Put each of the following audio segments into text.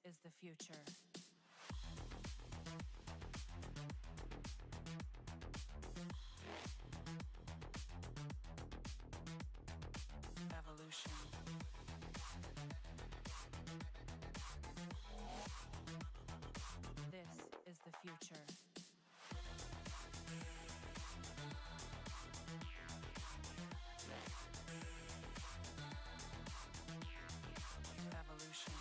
is the future. Evolution. This is the future. Evolution.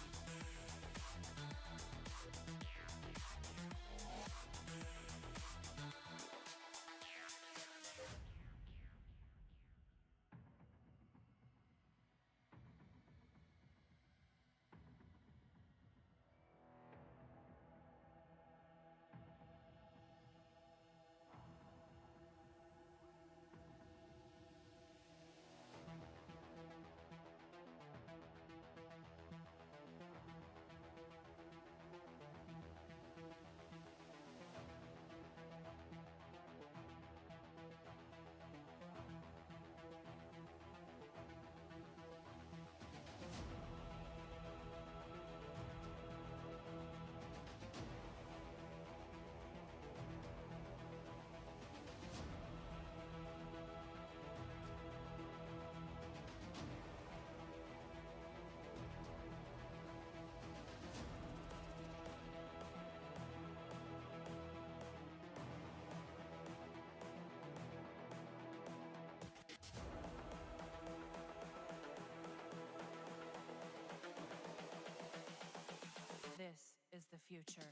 This is the future.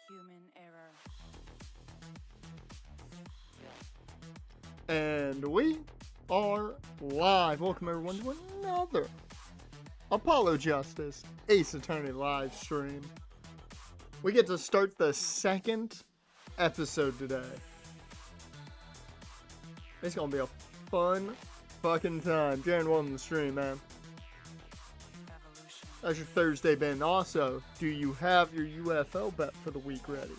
Human error. And we are live. Welcome everyone to another Apollo Justice Ace Attorney live stream. We get to start the second episode today. It's gonna be a fun fucking time. Jaren, welcome to the stream, man. Evolution. How's your Thursday been? Also, do you have your UFO bet for the week ready?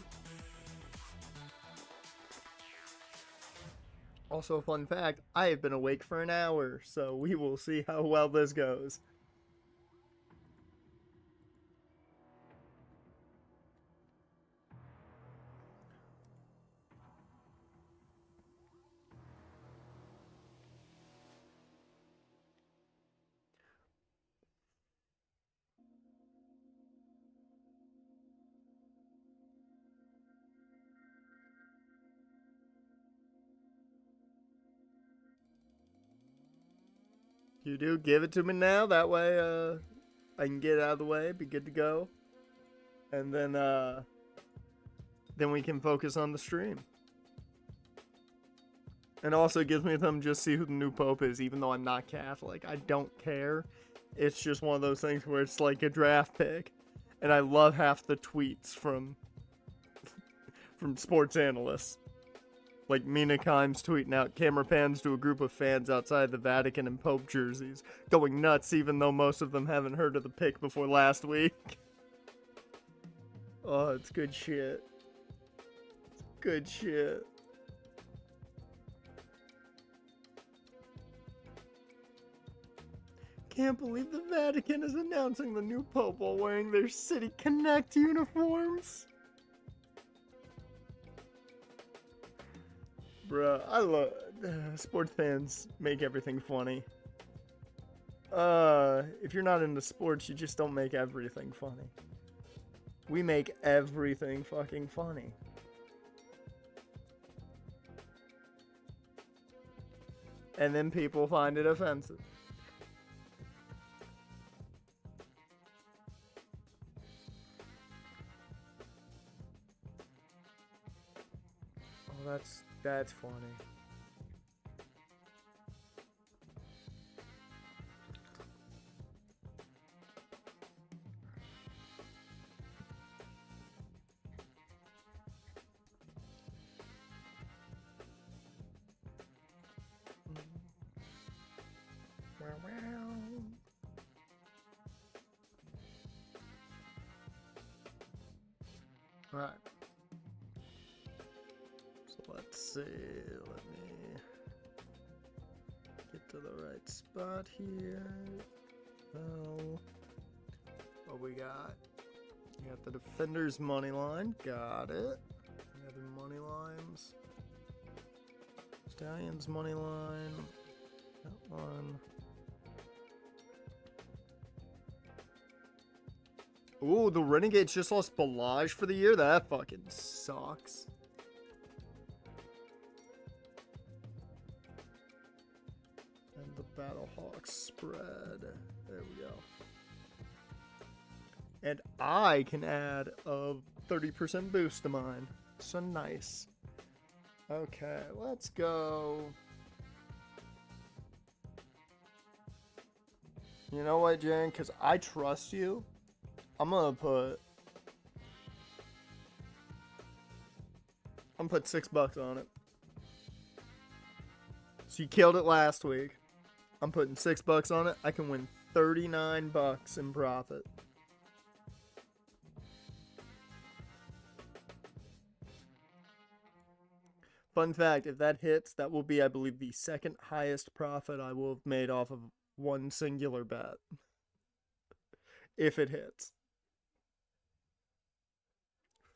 Also, fun fact, I have been awake for an hour, so we will see how well this goes. You do, give it to me now, that way I can get it out of the way, be good to go. And then we can focus on the stream. And also it gives me them just see who the new pope is, even though I'm not Catholic. I don't care. It's just one of those things where it's like a draft pick. And I love half the tweets from sports analysts. Like Mina Kimes tweeting out camera pans to a group of fans outside the Vatican in Pope jerseys, going nuts even though most of them haven't heard of the pick before last week. Oh, it's good shit. It's good shit. Can't believe the Vatican is announcing the new Pope while wearing their City Connect uniforms. Bruh, I love sports fans make everything funny. If you're not into sports, you just don't make everything funny. We make everything fucking funny. And then people find it offensive. Oh, that's funny. Alright. So let's see. Let me get to the right spot here. Well, What we got? We got the defender's money line. Got it. Any other money lines? Stallions money line. That one. Ooh, the Renegades just lost Balaj for the year? That fucking sucks. And the Battlehawks spread. There we go. And I can add a 30% boost to mine. So nice. Okay, let's go. You know what, Jen? Because I trust you. I'm gonna put $6 on it. So you killed it last week. I'm putting $6 on it. I can win $39 in profit. Fun fact, if that hits, that will be, I believe, the second highest profit I will have made off of one singular bet. If it hits.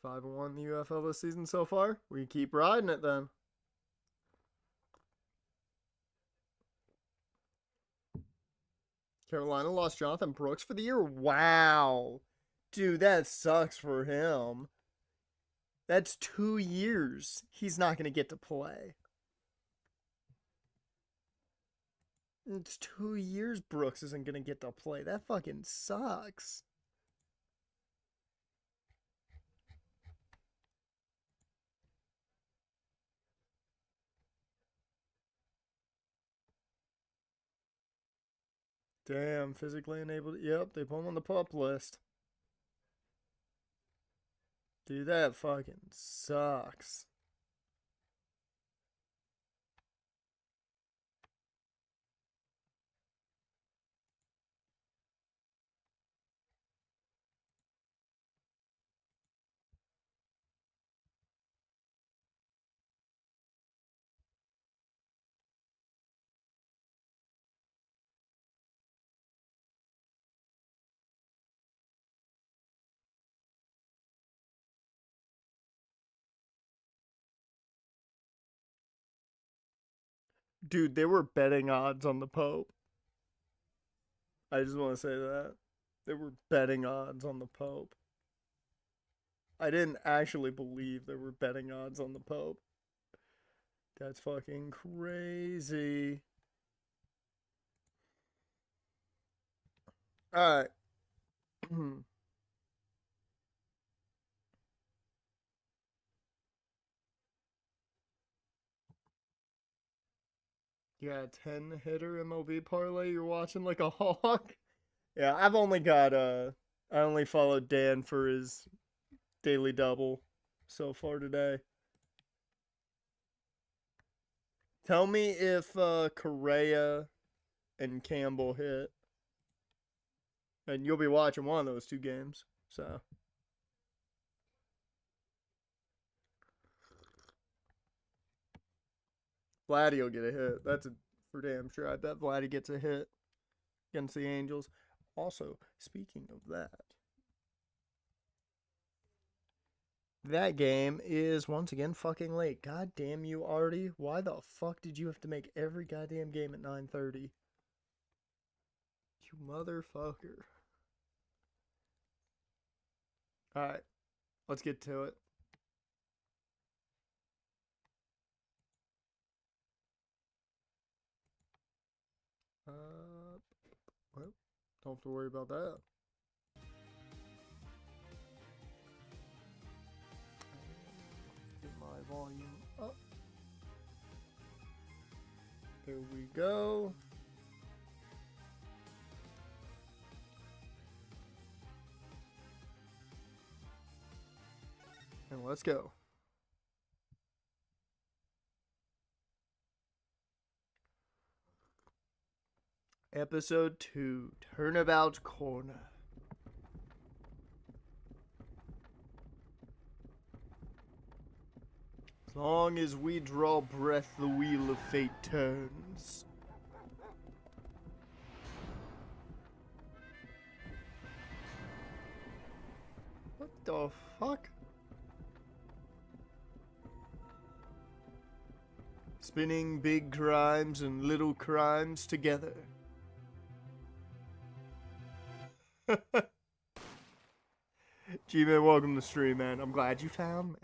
5-1 in the UFL this season so far. We keep riding it then. Carolina lost Jonathan Brooks for the year? Wow. Dude, that sucks for him. That's 2 years he's not going to get to play. It's 2 years Brooks isn't going to get to play. That fucking sucks. Damn, physically enabled. Yep, they put him on the pup list. Dude, that fucking sucks. Dude, they were betting odds on the Pope. I just want to say that. They were betting odds on the Pope. I didn't actually believe there were betting odds on the Pope. That's fucking crazy. Alright. Yeah, 10 hitter MLB parlay. You're watching like a hawk. Yeah, I've only got I only followed Dan for his daily double so far today. Tell me if Correa and Campbell hit. And you'll be watching one of those 2 games. So Vladdy will get a hit. That's for damn sure. I bet Vladdy gets a hit against the Angels. Also, speaking of that game is once again fucking late. God damn you, Artie. Why the fuck did you have to make every goddamn game at 9:30? You motherfucker. Alright, let's get to it. Well, don't have to worry about that. Get my volume up. There we go. And let's go. Episode 2, Turnabout Corner. As long as we draw breath, the wheel of fate turns. the fuck? Spinning big crimes and little crimes together. G-Man, welcome to the stream, man. I'm glad you found me.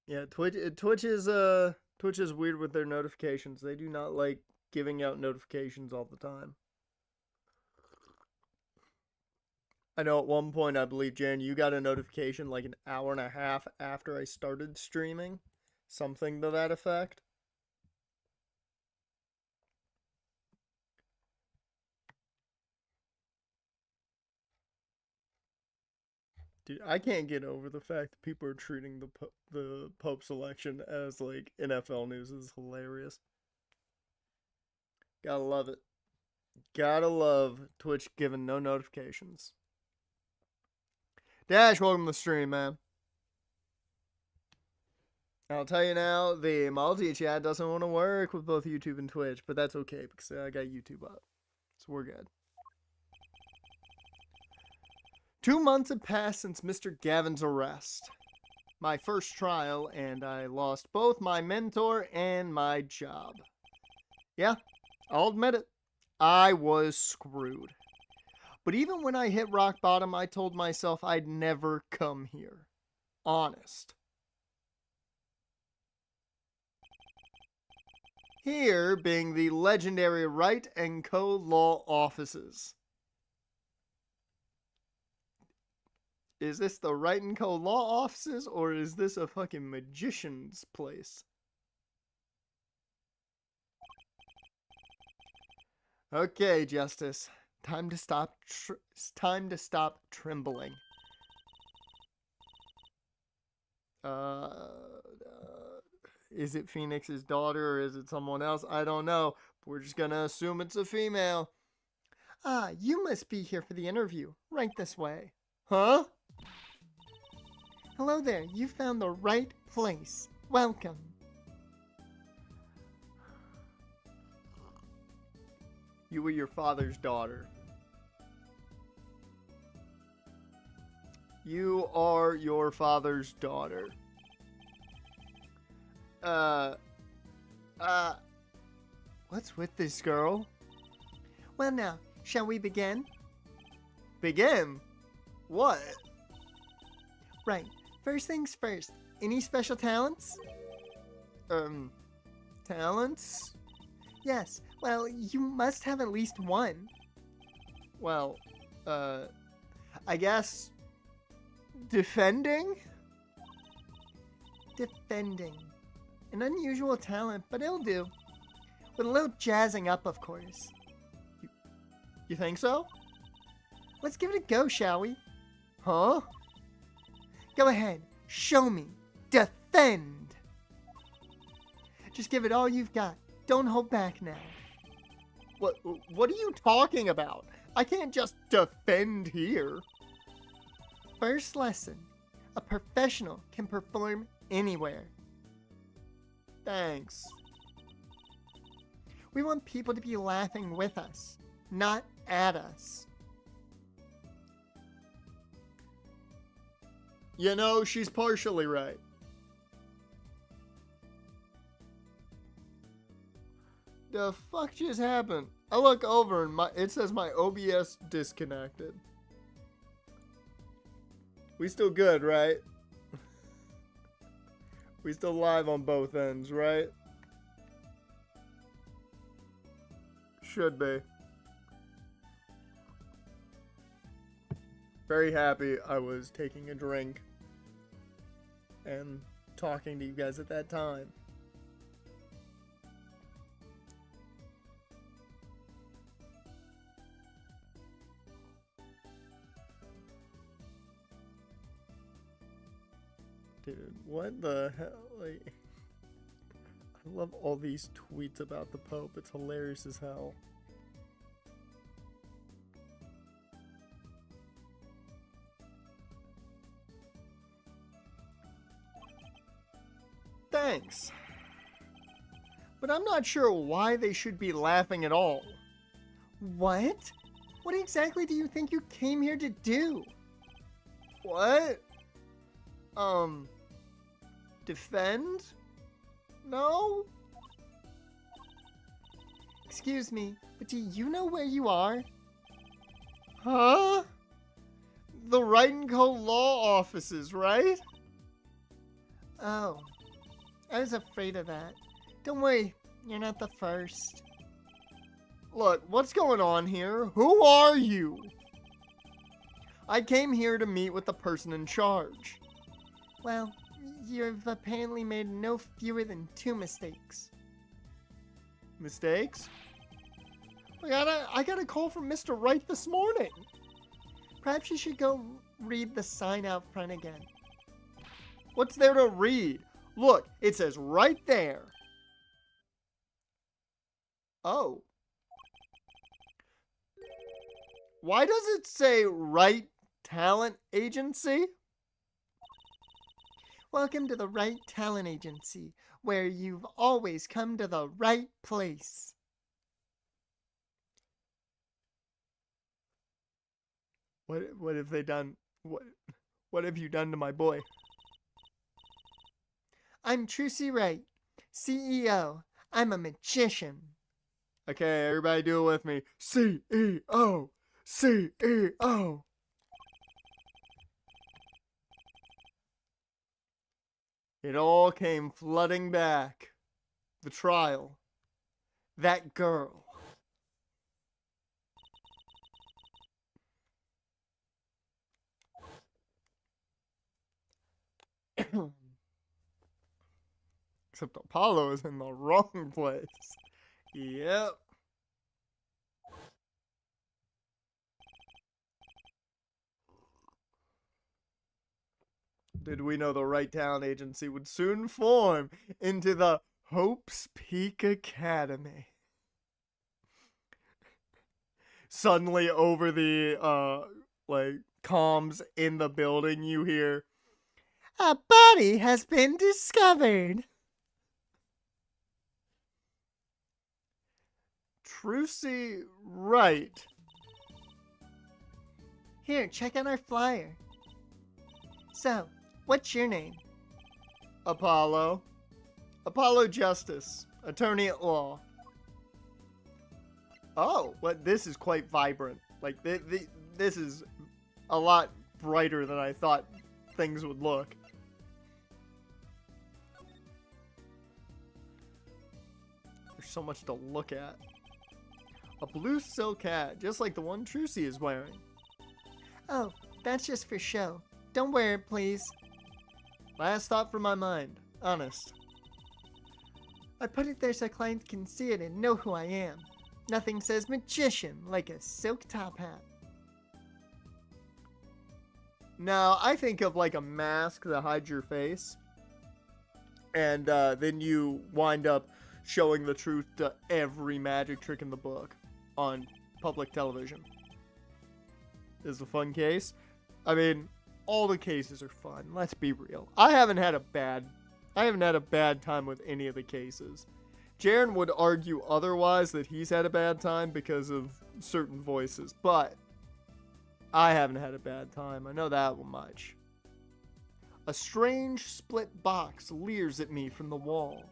Yeah, Twitch is weird with their notifications. They do not like giving out notifications all the time. I know at one point, I believe, Jan, you got a notification like an hour and a half after I started streaming. Something to that effect. Dude, I can't get over the fact that people are treating the Pope selection as like NFL news. Is hilarious. Gotta love it. Gotta love Twitch giving no notifications. Dash, welcome to the stream, man. I'll tell you now, the multi-chat doesn't want to work with both YouTube and Twitch, but that's okay because I got YouTube up. So we're good. 2 months have passed since Mr. Gavin's arrest. My first trial, and I lost both my mentor and my job. Yeah, I'll admit it. I was screwed. But even when I hit rock bottom, I told myself I'd never come here. Honest. Here being the legendary Wright and Co. law offices. Is this the Wright and Co. law offices, or is this a fucking magician's place? Okay, Justice. Time to stop trembling. Is it Pheonix's daughter, or is it someone else? I don't know. We're just gonna assume it's a female. Ah, you must be here for the interview. Right this way. Huh? Hello there. You found the right place. Welcome. You were your father's daughter. You are your father's daughter. What's with this girl? Well now, shall we begin? Begin? What? Right. First things first. Any special talents? Talents? Yes. Well, you must have at least one. Well, I guess defending? Defending. An unusual talent, but it'll do. With a little jazzing up, of course. You think so? Let's give it a go, shall we? Huh? Go ahead. Show me. Defend. Just give it all you've got. Don't hold back now. What are you talking about? I can't just defend here. First lesson. A professional can perform anywhere. Thanks. We want people to be laughing with us, not at us. You know, she's partially right. The fuck just happened? I look over and it says my OBS disconnected. We still good, right? We still live on both ends, right? Should be. Very happy I was taking a drink and talking to you guys at that time. Dude, what the hell? Like, I love all these tweets about the Pope. It's hilarious as hell. thanks. But I'm not sure why they should be laughing at all. What? What exactly do you think you came here to do? What? Defend? No? Excuse me, but do you know where you are? Huh? The Wright and Co. law offices, right? Oh, I was afraid of that. Don't worry, you're not the first. Look, what's going on here? Who are you? I came here to meet with the person in charge. Well, you've apparently made no fewer than 2 mistakes. Mistakes? I got a call from Mr. Wright this morning. Perhaps you should go read the sign out front again. What's there to read? Look, it says right there. Oh. Why does it say Wright Talent Agency? Welcome to the Wright Talent Agency, where you've always come to the right place. What have they done? What have you done to my boy? I'm Trucy Wright, CEO. I'm a magician. Okay, everybody do it with me. CEO! CEO! It all came flooding back. The trial. That girl. Except Apollo is in the wrong place. Yep. Did we know the Wright Talent Agency would soon form into the Hope's Peak Academy? Suddenly over the, comms in the building, you hear, "A body has been discovered." Trucy Wright. Here, check out our flyer. So, what's your name? Apollo. Apollo Justice, attorney at law. Oh, but this is quite vibrant. Like, this is a lot brighter than I thought things would look. There's so much to look at. A blue silk hat, just like the one Trucy is wearing. Oh, that's just for show. Don't wear it, please. Last thought from my mind. Honest. I put it there so clients can see it and know who I am. Nothing says magician like a silk top hat. Now, I think of like a mask that hides your face. And then you wind up showing the truth to every magic trick in the book on public television. This is a fun case. I mean, all the cases are fun. Let's be real. I haven't had a bad time with any of the cases. Jaren would argue otherwise, that he's had a bad time because of certain voices, but I haven't had a bad time. I know that much. A strange split box leers at me from the wall.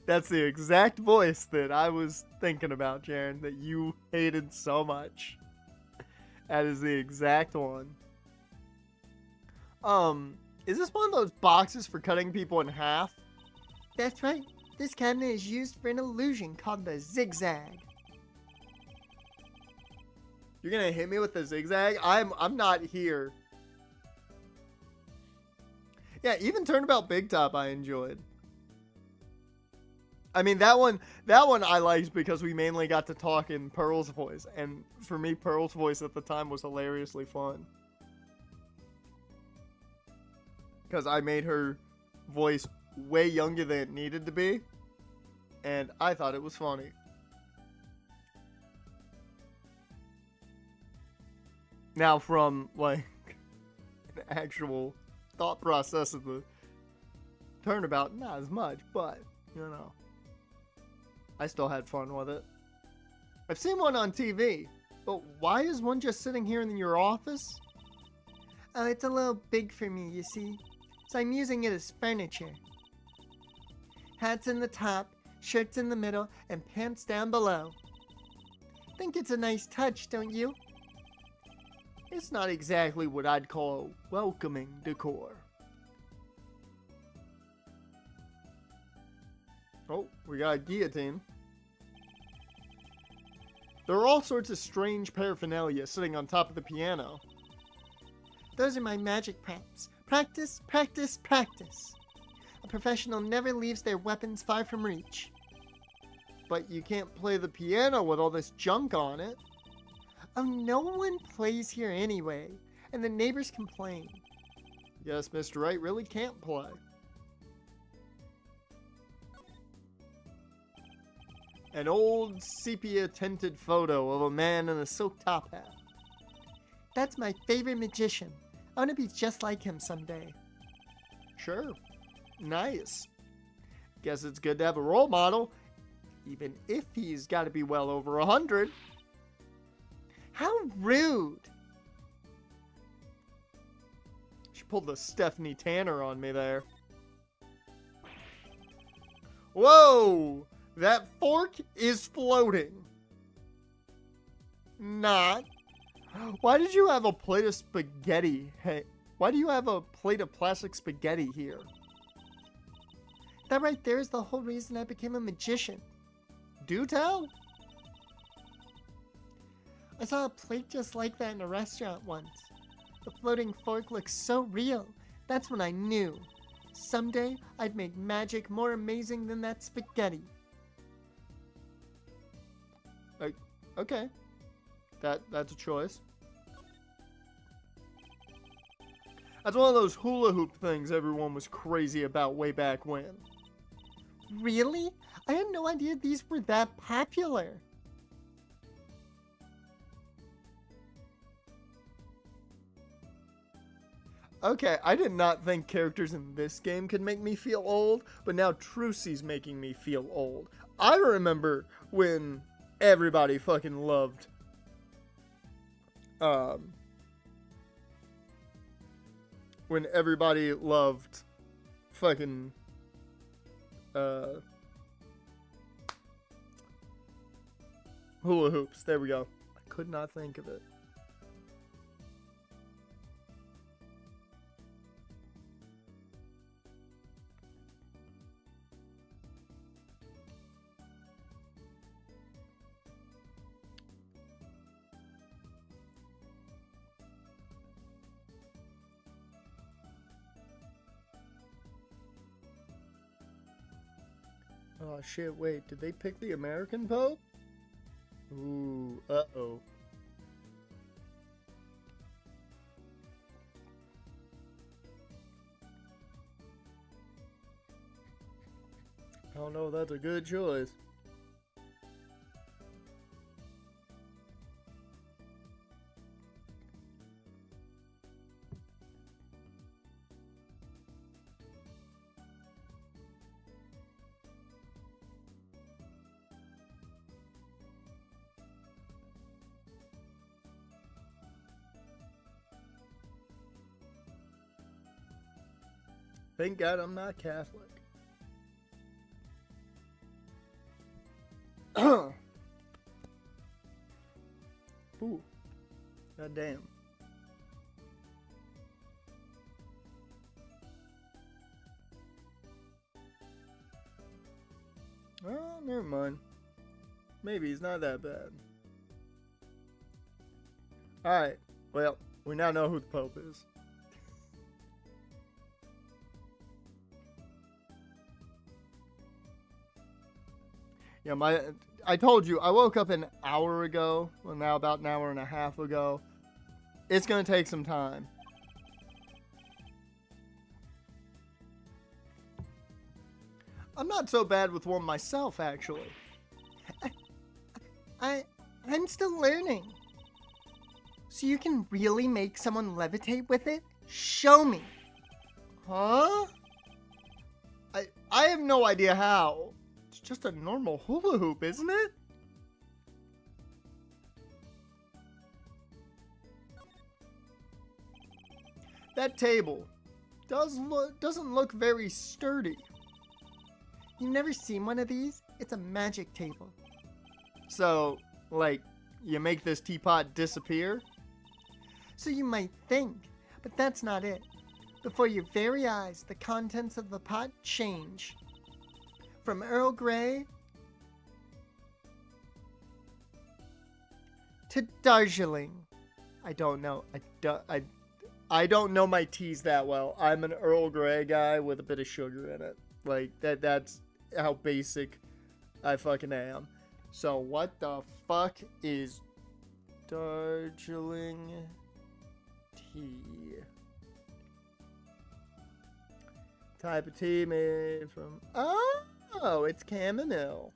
That's the exact voice that I was thinking about, Jaren, that you hated so much. That is the exact one. Is this one of those boxes for cutting people in half? That's right. This cabinet is used for an illusion called the zigzag. You're gonna hit me with the zigzag? I'm not here. Yeah, even Turnabout Big Top I enjoyed. I mean, that one I liked because we mainly got to talk in Pearl's voice. And for me, Pearl's voice at the time was hilariously fun. Because I made her voice way younger than it needed to be. And I thought it was funny. Now from, like, an actual thought process of the turnabout, not as much, but, you know. I still had fun with it. I've seen one on TV, but why is one just sitting here in your office? Oh, it's a little big for me, you see. So I'm using it as furniture. Hats in the top, shirts in the middle, and pants down below. Think it's a nice touch, don't you? It's not exactly what I'd call welcoming decor. Oh, we got a guillotine. There are all sorts of strange paraphernalia sitting on top of the piano. Those are my magic props. Practice, practice, practice. A professional never leaves their weapons far from reach. But you can't play the piano with all this junk on it. Oh, no one plays here anyway, and the neighbors complain. Yes, Mr. Wright really can't play. An old sepia-tinted photo of a man in a silk top hat. That's my favorite magician. I want to be just like him someday. Sure. Nice. Guess it's good to have a role model, even if he's got to be well over 100. How rude. She pulled the Stephanie Tanner on me there. Whoa! That fork is floating. Not. Why did you have a plate of spaghetti? Hey, why do you have a plate of plastic spaghetti here? That right there is the whole reason I became a magician. Do tell. I saw a plate just like that in a restaurant once. The floating fork looked so real. That's when I knew. Someday, I'd make magic more amazing than that spaghetti. Okay. That's a choice. That's one of those hula hoop things everyone was crazy about way back when. Really? I had no idea these were that popular. Okay, I did not think characters in this game could make me feel old, but now Trucy's making me feel old. I remember when everybody fucking loved when everybody loved fucking hula hoops. There we go. I could not think of it. Oh shit, wait, did they pick the American Pope? Ooh, uh-oh. I don't know if that's a good choice. Thank God I'm not Catholic. Ooh. God damn. Oh, never mind. Maybe he's not that bad. Alright. Well, we now know who the Pope is. Yeah, I told you, I woke up an hour ago. Well, now about an hour and a half ago. It's going to take some time. I'm not so bad with one myself, actually. I'm still learning. So you can really make someone levitate with it? Show me. Huh? I have no idea how. It's just a normal hula hoop, isn't it? That table doesn't look very sturdy. You've never seen one of these? It's a magic table. So, like, you make this teapot disappear? So you might think, but that's not it. Before your very eyes, the contents of the pot change. From Earl Grey to Darjeeling. I don't know. I don't know my teas that well. I'm an Earl Grey guy with a bit of sugar in it. Like, that's how basic I fucking am. So, what the fuck is Darjeeling tea? Type of tea made from... Oh, it's chamomile.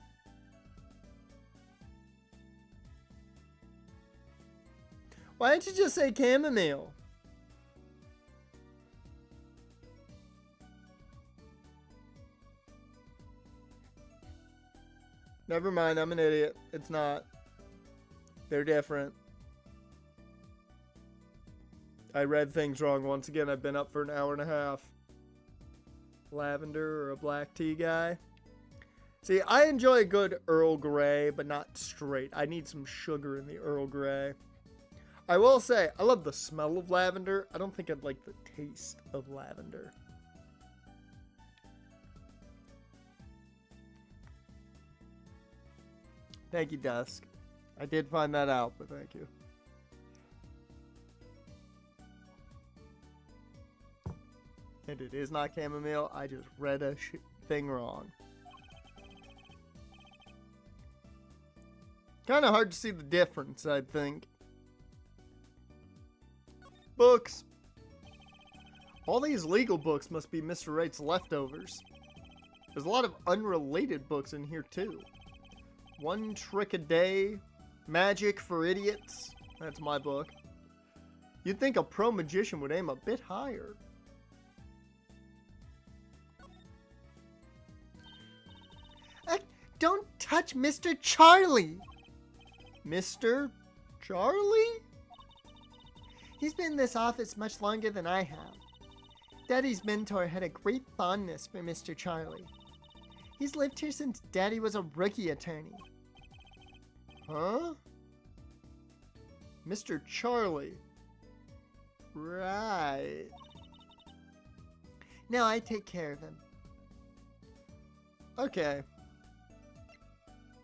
Why don't you just say chamomile? Never mind, I'm an idiot. It's not. They're different. I read things wrong once again. I've been up for an hour and a half. Lavender or a black tea guy. See, I enjoy a good Earl Grey, but not straight. I need some sugar in the Earl Grey. I will say, I love the smell of lavender. I don't think I'd like the taste of lavender. Thank you, Dusk. I did find that out, but thank you. And it is not chamomile. I just read a thing wrong. Kind of hard to see the difference, I think. Books. All these legal books must be Mr. Wright's leftovers. There's a lot of unrelated books in here, too. One Trick a Day, Magic for Idiots. That's my book. You'd think a pro magician would aim a bit higher. Don't touch Mr. Charlie! Mr. Charlie? He's been in this office much longer than I have. Daddy's mentor had a great fondness for Mr. Charlie. He's lived here since Daddy was a rookie attorney. Huh? Mr. Charlie. Right. Now I take care of him. Okay.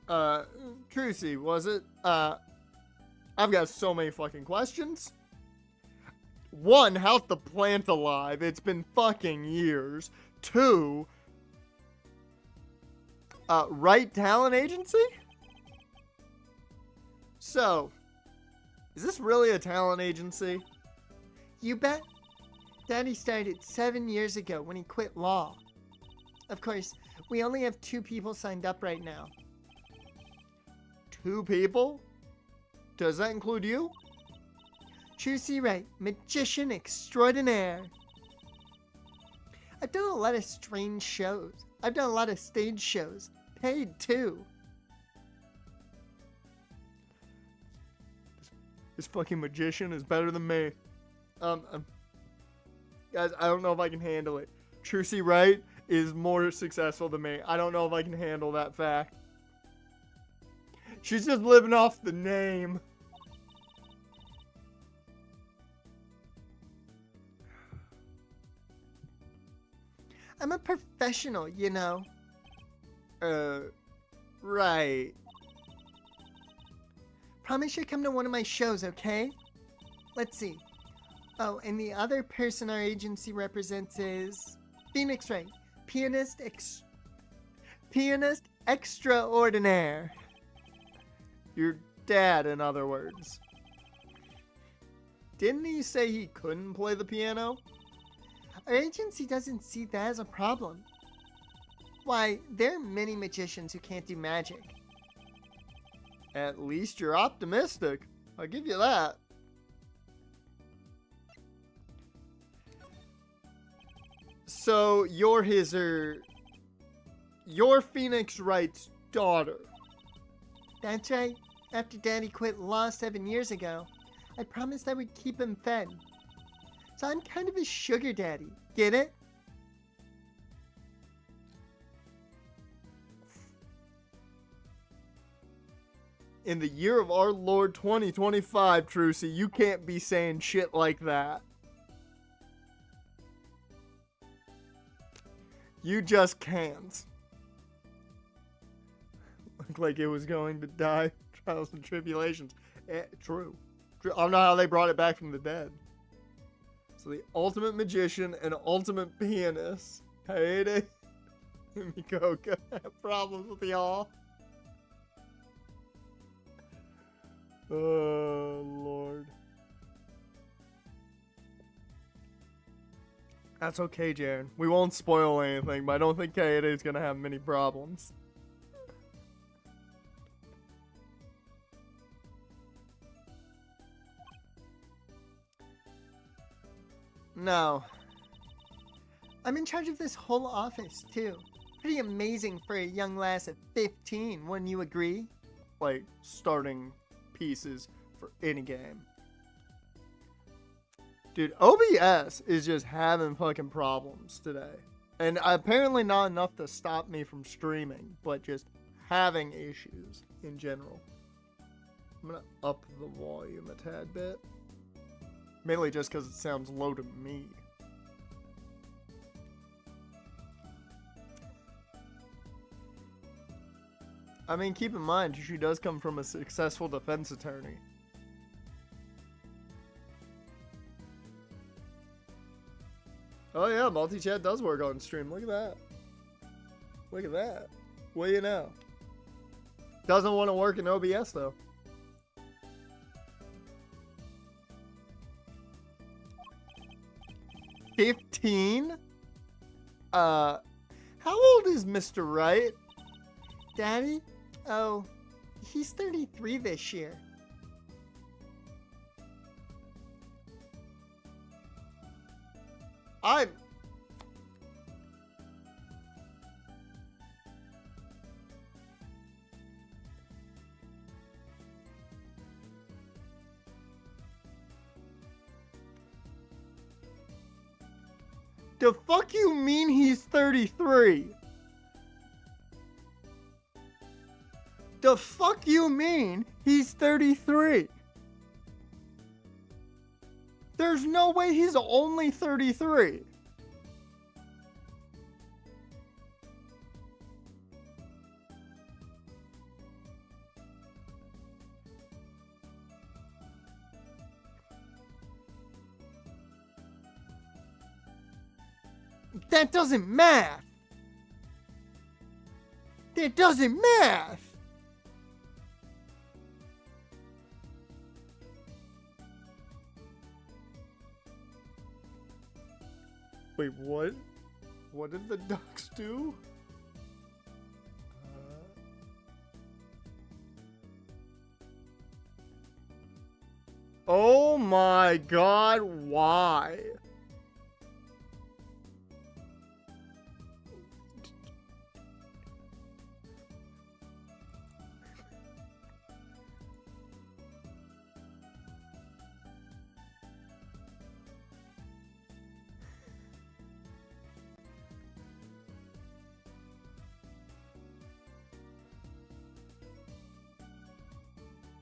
Trucy, was it? I've got so many fucking questions. One, how's the plant alive? It's been fucking years. Two, Wright Talent Agency? So, is this really a talent agency? You bet. Daddy started 7 years ago when he quit law. Of course, we only have 2 people signed up right now. 2 people? Does that include you? Trucy Wright, magician extraordinaire. I've done a lot of strange shows. I've done a lot of stage shows. Paid too. This fucking magician is better than me. Guys, I don't know if I can handle it. Trucy Wright is more successful than me. I don't know if I can handle that fact. She's just living off the name. I'm a professional, you know. Right. Promise you'll come to one of my shows, okay? Let's see. Oh, and the other person our agency represents is Pheonix Wright, pianist extraordinaire. Your dad, in other words. Didn't he say he couldn't play the piano? Our agency doesn't see that as a problem. Why, there are many magicians who can't do magic. At least you're optimistic. I'll give you that. So you're you're Pheonix Wright's daughter. That's right. After Daddy quit law 7 years ago, I promised I would keep him fed. So I'm kind of his sugar daddy. Get it? In the year of our Lord 2025, Trucy, you can't be saying shit like that. You just can't. Looked like it was going to die. Trials and tribulations. True. I don't know how they brought it back from the dead. So the ultimate magician and ultimate pianist. Kaede and Mikoka have problems with y'all. Oh, Lord. That's okay, Jaren. We won't spoil anything, but I don't think Kaede is going to have many problems. No. I'm in charge of this whole office, too. Pretty amazing for a young lass of 15, wouldn't you agree? Like, starting pieces for any game. Dude, OBS is just having fucking problems today. And apparently not enough to stop me from streaming, but just having issues in general. I'm gonna up the volume a tad bit. Mainly just because it sounds low to me. I mean, keep in mind, she does come from a successful defense attorney. Oh yeah, multi-chat does work on stream. Look at that. Look at that. What do you know? Doesn't want to work in OBS though. $15? How old is Mr. Wright? Daddy? Oh, he's 33 this year. I'm... The fuck you mean he's 33? The fuck you mean he's 33? There's no way he's only 33. That doesn't math. That doesn't math. Wait, what? What did the ducks do? Oh my god, why?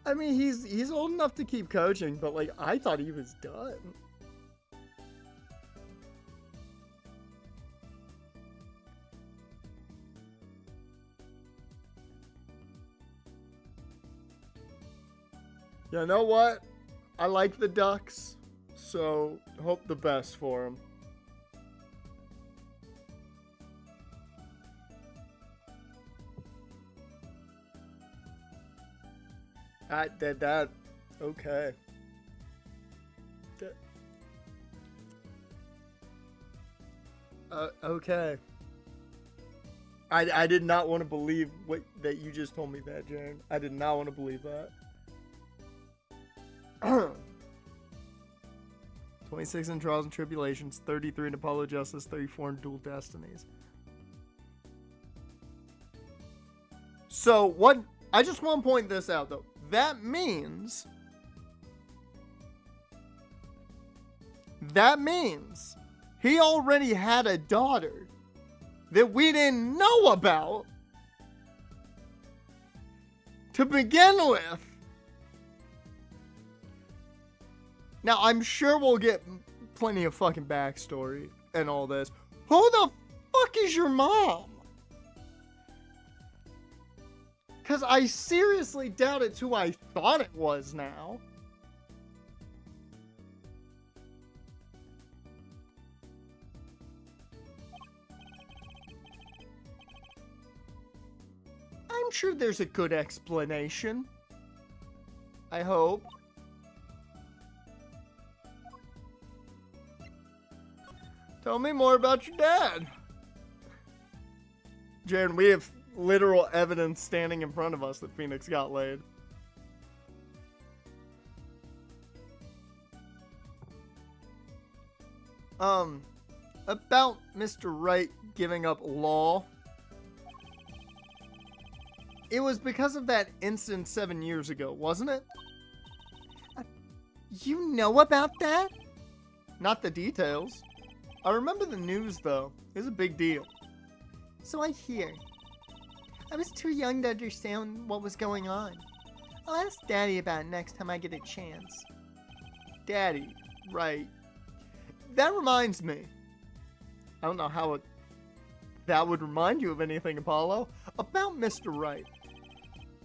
I mean, he's old enough to keep coaching, but like I thought he was done. You know what? I like the Ducks, so hope the best for them. That okay. Okay. I did not want to believe that you just told me that, Jaren. I did not want to believe that. 26 in Trials and Tribulations, 33 in Apollo Justice, 34 in Dual Destinies. So, what... I just want to point this out, though. That means he already had a daughter that we didn't know about to begin with. Now, I'm sure we'll get plenty of fucking backstory and all this. Who the fuck is your mom? Because I seriously doubt it's who I thought it was now. I'm sure there's a good explanation. I hope. Tell me more about your dad. Jaren, we have literal evidence standing in front of us that Pheonix got laid. About Mr. Wright giving up law. It was because of that incident 7 years ago, wasn't it? You know about that? Not the details. I remember the news, though. It was a big deal. So I hear. I was too young to understand what was going on. I'll ask Daddy about it next time I get a chance. Daddy, right. That reminds me. I don't know how that would remind you of anything, Apollo. About Mr. Wright.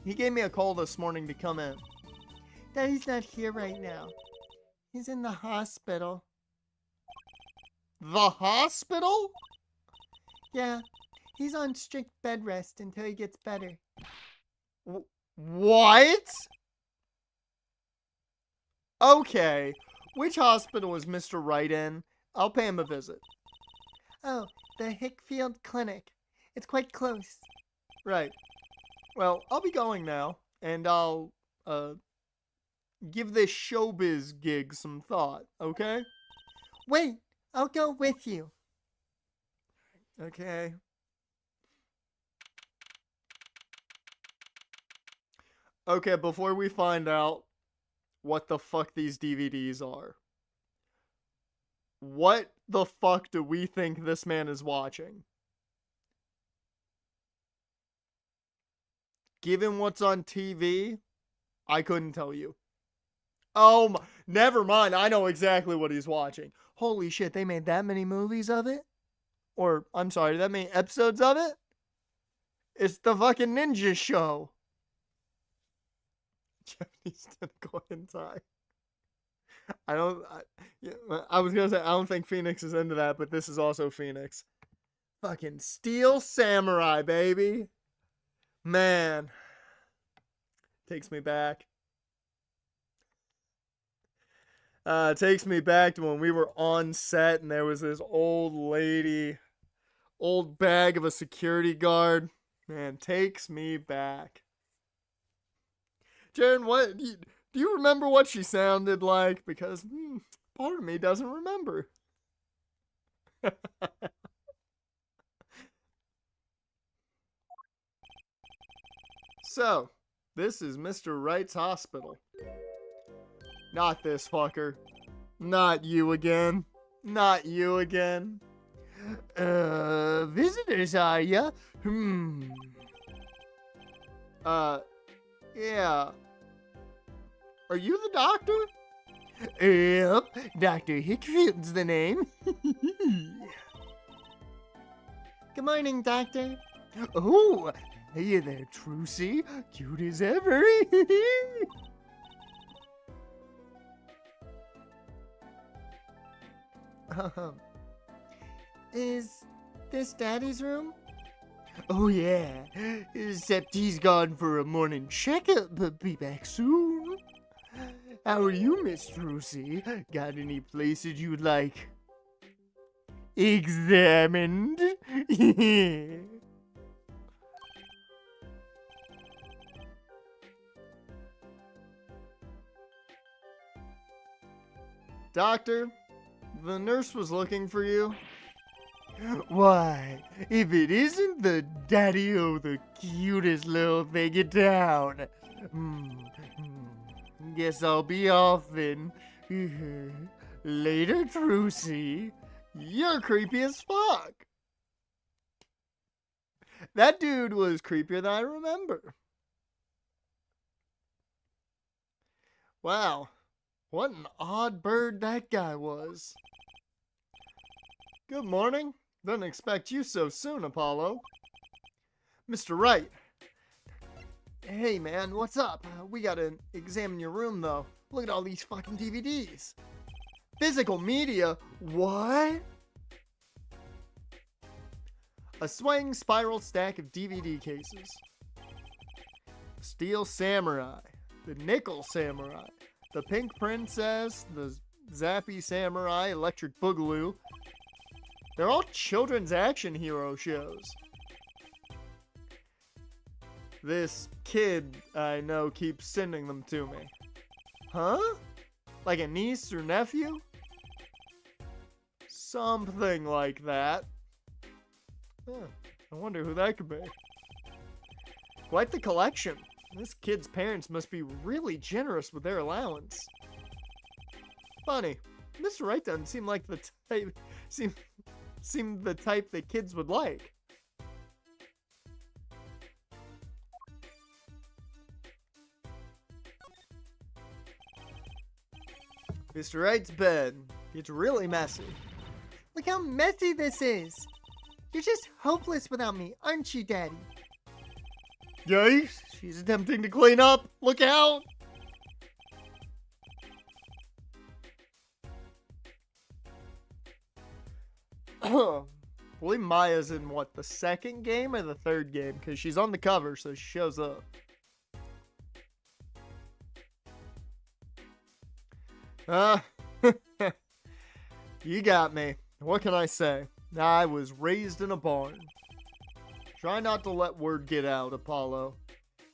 He gave me a call this morning to come in. Daddy's not here right now. He's in the hospital. The hospital? Yeah, he's on strict bed rest until he gets better. What? Okay. Which hospital is Mr. Wright in? I'll pay him a visit. Oh, the Hickfield Clinic. It's quite close. Right. Well, I'll be going now, and I'll, give this showbiz gig some thought, okay? Wait, I'll go with you. Okay. Okay, before we find out what the fuck these DVDs are, what the fuck do we think this man is watching? Given what's on TV, I couldn't tell you. Oh my, never mind, I know exactly what he's watching. Holy shit, they made that many movies of it? Or, I'm sorry, that many episodes of it? It's the fucking ninja show. Japanese tentacle hentai. I was gonna say, I don't think Pheonix is into that, but this is also Pheonix. Fucking Steel Samurai, baby. Man. Takes me back. Takes me back to when we were on set and there was this old lady, old bag of a security guard. Man, takes me back. Jaren, what do you remember what she sounded like? Because part of me doesn't remember. So, this is Mr. Wright's hospital. Not this fucker. Not you again. Not you again. Visitors, are ya? Yeah. Are you the doctor? Yep, Dr. Hickfield's the name. Good morning, Doctor. Oh, hey there, Trucy. Cute as ever. Is this Daddy's room? Oh, yeah. Except he's gone for a morning checkup, but be back soon. How are you, Miss Trucy? Got any places you'd like examined? Doctor, the nurse was looking for you. Why, if it isn't the daddy-o, the cutest little thing in town. Guess I'll be off then. Later, Trucy. You're creepy as fuck. That dude was creepier than I remember. Wow, what an odd bird that guy was. Good morning. Didn't expect you so soon, Apollo. Mr. Wright. Hey, man, what's up? We gotta examine your room, though. Look at all these fucking DVDs. Physical media? What? A swaying spiral stack of DVD cases. Steel Samurai. The Nickel Samurai. The Pink Princess. The Zappy Samurai. Electric Boogaloo. They're all children's action hero shows. This kid I know keeps sending them to me. Huh? Like a niece or nephew? Something like that. Huh, I wonder who that could be. Quite the collection. This kid's parents must be really generous with their allowance. Funny, Mr. Wright doesn't seem like the type... Seem the type that kids would like. Mr. Wright's bed. It's really messy. Look how messy this is. You're just hopeless without me, aren't you, Daddy? Yikes, she's attempting to clean up. Look out! I believe Maya's in, what, the second game or the third game? Because she's on the cover, so she shows up. You got me. What can I say? I was raised in a barn. Try not to let word get out, Apollo,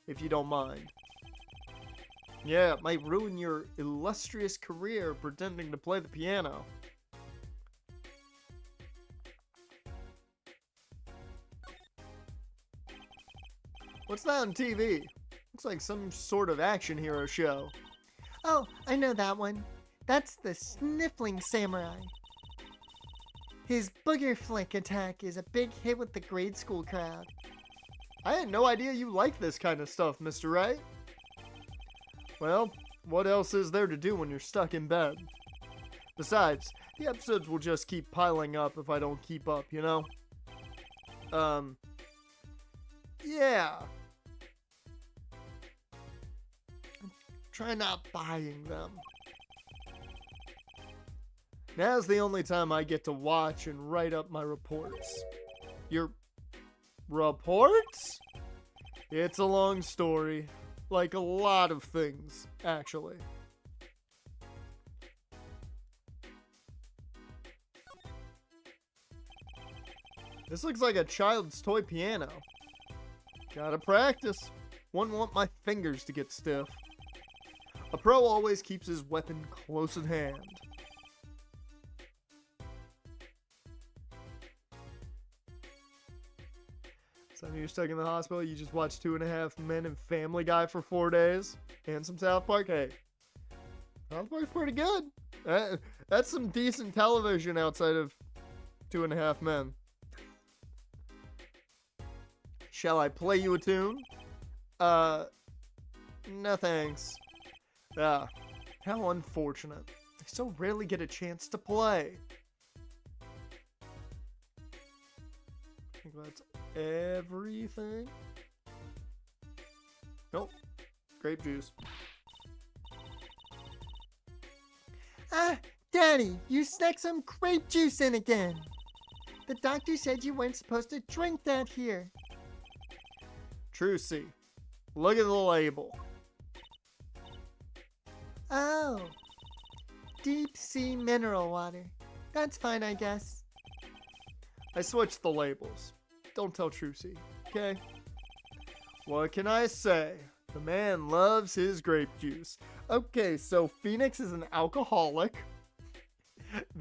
if you don't mind. Yeah, it might ruin your illustrious career pretending to play the piano. What's that on TV? Looks like some sort of action hero show. Oh, I know that one. That's the Sniffling Samurai. His booger flick attack is a big hit with the grade school crowd. I had no idea you liked this kind of stuff, Mr. Wright. Well, what else is there to do when you're stuck in bed? Besides, the episodes will just keep piling up if I don't keep up, you know? Yeah. Try not buying them. Now's the only time I get to watch and write up my reports. Your reports? It's a long story. Like a lot of things, actually. This looks like a child's toy piano. Gotta practice. Wouldn't want my fingers to get stiff. A pro always keeps his weapon close at hand. So you're stuck in the hospital, you just watch 2.5 Men and Family Guy for 4 days, and some South Park. Hey, South Park's pretty good. That's some decent television outside of 2.5 Men. Shall I play you a tune? No thanks. Ah, how unfortunate. I so rarely get a chance to play. I think that's everything. Nope. Grape juice. Ah, Daddy, you snuck some grape juice in again. The doctor said you weren't supposed to drink that here. Trucy, look at the label. Oh, deep sea mineral water. That's fine, I guess. I switched the labels. Don't tell Trucy, okay? What can I say? The man loves his grape juice. Okay, so Pheonix is an alcoholic.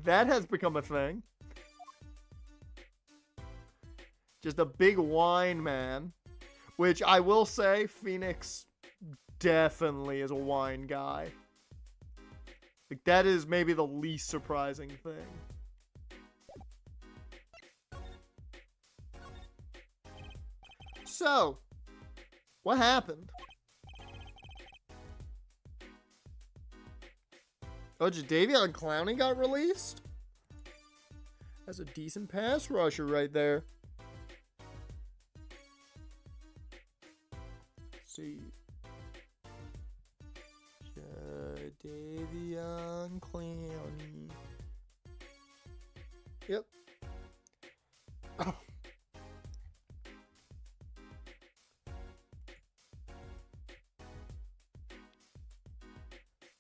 That has become a thing. Just a big wine man. Which I will say, Pheonix definitely is a wine guy. Like, that is maybe the least surprising thing. So, what happened? Oh, Jadeveon Clowney got released? That's a decent pass rusher right there. Let's see. Jadeveon Clowney. Yep. Oh.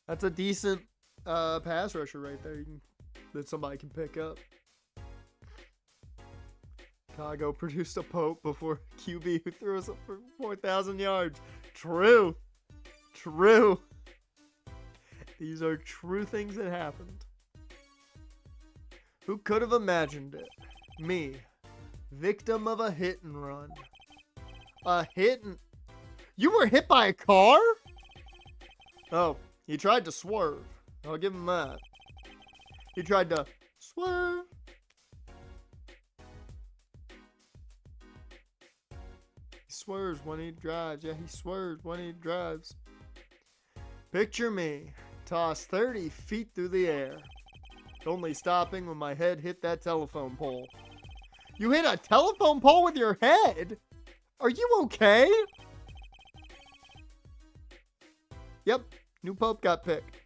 That's a decent pass rusher right there that somebody can pick up. Chicago produced a Pope before QB who threw us up for 4,000 yards. True. True. These are true things that happened. Who could have imagined it? Me. Victim of a hit and run. A hit and... You were hit by a car? Oh, he tried to swerve. I'll give him that. He tried to swerve. He swerves when he drives. Yeah, he swerves when he drives. Picture me. Toss 30 feet through the air. Only stopping when my head hit that telephone pole. You hit a telephone pole with your head? Are you okay? Yep, new Pope got picked.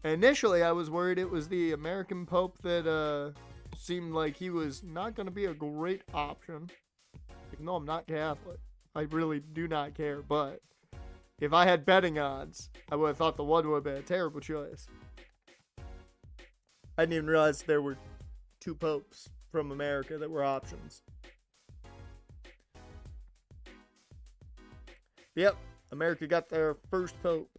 Initially, I was worried it was the American Pope that seemed like he was not going to be a great option. Even though I'm not Catholic. I really do not care, but if I had betting odds, I would have thought the one would have been a terrible choice. I didn't even realize there were two popes from America that were options. Yep, America got their first pope.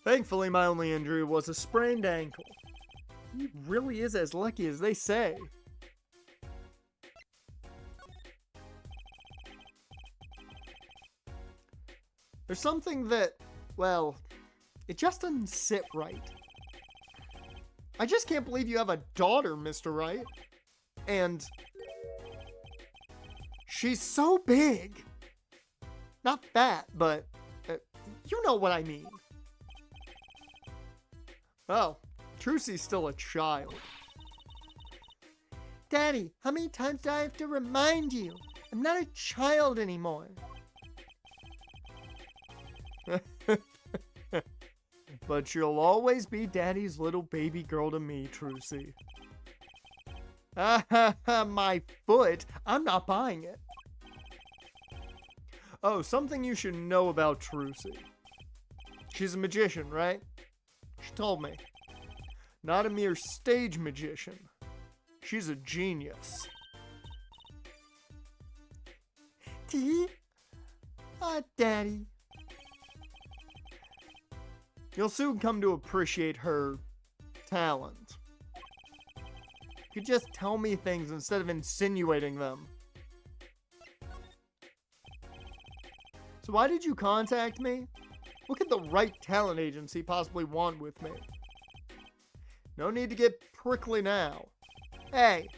Thankfully, my only injury was a sprained ankle. He really is as lucky as they say. There's something that, well, it just doesn't sit right. I just can't believe you have a daughter, Mr. Wright. And she's so big. Not fat, but you know what I mean. Oh, Trucy's still a child. Daddy, how many times do I have to remind you? I'm not a child anymore. But you'll always be Daddy's little baby girl to me, Trucy. My foot. I'm not buying it. Oh, something you should know about Trucy. She's a magician, right? She told me. Not a mere stage magician. She's a genius. T? Daddy. You'll soon come to appreciate her talent. You could just tell me things instead of insinuating them. So why did you contact me? What could the Wright talent agency possibly want with me? No need to get prickly now. Hey,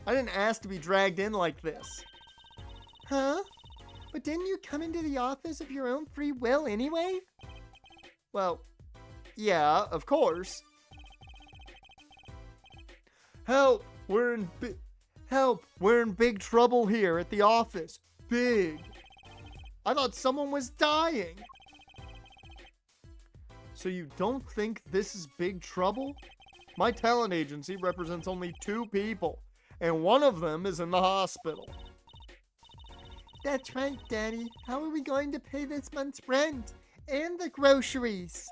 I didn't ask to be dragged in like this. Huh? But didn't you come into the office of your own free will anyway? Well, yeah, of course. Help! We're in big trouble here at the office. Big. I thought someone was dying. So you don't think this is big trouble? My talent agency represents only 2 people, and one of them is in the hospital. That's right, Daddy. How are we going to pay this month's rent? And the groceries?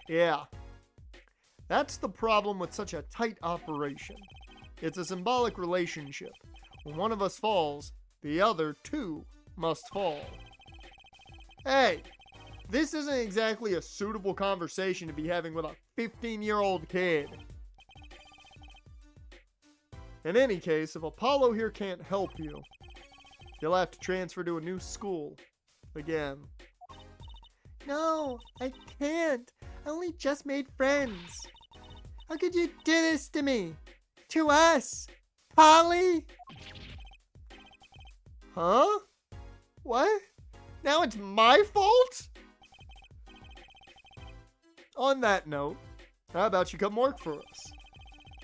Yeah. That's the problem with such a tight operation. It's a symbolic relationship. When one of us falls, the other two must fall. Hey, this isn't exactly a suitable conversation to be having with a 15-year-old kid. In any case, if Apollo here can't help you, you'll have to transfer to a new school. Again. No, I can't. I only just made friends. How could you do this to me? To us? Polly? Huh? What? Now it's my fault? On that note, how about you come work for us?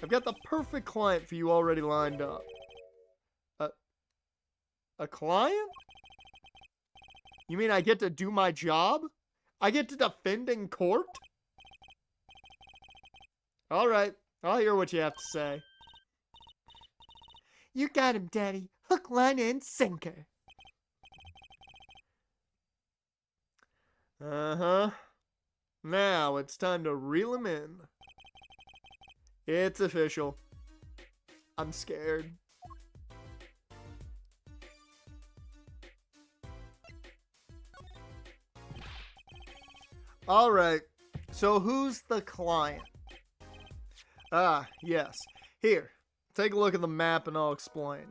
I've got the perfect client for you already lined up. A client? You mean I get to do my job? I get to defend in court? Alright, I'll hear what you have to say. You got him, Daddy. Hook, line, and sinker. Uh-huh. Now it's time to reel him in. It's official. I'm scared. Alright, so who's the client? Ah, yes. Here, take a look at the map and I'll explain.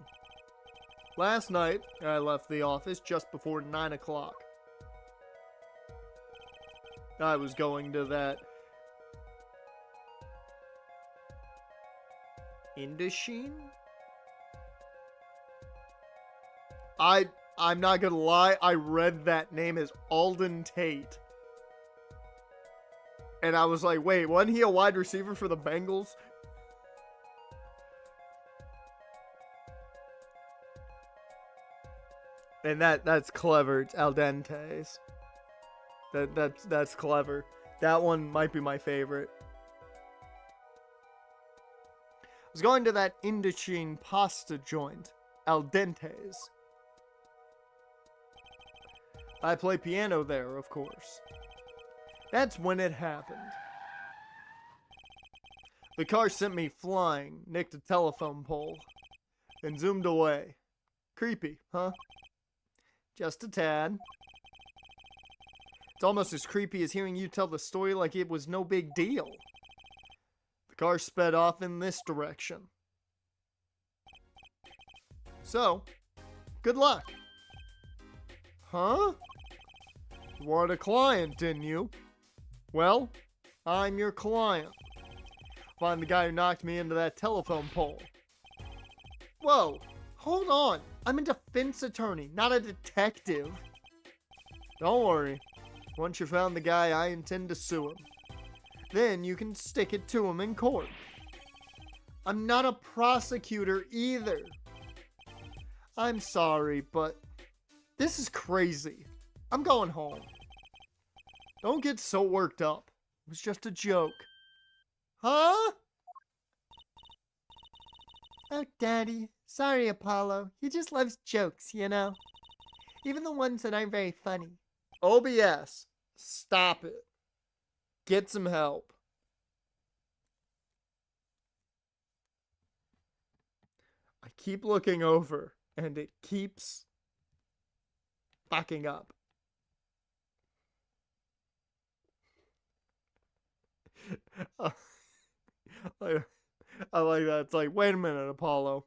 Last night, I left the office just before 9 o'clock. I was going to that Indasheen? I'm not gonna lie, I read that name as Alden Tate. And I was like, wait, wasn't he a wide receiver for the Bengals? And that's clever. It's al dente's. That's clever. That one might be my favorite. I was going to that Indochine pasta joint, al dente's. I play piano there, of course. That's when it happened. The car sent me flying, nicked a telephone pole, and zoomed away. Creepy, huh? Just a tad. It's almost as creepy as hearing you tell the story like it was no big deal. The car sped off in this direction. So, good luck. Huh? You wanted a client, didn't you? Well, I'm your client. Find the guy who knocked me into that telephone pole. Whoa, hold on. I'm a defense attorney, not a detective. Don't worry. Once you found the guy, I intend to sue him. Then you can stick it to him in court. I'm not a prosecutor either. I'm sorry, but this is crazy. I'm going home. Don't get so worked up. It was just a joke. Huh? Oh, Daddy. Sorry, Apollo. He just loves jokes, you know? Even the ones that aren't very funny. OBS, stop it. Get some help. I keep looking over, and it keeps fucking up. I like that. It's like, wait a minute, Apollo.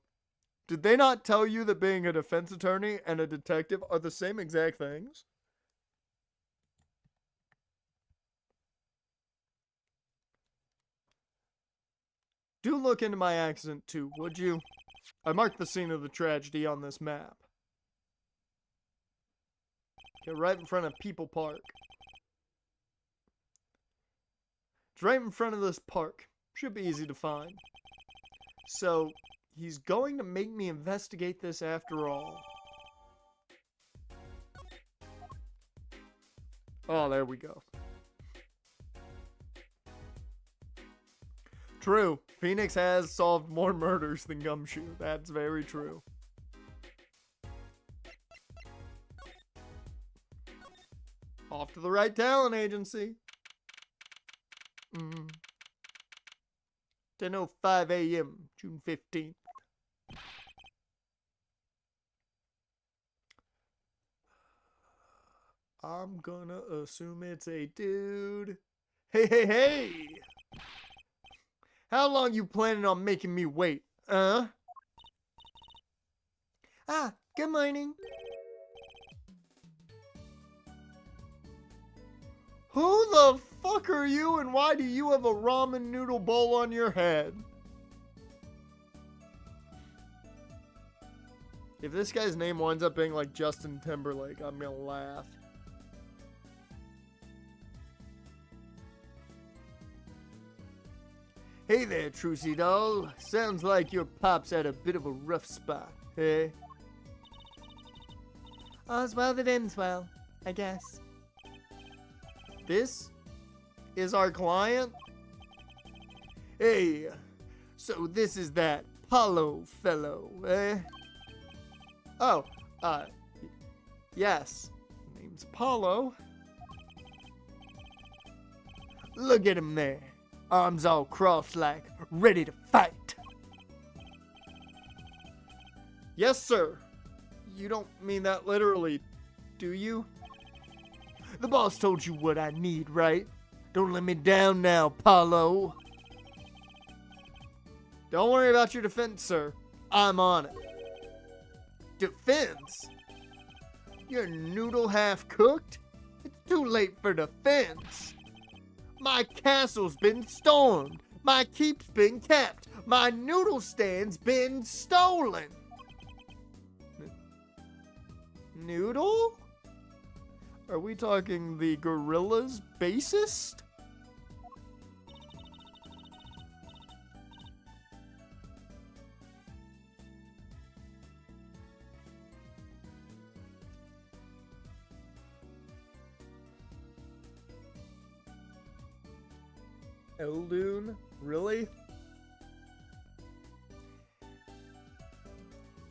Did they not tell you that being a defense attorney and a detective are the same exact things? Do look into my accident too, would you? I marked the scene of the tragedy on this map. Okay, right in front of People Park. It's right in front of this park. Should be easy to find. So, he's going to make me investigate this after all. Oh, there we go. True. Pheonix has solved more murders than Gumshoe. That's very true. Off to the right talent agency. 10:05 a.m., June 15th. I'm gonna assume it's a dude. Hey, hey, hey! How long you planning on making me wait, huh? Ah, good morning. Who the fuck are you and why do you have a ramen noodle bowl on your head? If this guy's name winds up being like Justin Timberlake, I'm gonna laugh. Hey there, Trucy doll. Sounds like your pop's at a bit of a rough spot, hey? All's well that ends well, I guess. This is our client? Hey, so this is that Paulo fellow, eh? Oh, yes. Name's Paulo. Look at him there. Arms all crossed like, ready to fight. Yes, sir. You don't mean that literally, do you? The boss told you what I need, right? Don't let me down now, Paulo. Don't worry about your defense, sir. I'm on it. Defense? Your noodle half cooked? It's too late for defense. My castle's been stormed. My keep's been kept. My noodle stand's been stolen. Noodle? Are we talking the Gorilla's bassist? Eldoon? Really?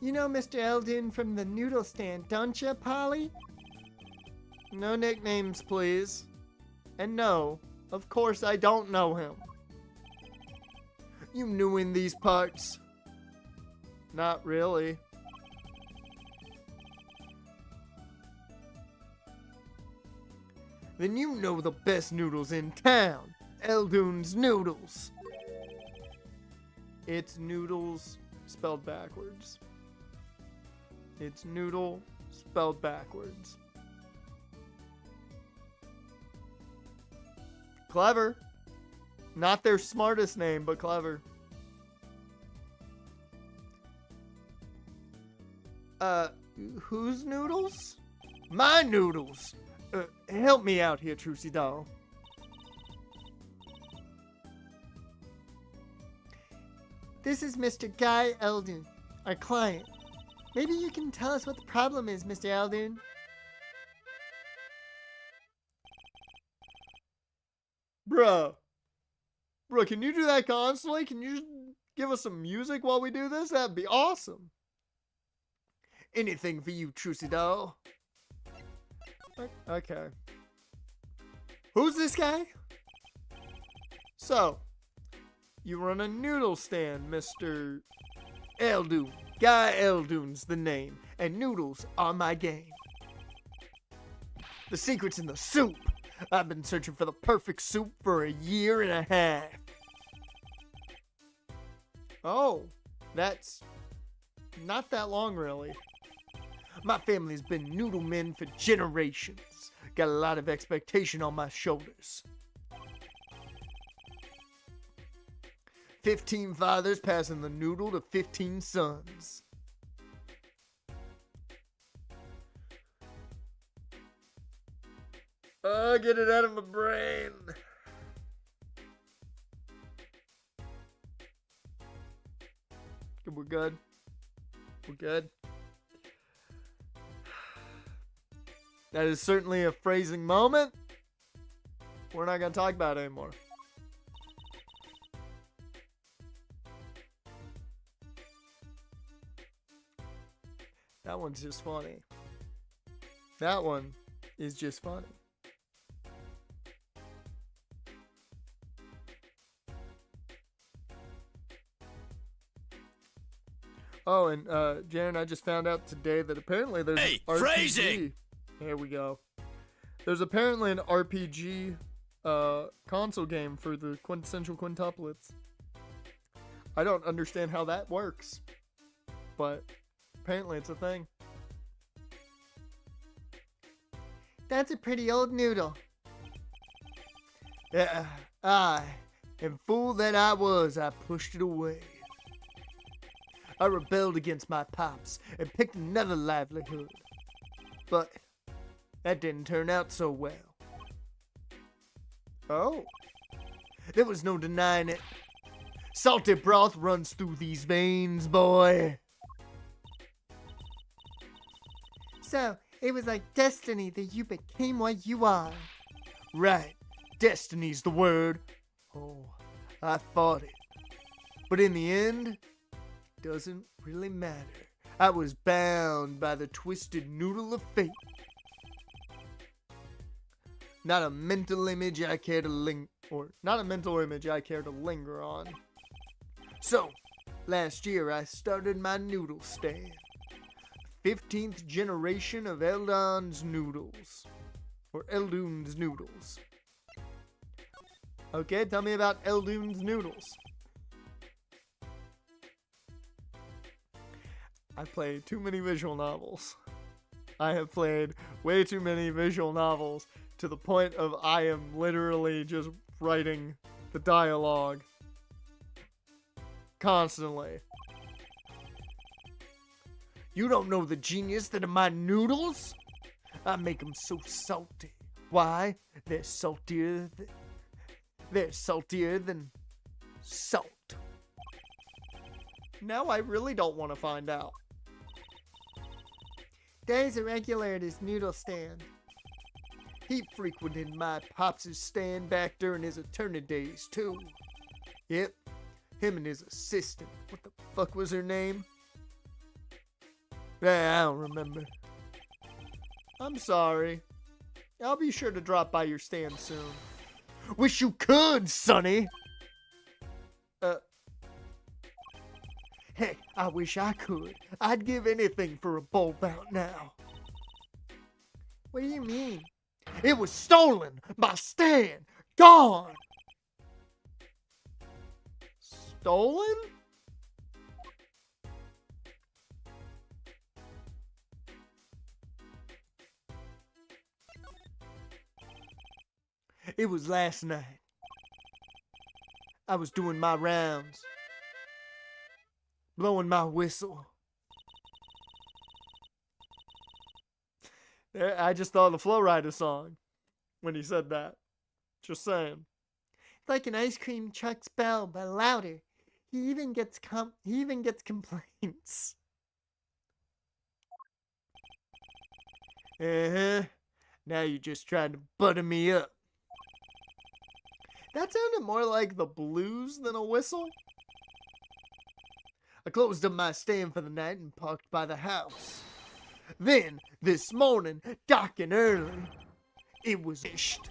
You know Mr. Eldon from the noodle stand, don't you, Polly? No nicknames, please. And no, of course I don't know him. You new in these parts? Not really. Then you know the best noodles in town. Eldoon's Noodles. It's noodles spelled backwards. It's noodle spelled backwards. Clever. Not their smartest name, but clever. Whose noodles? My noodles. Help me out here, Trucy doll. This is Mr. Guy Eldon, our client. Maybe you can tell us what the problem is, Mr. Eldon. Bruh, can you do that constantly? Can you just give us some music while we do this? That'd be awesome. Anything for you, Trucy doll. Okay. Who's this guy? So, you run a noodle stand, Mr. Eldoon. Guy Eldoon's the name, and noodles are my game. The secret's in the soup. I've been searching for the perfect soup for a year and a half. Oh, that's not that long, really. My family's been noodle men for generations. Got a lot of expectation on my shoulders. 15 fathers passing the noodle to 15 sons. Oh, get it out of my brain. We're good. We're good. That is certainly a phrasing moment. We're not going to talk about it anymore. That one's just funny. That one is just funny. Oh, and Jaren, I just found out today that apparently there's Hey, an RPG. phrasing! Here we go. There's apparently an RPG console game for the quintessential quintuplets. I don't understand how that works, but apparently it's a thing. That's a pretty old noodle. Yeah, And fool that I was, I pushed it away. I rebelled against my pops and picked another livelihood. But that didn't turn out so well. oh, There was no denying it. Salty broth runs through these veins, boy. So, it was like destiny that you became what you are. right. Destiny's the word. Oh, I fought it. But in the end, it doesn't really matter. I was bound by the twisted noodle of fate. Not a mental image I care to linger on. So, last year I started my noodle stand. 15th generation of Eldon's noodles. Or Eldoon's noodles. Okay, tell me about Eldoon's noodles. I play too many visual novels. I have played way too many visual novels to the point of I am literally just writing the dialogue constantly. You don't know the genius that are my noodles? I make them so salty. Why? They're saltier than salt. Now I really don't want to find out. Daddy's a regular at his noodle stand. He frequented my pops' stand back during his attorney days, too. Yep, him and his assistant. What the fuck was her name? I don't remember. I'm sorry. I'll be sure to drop by your stand soon. Wish you could, Sonny! Heck, I wish I could. I'd give anything for a bowl bout now. What do you mean? It was stolen! My stand! Gone! Stolen? It was last night. I was doing my rounds. Blowing my whistle. I just thought of the Flow Rider song when he said that. Just saying. It's like an ice cream truck's bell, but louder. He even gets complaints. Now you just tried to butter me up. That sounded more like the blues than a whistle. I closed up my stand for the night and parked by the house. Then, this morning, dark and early, it was ished.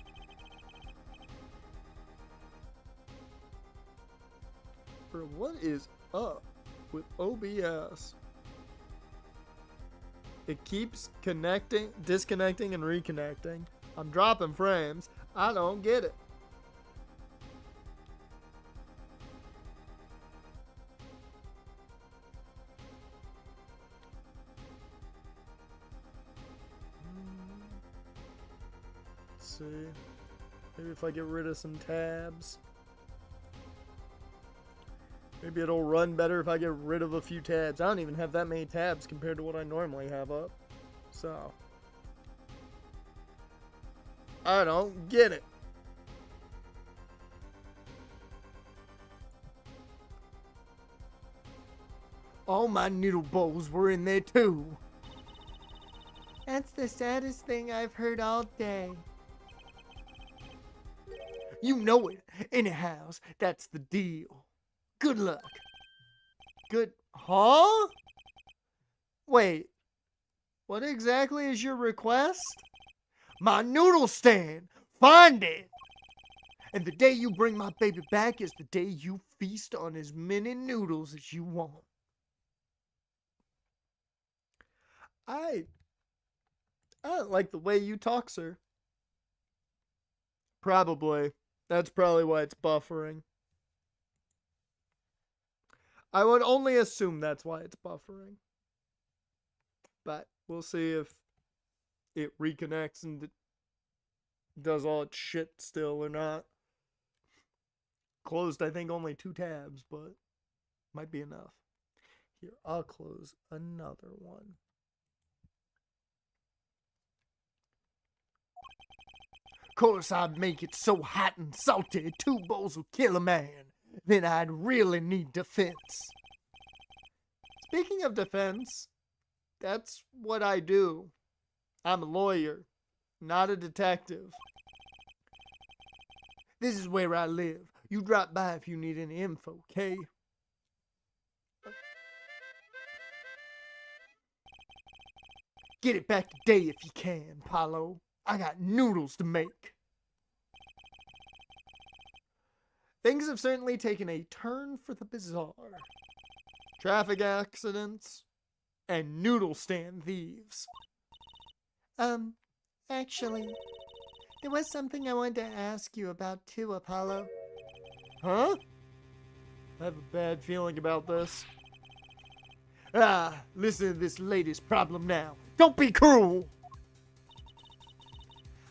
Bro, what is up with OBS? It keeps disconnecting, and reconnecting. I'm dropping frames. I don't get it. See, maybe if I get rid of some tabs, maybe it'll run better if I get rid of a few tabs. I don't even have that many tabs compared to what I normally have up, so I don't get it. All my noodle bowls were in there too. That's the saddest thing I've heard all day. You know it. Anyhow, that's the deal. Good luck. Huh? Wait, what exactly is your request? My noodle stand. Find it. And the day you bring my baby back is the day you feast on as many noodles as you want. I don't like the way you talk, sir. Probably. That's probably why it's buffering. I would only assume that's why it's buffering. But we'll see if it reconnects and does all its shit still or not. Closed, I think, only 2 tabs, but might be enough. Here, I'll close another one. Course I'd make it so hot and salty 2 bowls will kill a man. Then I'd really need defense. Speaking of defense, that's what I do. I'm a lawyer, not a detective. This is where I live. You drop by if you need any info, okay? Get it back today if you can, Paulo. I got noodles to make. Things have certainly taken a turn for the bizarre. Traffic accidents and noodle stand thieves. Actually, there was something I wanted to ask you about too, Apollo. Huh? I have a bad feeling about this. Listen to this latest problem now. Don't be cruel!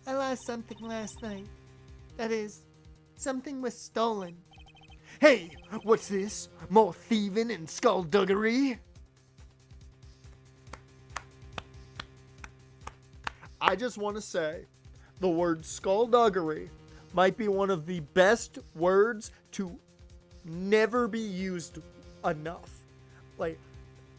I lost something last night. That is, something was stolen. Hey, what's this? More thieving and skullduggery? I just want to say, the word skullduggery might be one of the best words to never be used enough. Like,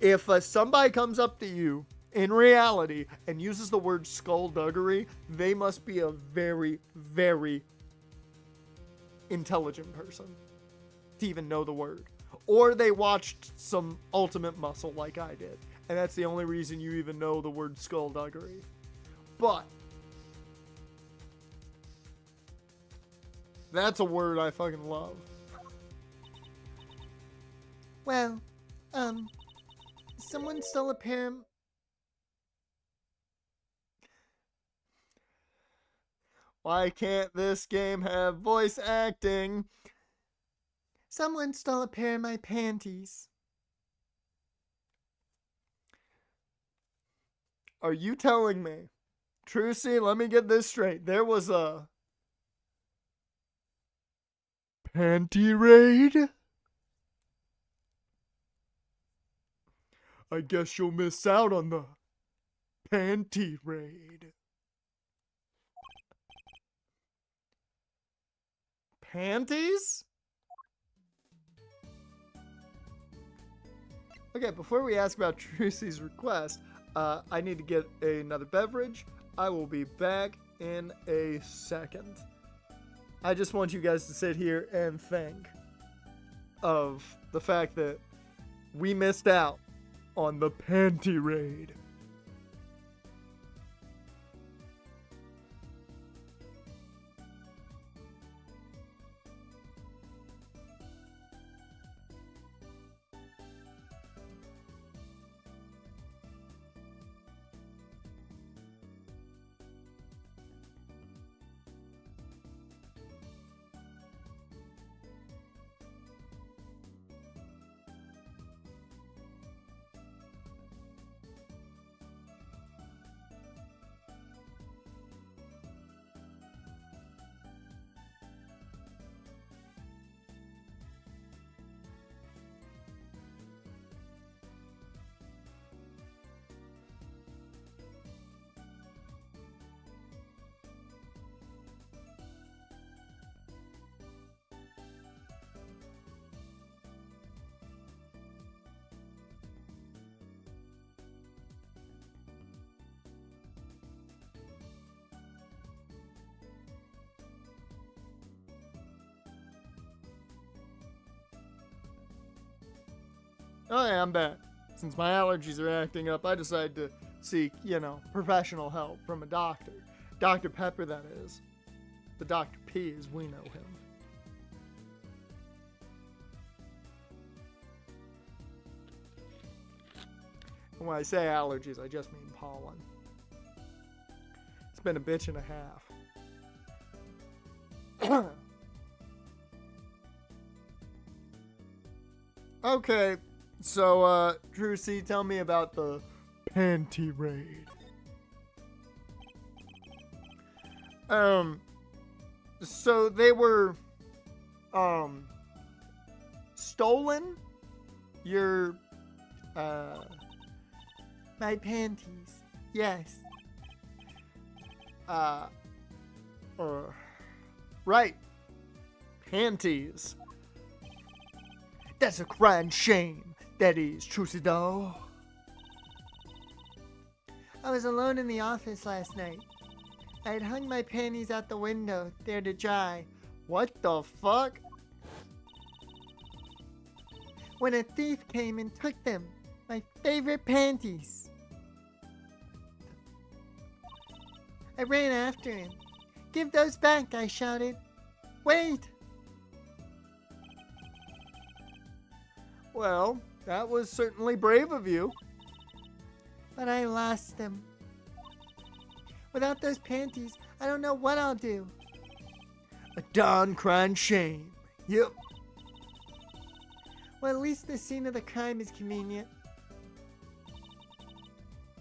if somebody comes up to you in reality and uses the word skullduggery, they must be a very, very intelligent person to even know the word. Or they watched some Ultimate Muscle like I did, and that's the only reason you even know the word skullduggery. But that's a word I fucking love. Well, someone stole a pair of... Why can't this game have voice acting? Someone stole a pair of my panties. Are you telling me? Trucy, let me get this straight. There was a panty raid? I guess you'll miss out on the panty raid. Panties? Okay, before we ask about Trucy's request, I need to get another beverage. I will be back in a second. I just want you guys to sit here and think of the fact that we missed out on the panty raid. Oh yeah, I'm back. Since my allergies are acting up, I decided to seek, professional help from a doctor. Dr. Pepper, that is. The Dr. P as we know him. When I say allergies, I just mean pollen. It's been a bitch and a half. Okay, so, Trucy, tell me about the panty raid. So they were, stolen? Your, My panties. Yes. Right. Panties. That's a crying shame. That is, Trucy doll. I was alone in the office last night. I had hung my panties out the window, there to dry, What the fuck? when a thief came and took them. My favorite panties. I ran after him. Give those back, I shouted. Wait! Well, that was certainly brave of you. But I lost them. Without those panties, I don't know what I'll do. A darn crying shame. Yep. Well, at least the scene of the crime is convenient.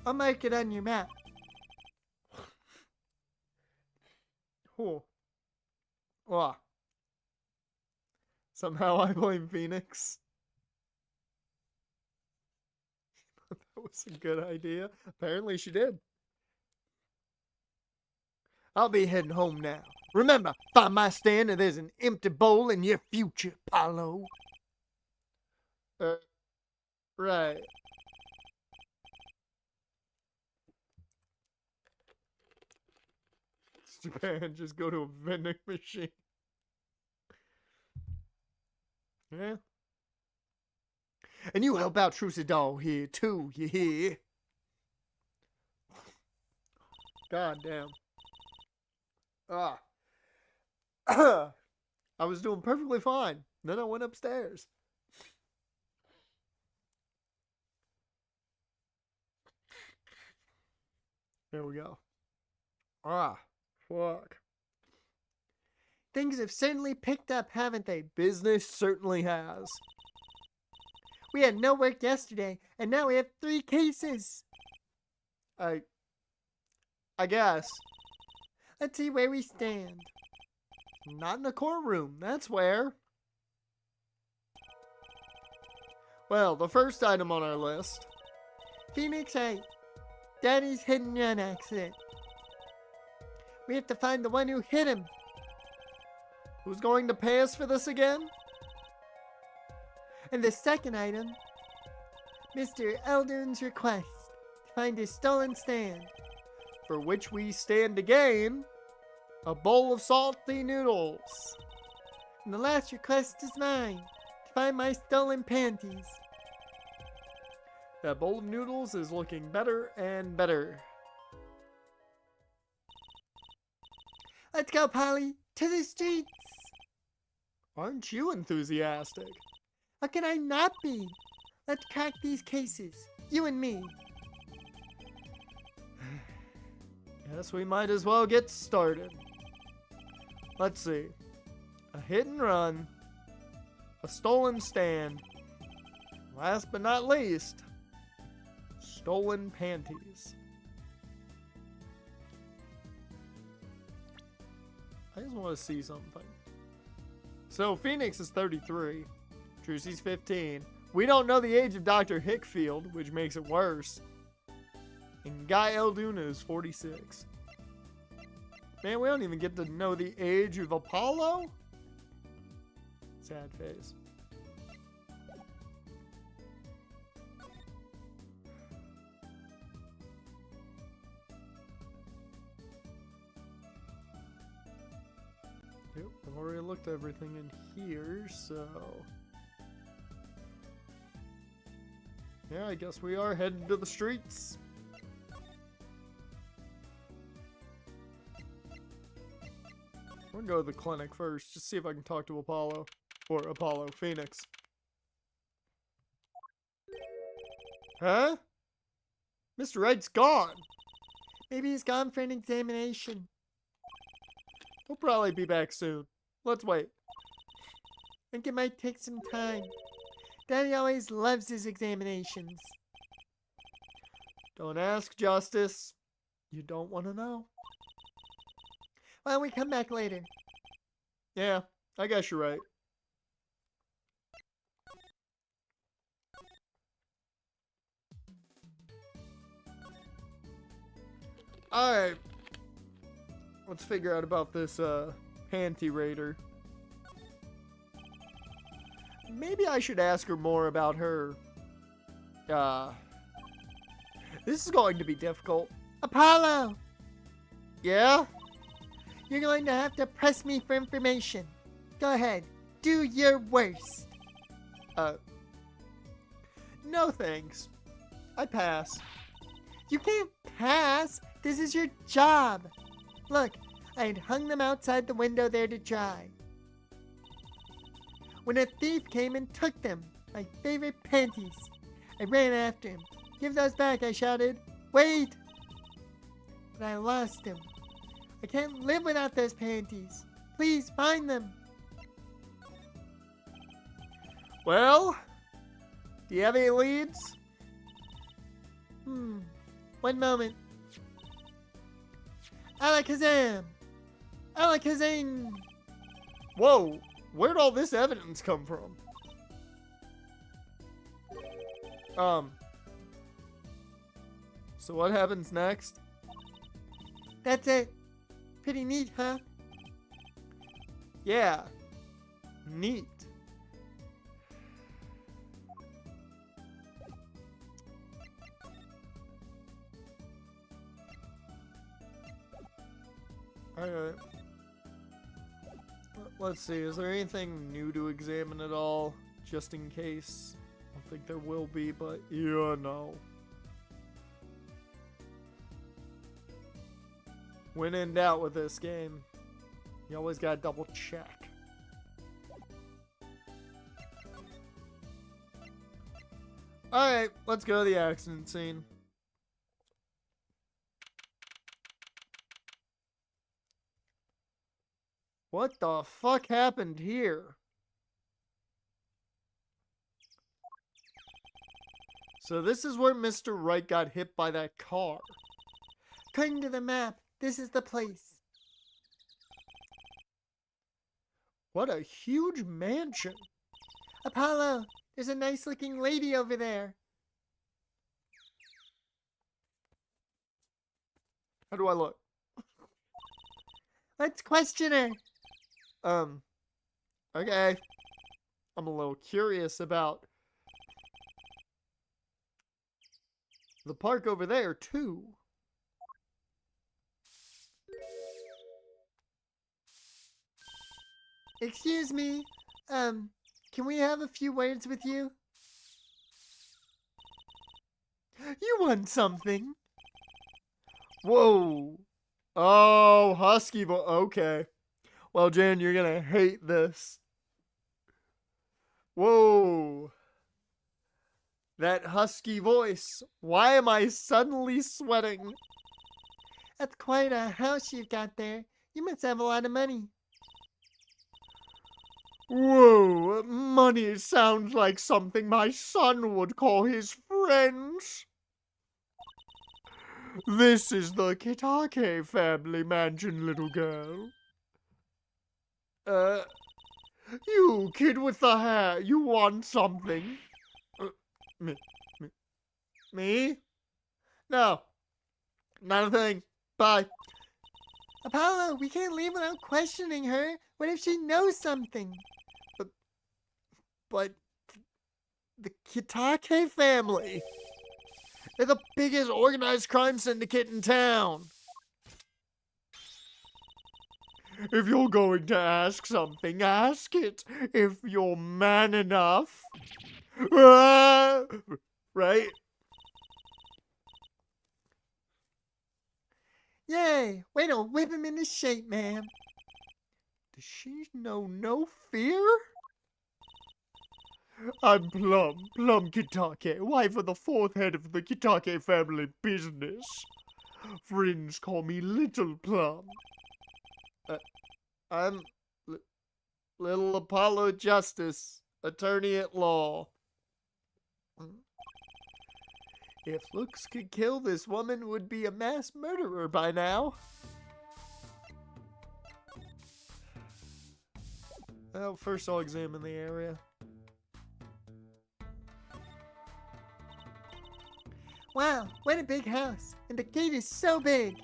I'll mark it on your map. Cool. Ah. Somehow I blame Pheonix. That was a good idea. Apparently she did. I'll be heading home now. Remember, find my stand and there's an empty bowl in your future, Paulo. Right. It's Japan, just go to a vending machine. Yeah. And you help out Trucy doll here too, you hear? God damn. Ah. I was doing perfectly fine. Then I went upstairs. There we go. Ah, fuck. Things have certainly picked up, haven't they? Business certainly has. We had no work yesterday, and now we have 3 cases. I guess. Let's see where we stand. Not in a courtroom, that's where. Well, the first item on our list. Pheonix 8. Daddy's hit and run accident. We have to find the one who hit him. Who's going to pay us for this again? And the second item, Mr. Eldon's request to find his stolen stand. For which we stand to gain a bowl of salty noodles. And the last request is mine, to find my stolen panties. That bowl of noodles is looking better and better. Let's go, Polly, to the streets. Aren't you enthusiastic? How can I not be? Let's crack these cases, you and me. Guess we might as well get started. Let's see. A hit and run. A stolen stand. Last but not least, stolen panties. I just want to see something. So Pheonix is 33. Trucy's 15. We don't know the age of Dr. Hickfield, which makes it worse. And Guy Elduna is 46. Man, we don't even get to know the age of Apollo? Sad face. Yep, I've already looked at everything in here, so... yeah, I guess we are heading to the streets. I'm gonna go to the clinic first, just see if I can talk to Apollo. Or Apollo, Pheonix. Huh? Mr. Wright's gone. Maybe he's gone for an examination. He'll probably be back soon. Let's wait. I think it might take some time. Daddy always loves his examinations. Don't ask, Justice. You don't want to know. Why don't we come back later? Yeah, I guess you're right. Alright. Let's figure out about this panty raider. Maybe I should ask her more about her. This is going to be difficult. Apollo! Yeah? You're going to have to press me for information. Go ahead. Do your worst. No thanks. I pass. You can't pass. This is your job. Look, I had hung them outside the window there to dry. When a thief came and took them, my favorite panties, I ran after him. Give those back, I shouted. Wait! But I lost him. I can't live without those panties. Please find them. Well, do you have any leads? One moment. Alakazam! Alakazam! Whoa, where'd all this evidence come from? So what happens next? That's it. Pretty neat, huh? Yeah, neat. Alright. Let's see, is there anything new to examine at all? Just in case. I don't think there will be, but you know. When in doubt with this game, you always gotta double check. Alright, let's go to the accident scene. What the fuck happened here? So this is where Mr. Wright got hit by that car. According to the map, this is the place. What a huge mansion. Apollo, there's a nice looking lady over there. How do I look? Let's question her. Okay. I'm a little curious about the park over there, too. Excuse me. Can we have a few words with you? You want something? Whoa. Oh, husky voice. Okay. Well, Jan, you're gonna hate this. Whoa. That husky voice. Why am I suddenly sweating? That's quite a house you've got there. You must have a lot of money. Whoa, money sounds like something my son would call his friends. This is the Kitake family mansion, little girl. You kid with the hair, you want something? Me? No, not a thing. Bye. Apollo, we can't leave without questioning her. What if she knows something? But the Kitake family, they're the biggest organized crime syndicate in town. If you're going to ask something, ask it. If you're man enough. Right? Yay! Way to whip him into shape, ma'am. Does she know no fear? I'm Plum Kitake, wife of the fourth head of the Kitake family business. Friends call me Little Plum. I'm Little Apollo Justice, attorney at law. If looks could kill, this woman would be a mass murderer by now. Well, first I'll examine the area. Wow, what a big house. And the gate is so big.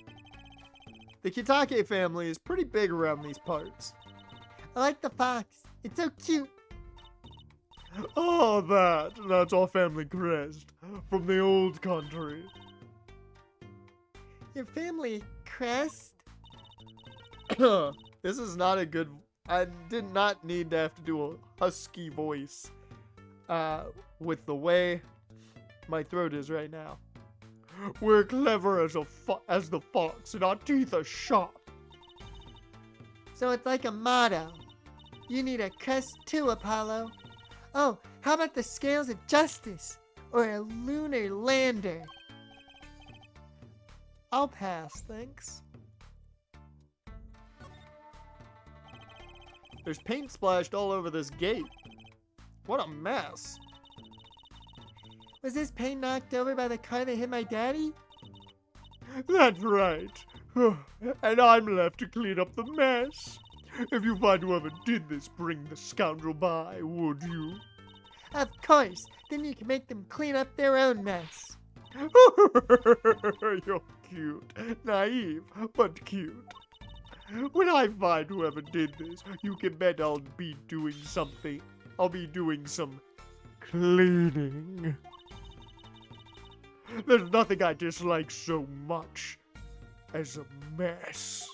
The Kitake family is pretty big around these parts. I like the fox. It's so cute. Oh, that's our family crest from the old country. Your family crest? This is not a good... I did not need to have to do a husky voice with the way my throat is right now. We're clever as the fox, and our teeth are sharp. So it's like a motto. You need a crest too, Apollo. Oh, how about the scales of justice? Or a lunar lander? I'll pass, thanks. There's paint splashed all over this gate. What a mess. Was this paint knocked over by the car that hit my daddy? That's right. And I'm left to clean up the mess. If you find whoever did this, bring the scoundrel by, would you? Of course. Then you can make them clean up their own mess. You're cute. Naive, but cute. When I find whoever did this, you can bet I'll be doing something. I'll be doing some cleaning. There's nothing I dislike so much as a mess.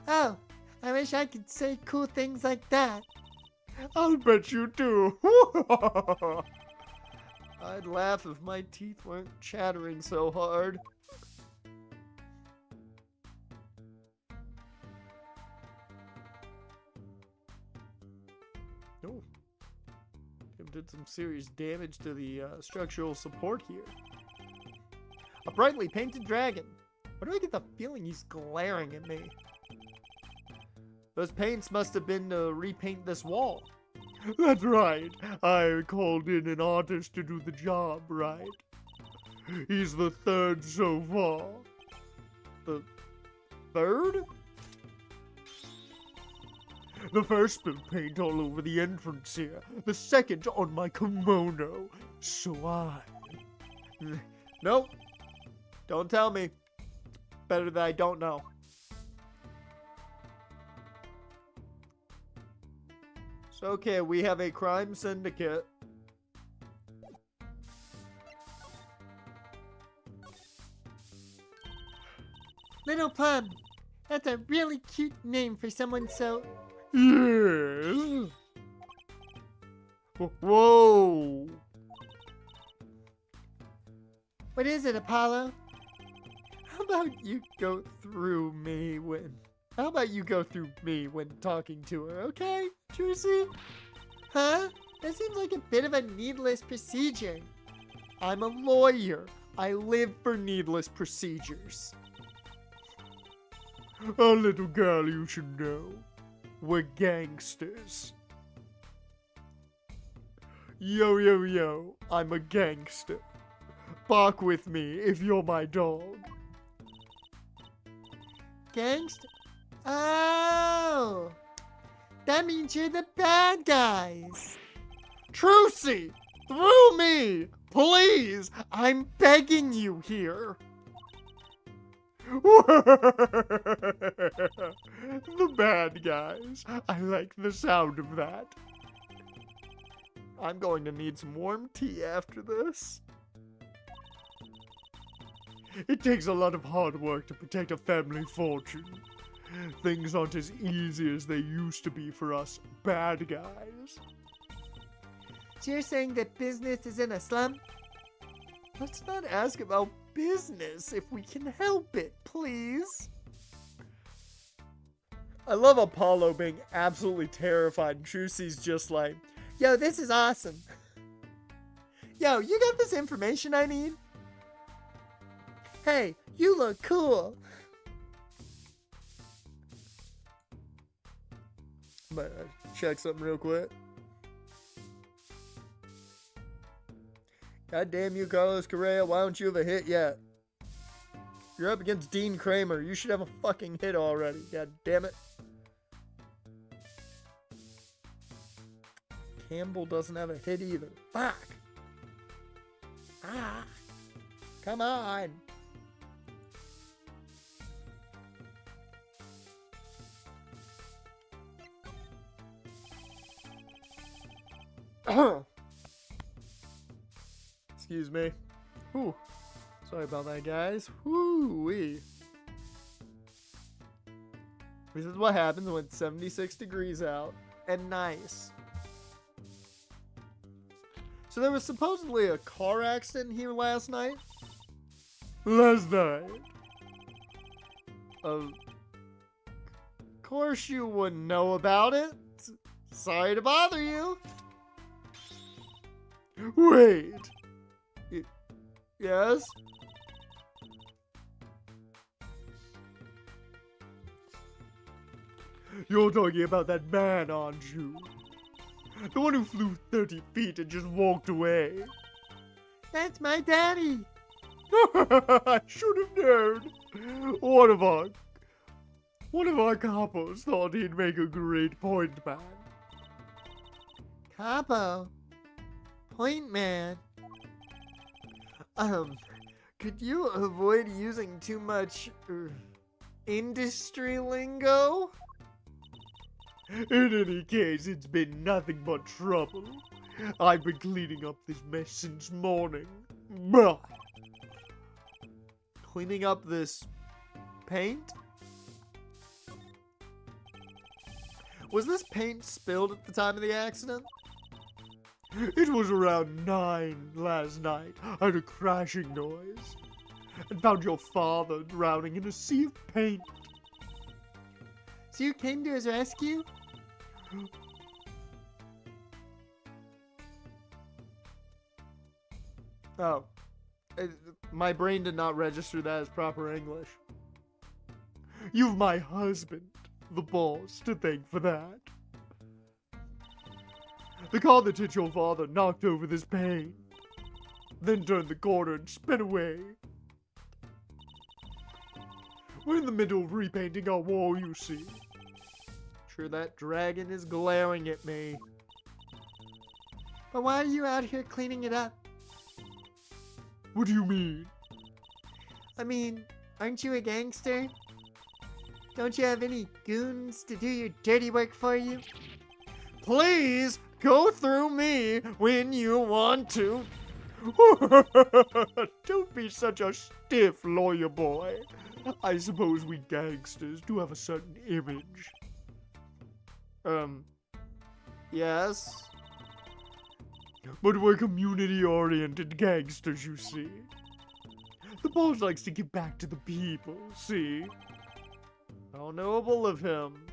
Oh, I wish I could say cool things like that. I'll bet you do. I'd laugh if my teeth weren't chattering so hard. Oh, Tim did some serious damage to the structural support here. A brightly painted dragon. Why do I get the feeling he's glaring at me? Those paints must have been to repaint this wall. That's right. I called in an artist to do the job, right? He's the third so far. The third? The first spilled paint all over the entrance here. The second on my kimono. So I... Nope. Don't tell me. Better that I don't know. So, okay, we have a crime syndicate. Little Plum. That's a really cute name for someone so... Yes. Whoa. What is it, Apollo? How about you go through me when... How about you go through me when talking to her, okay, Juicy? Huh? That seems like a bit of a needless procedure. I'm a lawyer. I live for needless procedures. A little girl, you should know. We're gangsters. Yo, yo, yo, I'm a gangster. Bark with me if you're my dog. Gangster? Oh! That means you're the bad guys. Trucy! Through me! Please! I'm begging you here. The bad guys. I like the sound of that. I'm going to need some warm tea after this. It takes a lot of hard work to protect a family fortune. Things aren't as easy as they used to be for us bad guys. So you're saying that business is in a slump? Let's not ask about business if we can help it, please. I love Apollo being absolutely terrified, and Trucy's just like, yo, this is awesome. Yo, you got this information I need? Hey, you look cool. But check something real quick. God damn you, Carlos Correa. Why don't you have a hit yet? You're up against Dean Kramer. You should have a fucking hit already. God damn it. Campbell doesn't have a hit either. Fuck. Ah. Come on. Excuse me. Whew. Sorry about that, guys. Whoo-wee. This is what happens when it's 76 degrees out and nice. So there was supposedly a car accident here last night. Of course you wouldn't know about it. Sorry to bother you. Wait. Yes? You're talking about that man, aren't you? The one who flew 30 feet and just walked away. That's my daddy. I should have known. One of our capos thought he'd make a great point man. Capo? Point man? Could you avoid using too much industry lingo? In any case, it's been nothing but trouble. I've been cleaning up this mess since morning. Bah! Cleaning up this paint? Was this paint spilled at the time of the accident? It was around 9 last night. I heard a crashing noise and found your father drowning in a sea of paint. So you came to his rescue? Oh. My brain did not register that as proper English. You've my husband, the boss, to thank for that. The car that hit your father knocked over this paint, then turned the corner and sped away. We're in the middle of repainting our wall, you see. Sure, that dragon is glaring at me. But why are you out here cleaning it up? What do you mean? I mean, aren't you a gangster? Don't you have any goons to do your dirty work for you? Please go through me when you want to. Don't be such a stiff lawyer boy. I suppose we gangsters do have a certain image. Yes? But we're community-oriented gangsters, you see. The boss likes to give back to the people, see? How noble of him.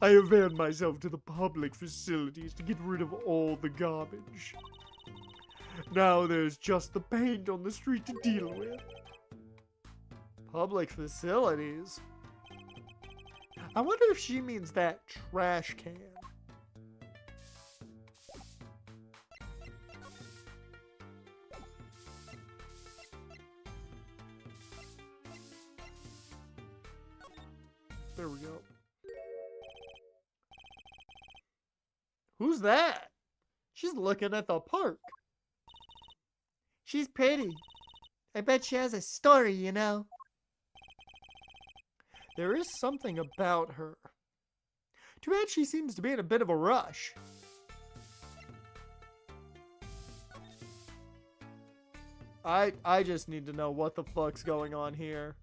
I availed myself to the public facilities to get rid of all the garbage. Now there's just the paint on the street to deal with. Public facilities? I wonder if she means that trash can. There we go. Who's that? She's looking at the park. She's pretty. I bet she has a story, you know. There is something about her. Too bad she seems to be in a bit of a rush. I just need to know what the fuck's going on here.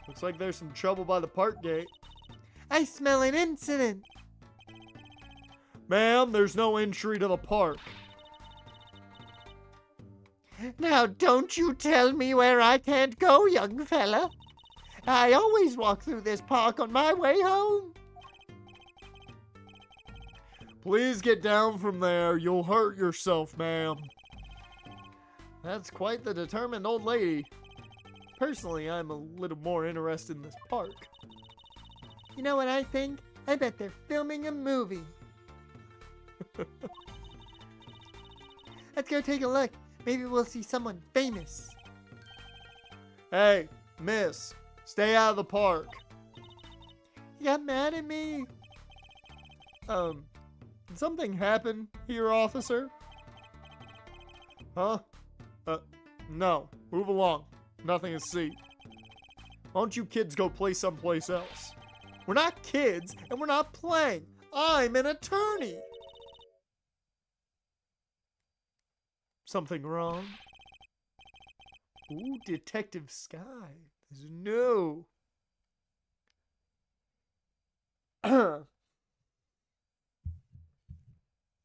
Looks like there's some trouble by the park gate. I smell an incident. Ma'am, there's no entry to the park. Now don't you tell me where I can't go, young fella. I always walk through this park on my way home. Please get down from there. You'll hurt yourself, ma'am. That's quite the determined old lady. Personally, I'm a little more interested in this park. You know what I think? I bet they're filming a movie. Let's go take a look. Maybe we'll see someone famous. Hey, miss, stay out of the park. You got mad at me. Did something happen here, officer? Huh? No. Move along. Nothing to see. Why don't you kids go play someplace else? We're not kids, and we're not playing. I'm an attorney. Something wrong? Ooh, Detective Sky. No.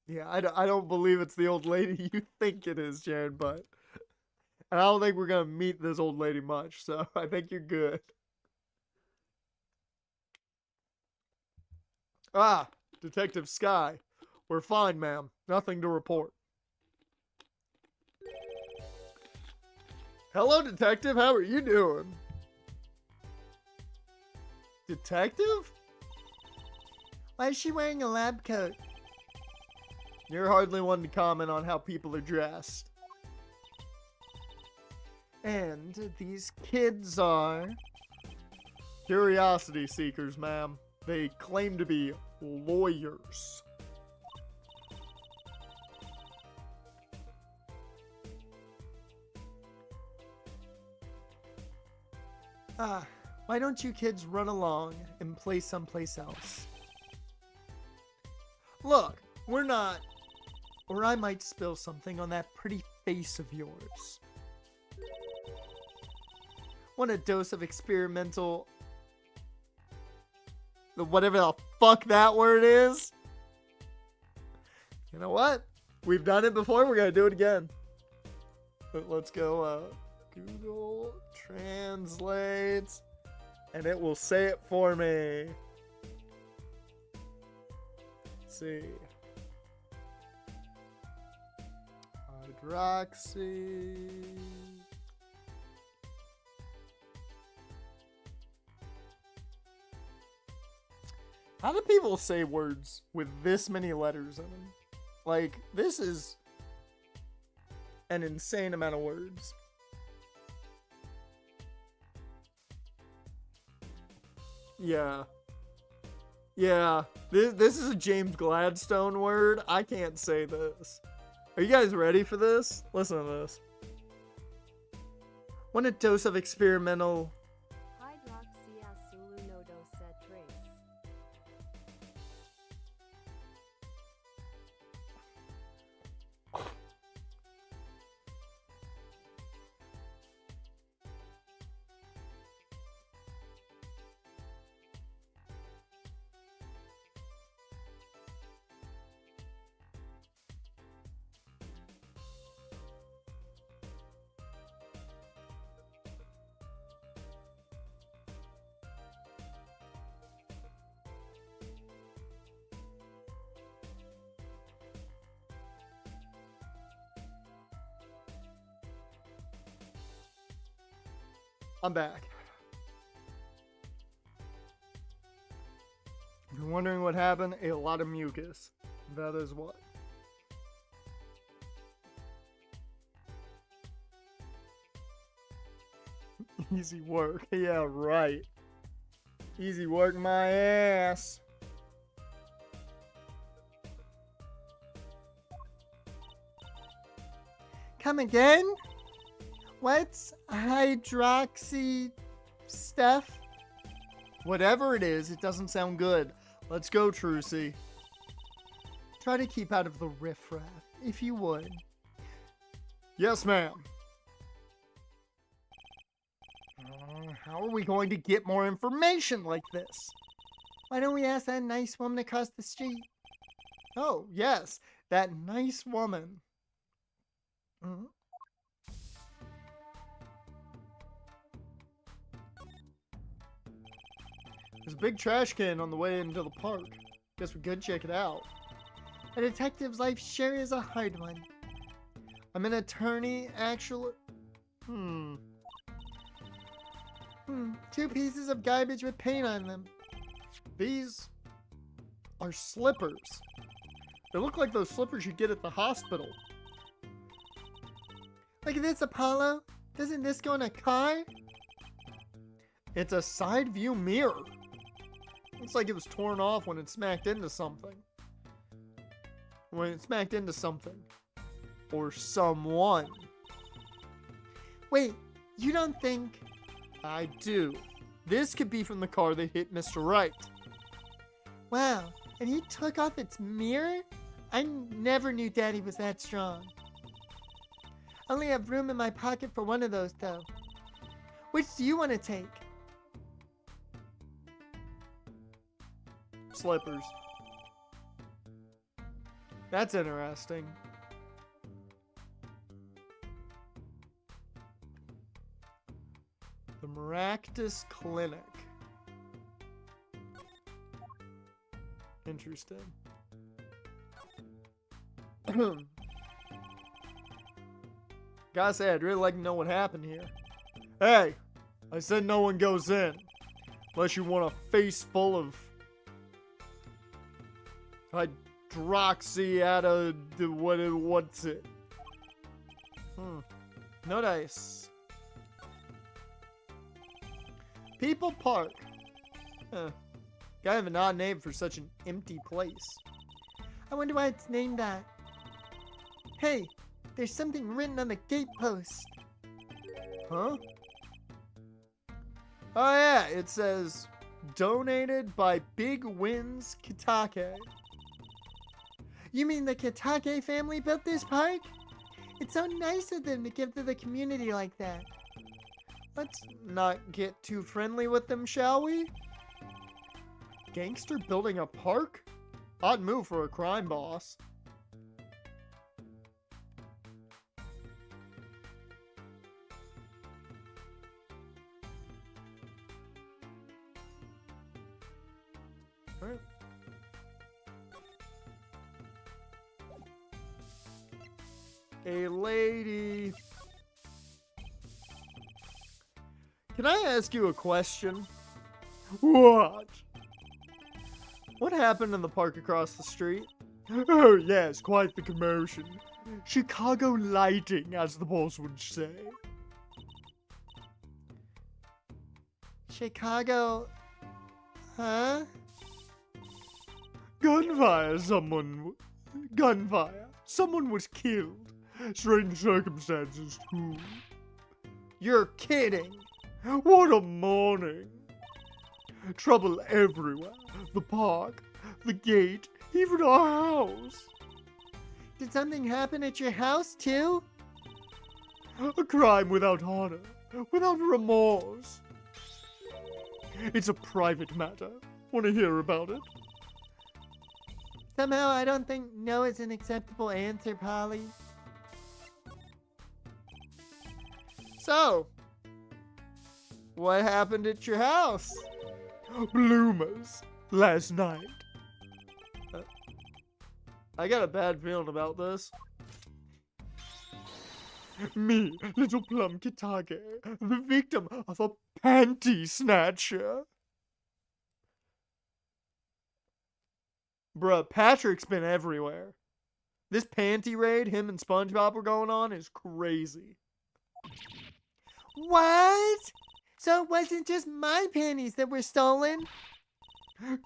Yeah, I don't believe it's the old lady you think it is, Sharon, but... And I don't think we're going to meet this old lady much, so I think you're good. Ah, Detective Sky. We're fine, ma'am. Nothing to report. Hello, Detective. How are you doing? Detective? Why is she wearing a lab coat? You're hardly one to comment on how people are dressed. And these kids are... Curiosity seekers, ma'am. They claim to be lawyers. Why don't you kids run along and play someplace else? Look, we're not... Or I might spill something on that pretty face of yours. Want a dose of experimental... Whatever the fuck that word is? You know what? We've done it before, we're gonna do it again. Let's go, Google Translate, and it will say it for me. Let's see. Hydroxy. How do people say words with this many letters in them? Like, this is an insane amount of words. Yeah. Yeah. This is a James Gladstone word. I can't say this. Are you guys ready for this? Listen to this. Want a dose of experimental... I'm back. If you're wondering what happened, a lot of mucus. That is what. Easy work. Yeah, right. Easy work my ass. Come again? What's hydroxy stuff? Whatever it is, it doesn't sound good. Let's go, Trucy. Try to keep out of the riffraff, if you would. Yes, ma'am. How are we going to get more information like this? Why don't we ask that nice woman across the street? Oh, yes, that nice woman. There's a big trash can on the way into the park. Guess we could check it out. A detective's life sure is a hard one. I'm an attorney, actually. 2 pieces of garbage with paint on them. These are slippers. They look like those slippers you get at the hospital. Look at this, Apollo. Doesn't this go in a car? It's a side view mirror. Looks like it was torn off when it smacked into something. When it smacked into something. Or someone. Wait, you don't think... I do. This could be from the car that hit Mr. Wright. Wow, and he took off its mirror? I never knew Daddy was that strong. I only have room in my pocket for one of those, though. Which do you want to take? Slippers. That's interesting. The Maractus Clinic. Interesting. Gotta say, I'd really like to know what happened here. Hey! I said no one goes in. Unless you want a face full of... hydroxy what's it? No dice. People Park. Gotta have an odd name for such an empty place. I wonder why it's named that. Hey, there's something written on the gate post. Huh? Oh yeah, it says, donated by Big Wins Kitake. You mean the Kitake family built this park? It's so nice of them to give to the community like that. Let's not get too friendly with them, shall we? Gangster building a park? Odd move for a crime boss. Alright. A lady. Can I ask you a question? What? What happened in the park across the street? Oh yes, quite the commotion. Chicago lighting, as the boss would say. Chicago... Huh? Gunfire, Gunfire. Someone was killed. Strange circumstances, too. You're kidding. What a morning. Trouble everywhere. The park, the gate, even our house. Did something happen at your house, too? A crime without honor, without remorse. It's a private matter. Want to hear about it? Somehow I don't think no is an acceptable answer, Polly. So, what happened at your house? Bloomers, last night. I got a bad feeling about this. Me, little plum Kitake, the victim of a panty snatcher. Bruh, Patrick's been everywhere. This panty raid him and SpongeBob were going on is crazy. What? So it wasn't just my panties that were stolen?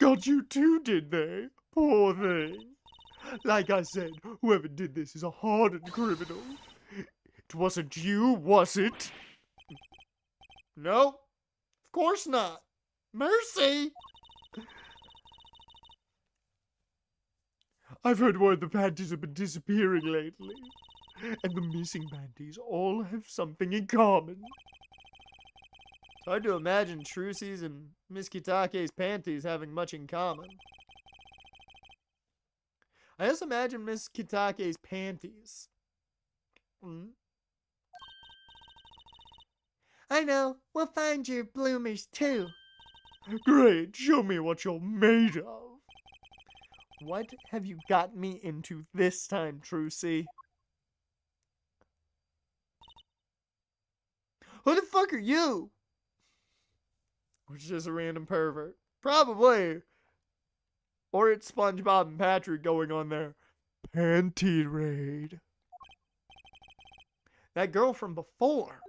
Got you too, did they? Poor thing. Like I said, whoever did this is a hardened criminal. It wasn't you, was it? No, of course not. Mercy! I've heard word the panties have been disappearing lately. And the missing panties all have something in common. It's hard to imagine Trucy's and Miss Kitake's panties having much in common. I just imagine Miss Kitake's panties. I know. We'll find your bloomers, too. Great, show me what you're made of. What have you got me into this time, Trucy? Who the fuck are you? Which is just a random pervert. Probably. Or it's SpongeBob and Patrick going on their panty raid. That girl from before.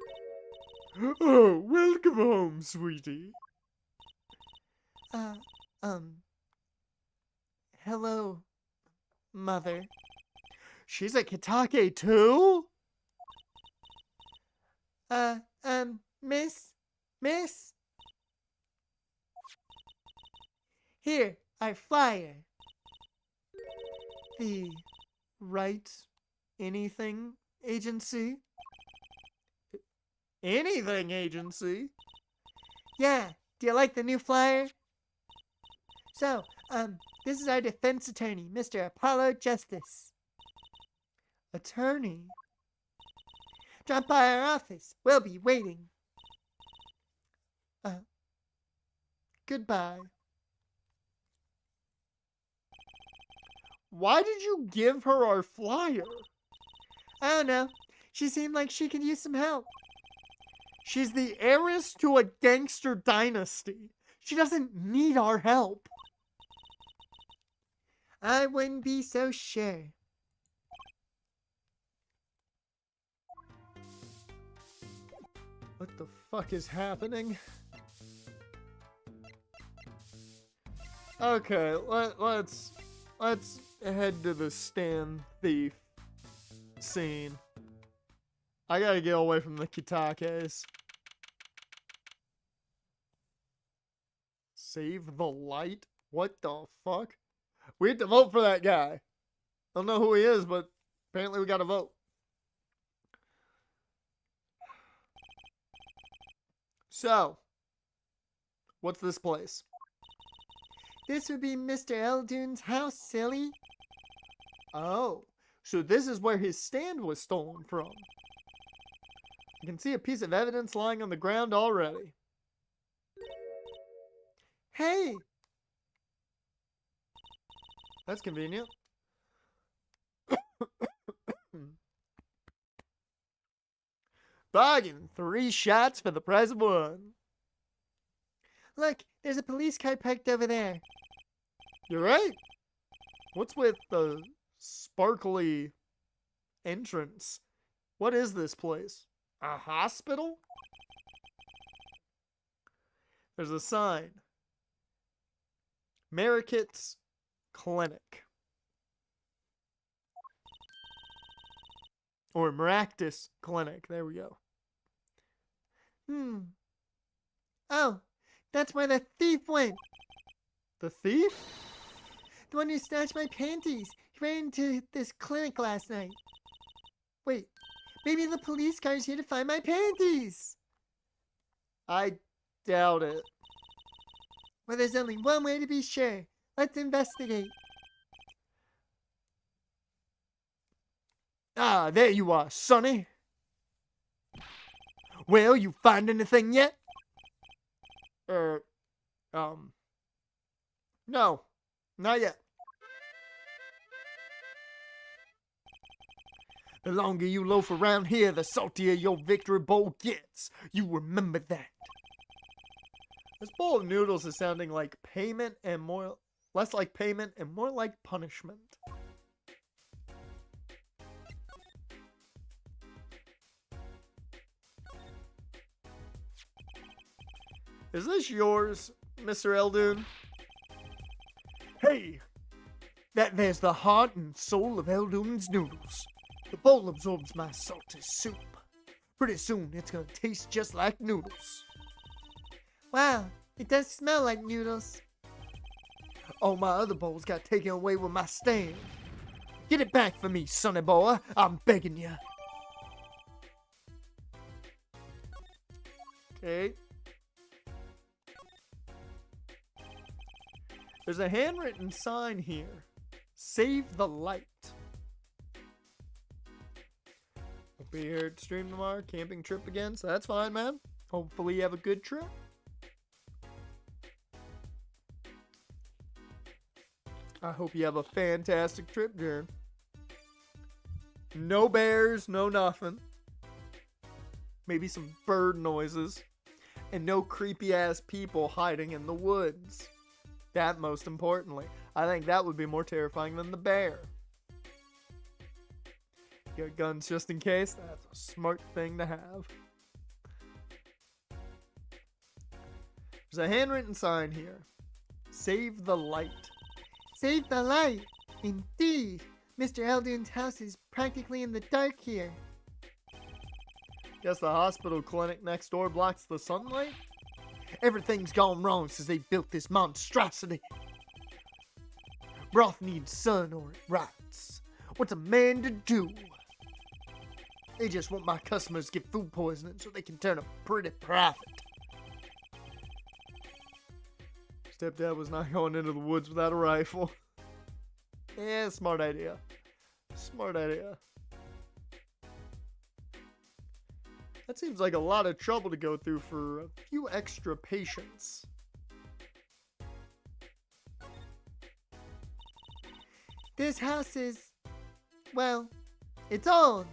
Oh, welcome home, sweetie. Hello, Mother. She's a Kitake too? Miss? Here, our flyer. The Wright Anything Agency? Anything agency? Yeah, do you like the new flyer? So, this is our defense attorney, Mr. Apollo Justice. Attorney? Drop by our office. We'll be waiting. Goodbye. Why did you give her our flyer? I don't know. She seemed like she could use some help. She's the heiress to a gangster dynasty. She doesn't need our help. I wouldn't be so sure. What the fuck is happening? Okay, let's head to the stand thief scene. I gotta get away from the Kitakes. Save the light? What the fuck? We have to vote for that guy. I don't know who he is, but apparently we gotta vote. So, what's this place? This would be Mr. Eldoon's house, silly. Oh, so this is where his stand was stolen from. You can see a piece of evidence lying on the ground already. Hey! That's convenient. Bargain! 3 shots for the price of 1. Look, there's a police car parked over there. You're right. What's with the sparkly entrance? What is this place? A hospital? There's a sign. Marikit's Clinic. Or Maractus Clinic. There we go. Oh, that's where the thief went. The thief? The one who snatched my panties. He ran into this clinic last night. Wait, maybe the police car's here to find my panties. I doubt it. Well, there's only one way to be sure. Let's investigate. Ah, there you are, Sonny. Well, you find anything yet? No, not yet. The longer you loaf around here, the saltier your victory bowl gets. You remember that. This bowl of noodles is sounding like payment and less like payment and more like punishment. Is this yours, Mr. Eldoon? Hey! There's the heart and soul of Eldoon's noodles. The bowl absorbs my salty soup. Pretty soon, it's gonna taste just like noodles. Wow, it does smell like noodles. All my other bowls got taken away with my stand. Get it back for me, sonny boy. I'm begging you. Okay. There's a handwritten sign here. Save the light. We'll be here to stream tomorrow. Camping trip again, so that's fine, man. Hopefully you have a good trip. I hope you have a fantastic trip, Jaren. No bears, no nothing. Maybe some bird noises. And no creepy ass people hiding in the woods. That most importantly. I think that would be more terrifying than the bear. Get guns just in case. That's a smart thing to have. There's a handwritten sign here. Save the light. Save the light. Indeed. Mr. Eldoon's house is practically in the dark here. Guess the hospital clinic next door blocks the sunlight? Everything's gone wrong since they built this monstrosity. Broth needs sun or it rots. What's a man to do? They just want my customers to get food poisoning so they can turn a pretty profit. Stepdad was not going into the woods without a rifle. Yeah, smart idea. Smart idea. That seems like a lot of trouble to go through for a few extra patients. This house is, well, it's old.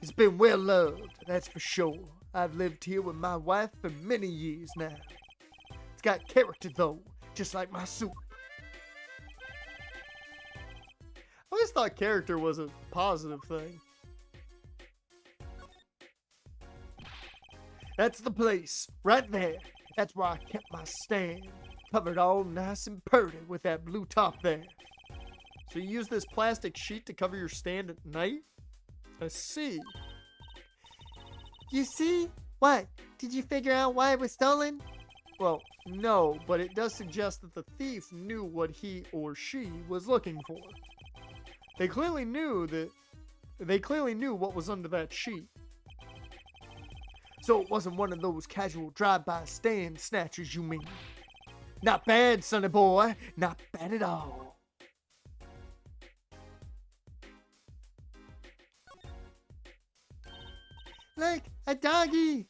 It's been well loved, that's for sure. I've lived here with my wife for many years now. It's got character though, just like my soup. I always thought character was a positive thing. That's the place, right there. That's where I kept my stand, covered all nice and purty with that blue top there. So you use this plastic sheet to cover your stand at night? I see. You see? What? Did you figure out why it was stolen? Well, no, but it does suggest that the thief knew what he or she was looking for. They clearly knew what was under that sheet. So it wasn't one of those casual drive-by stand snatchers, you mean? Not bad, sonny boy. Not bad at all. Look, a doggy.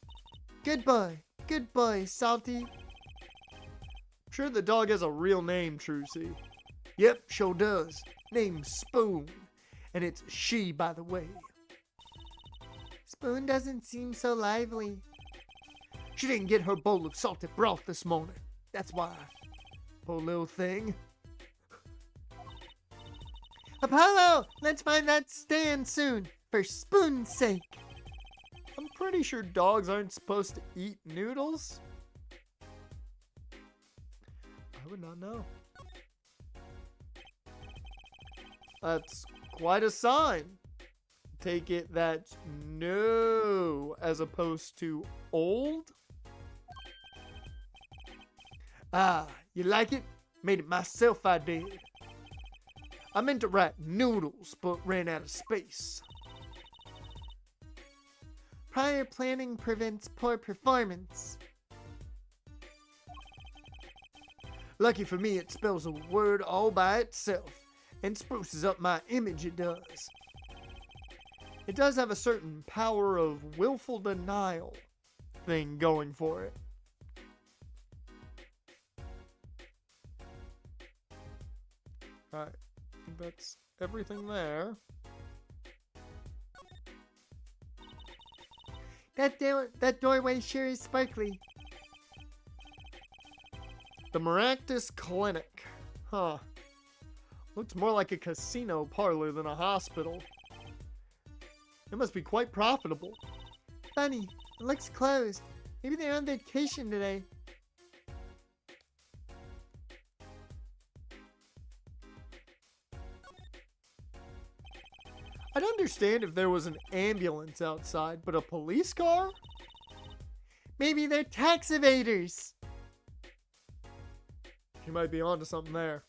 Good boy, Salty. Sure the dog has a real name, Trucy. Yep, sure does. Name's Spoon. And it's she, by the way. Spoon doesn't seem so lively. She didn't get her bowl of salted broth this morning. That's why. Poor little thing. Apollo, let's find that stand soon, for Spoon's sake. I'm pretty sure dogs aren't supposed to eat noodles. I would not know. That's quite a sign. Take it that's no as opposed to old. Ah, you like it? Made it myself, I did. I meant to write noodles, but ran out of space. Prior planning prevents poor performance. Lucky for me, it spells a word all by itself and spruces up my image, it does. It does have a certain power of willful denial thing going for it. Alright, I think that's everything there. That doorway sure is sparkly. The Maractus Clinic. Huh. Looks more like a casino parlor than a hospital. It must be quite profitable. Funny, it looks closed. Maybe they're on vacation today. I'd understand if there was an ambulance outside, but a police car? Maybe they're tax evaders. You might be onto something there.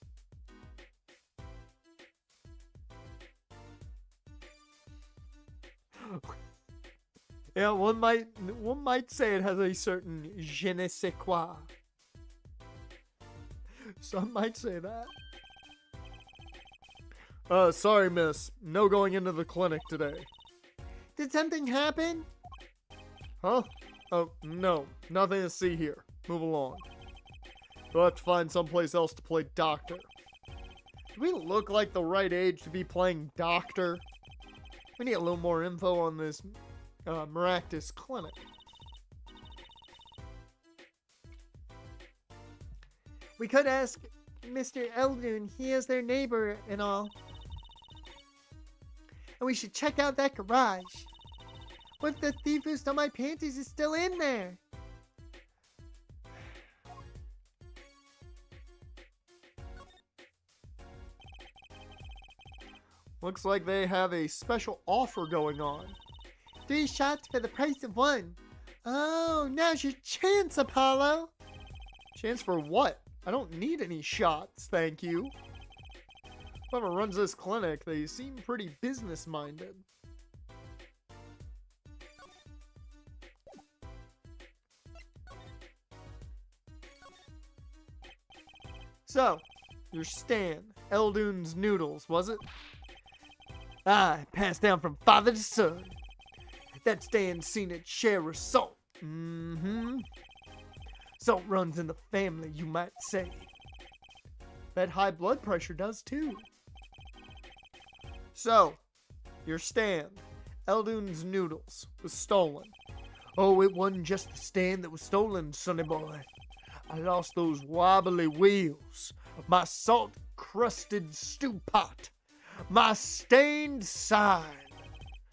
Yeah, one might say it has a certain je ne sais quoi. Some might say that. Sorry, miss. No going into the clinic today. Did something happen? Huh? Oh, no. Nothing to see here. Move along. We'll have to find someplace else to play doctor. Do we look like the right age to be playing doctor? We need a little more info on this Maractus clinic. We could ask Mr. Eldoon. He is their neighbor and all. And we should check out that garage. What if the thief who stole my panties is still in there? Looks like they have a special offer going on. 3 shots for the price of 1. Oh, now's your chance, Apollo. Chance for what? I don't need any shots, thank you. Whoever runs this clinic, they seem pretty business-minded. So, your stand, Eldoon's Noodles, was it? Aye, passed down from father to son. That stand's seen its share of salt. Mm-hmm. Salt runs in the family, you might say. Bet high blood pressure does too. So, your stand, Eldoon's Noodles, was stolen. Oh, it wasn't just the stand that was stolen, sonny boy. I lost those wobbly wheels of my salt-crusted stew pot, my stained sign.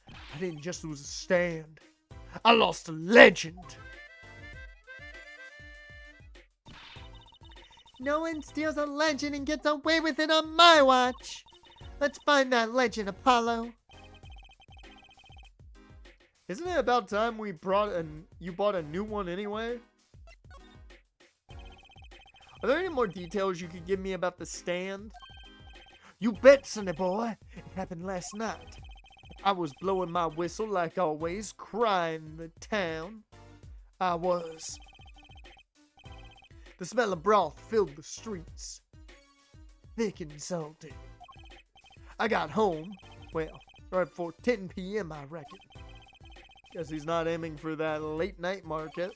I didn't just lose a stand. I lost a legend. No one steals a legend and gets away with it on my watch. Let's find that legend, Apollo. Isn't it about time you bought a new one anyway? Are there any more details you could give me about the stand? You bet, sonny boy. It happened last night. I was blowing my whistle like always, crying in the town. I was. The smell of broth filled the streets, thick and salty. I got home, well, right before 10 p.m., I reckon. Guess he's not aiming for that late night market.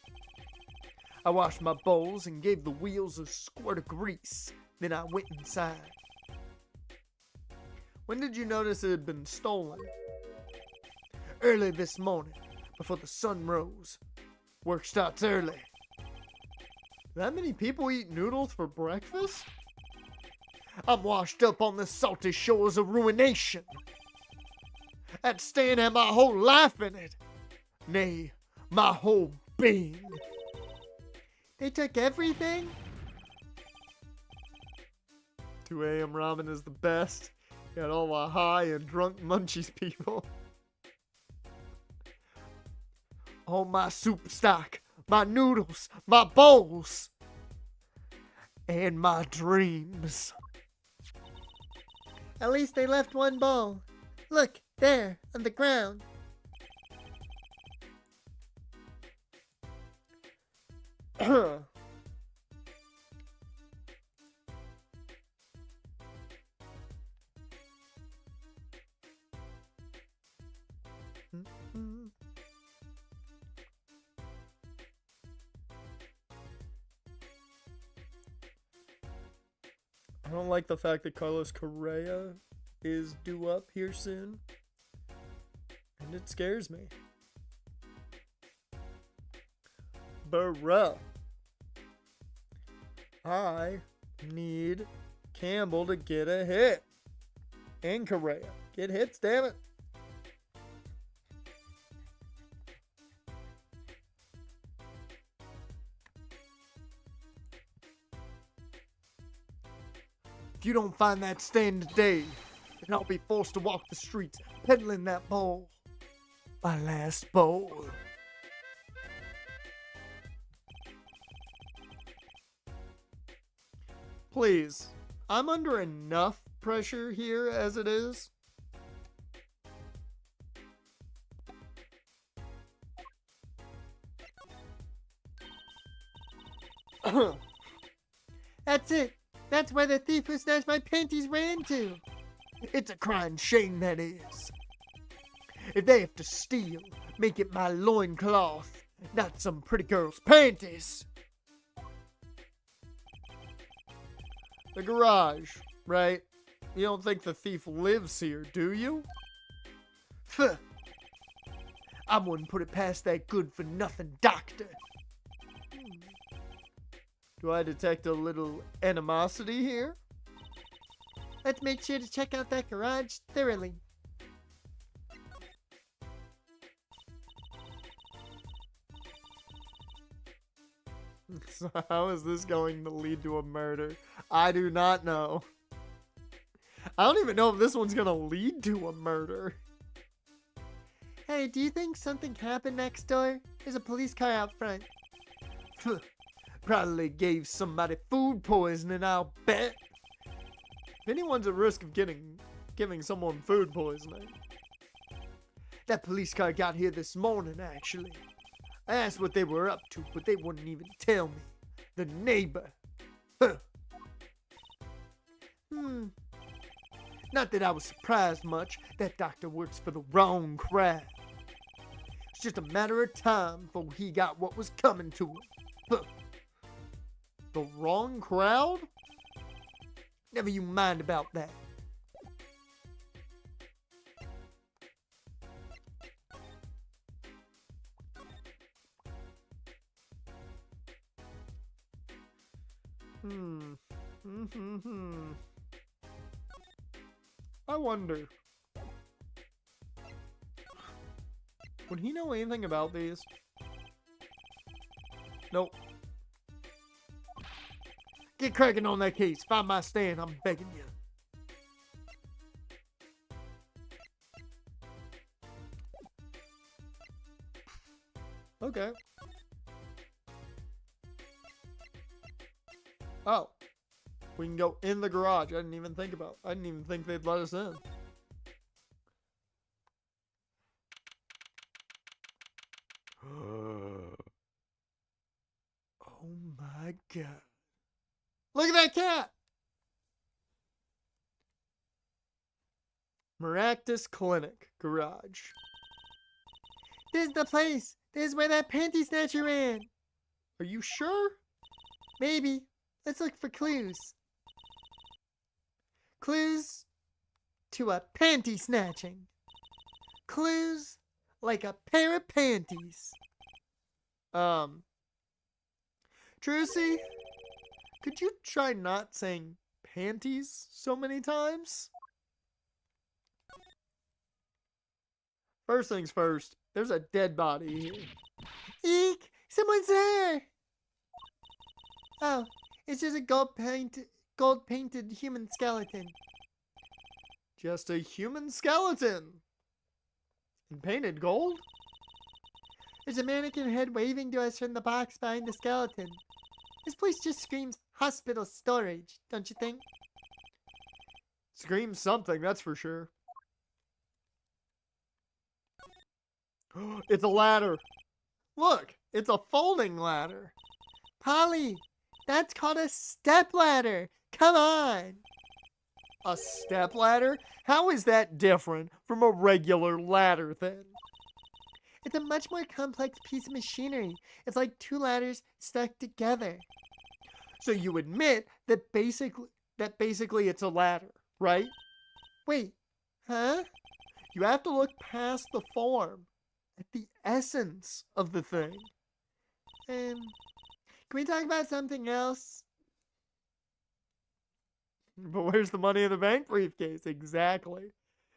I washed my bowls and gave the wheels a squirt of grease. Then I went inside. When did you notice it had been stolen? Early this morning, before the sun rose. Work starts early. That many people eat noodles for breakfast? I'm washed up on the salty shores of ruination. That stand had my whole life in it. Nay, my whole being. They took everything? 2 a.m. ramen is the best. Got all the high and drunk munchies people. All my soup stock, my noodles, my bowls, and my dreams. At least they left one bowl. Look, there, on the ground. I don't like the fact that Carlos Correa is due up here soon. And it scares me. Bruh. I need Campbell to get a hit. And Correa. Get hits, damn it. If you don't find that stand today, then I'll be forced to walk the streets peddling that bowl. My last bowl. Please. I'm under enough pressure here as it is. That's it. That's where the thief who snatched my panties ran to. It's a crying shame, that is. If they have to steal, make it my loincloth, not some pretty girl's panties. The garage, right? You don't think the thief lives here, do you? Huh. I wouldn't put it past that good-for-nothing doctor. Do I detect a little animosity here? Let's make sure to check out that garage thoroughly. So how is this going to lead to a murder? I do not know. I don't even know if this one's gonna lead to a murder. Hey, do you think something happened next door? There's a police car out front. Probably gave somebody food poisoning, I'll bet. If anyone's at risk of giving someone food poisoning. That police car got here this morning, actually. I asked what they were up to, but they wouldn't even tell me. The neighbor. Huh. Not that I was surprised much. That doctor works for the wrong crowd. It's just a matter of time before he got what was coming to him. Huh. The wrong crowd? Never you mind about that. I wonder. Would he know anything about these? Nope. Get cracking on that case. Find my stand, I'm begging you. Okay. Oh. We can go in the garage. I didn't even think they'd let us in. Oh my god. Look at that cat! Maractus Clinic Garage. This is the place. This is where that panty snatcher ran. Are you sure? Maybe. Let's look for clues. Clues to a panty snatching. Clues like a pair of panties. Trucy, could you try not saying panties so many times? First things first, there's a dead body here. Eek! Someone's there! Oh, it's just a gold-painted human skeleton. Just a human skeleton. And painted gold? There's a mannequin head waving to us from the box behind the skeleton. This place just screams hospital storage, don't you think? Screams something, that's for sure. It's a ladder. Look, it's a folding ladder. Polly, that's called a stepladder. Come on. A step ladder? How is that different from a regular ladder then? It's a much more complex piece of machinery. It's like two ladders stuck together. So you admit that basically it's a ladder, right? Wait, huh? You have to look past the form at the essence of the thing. Can we talk about something else? But where's the money in the bank briefcase? Exactly.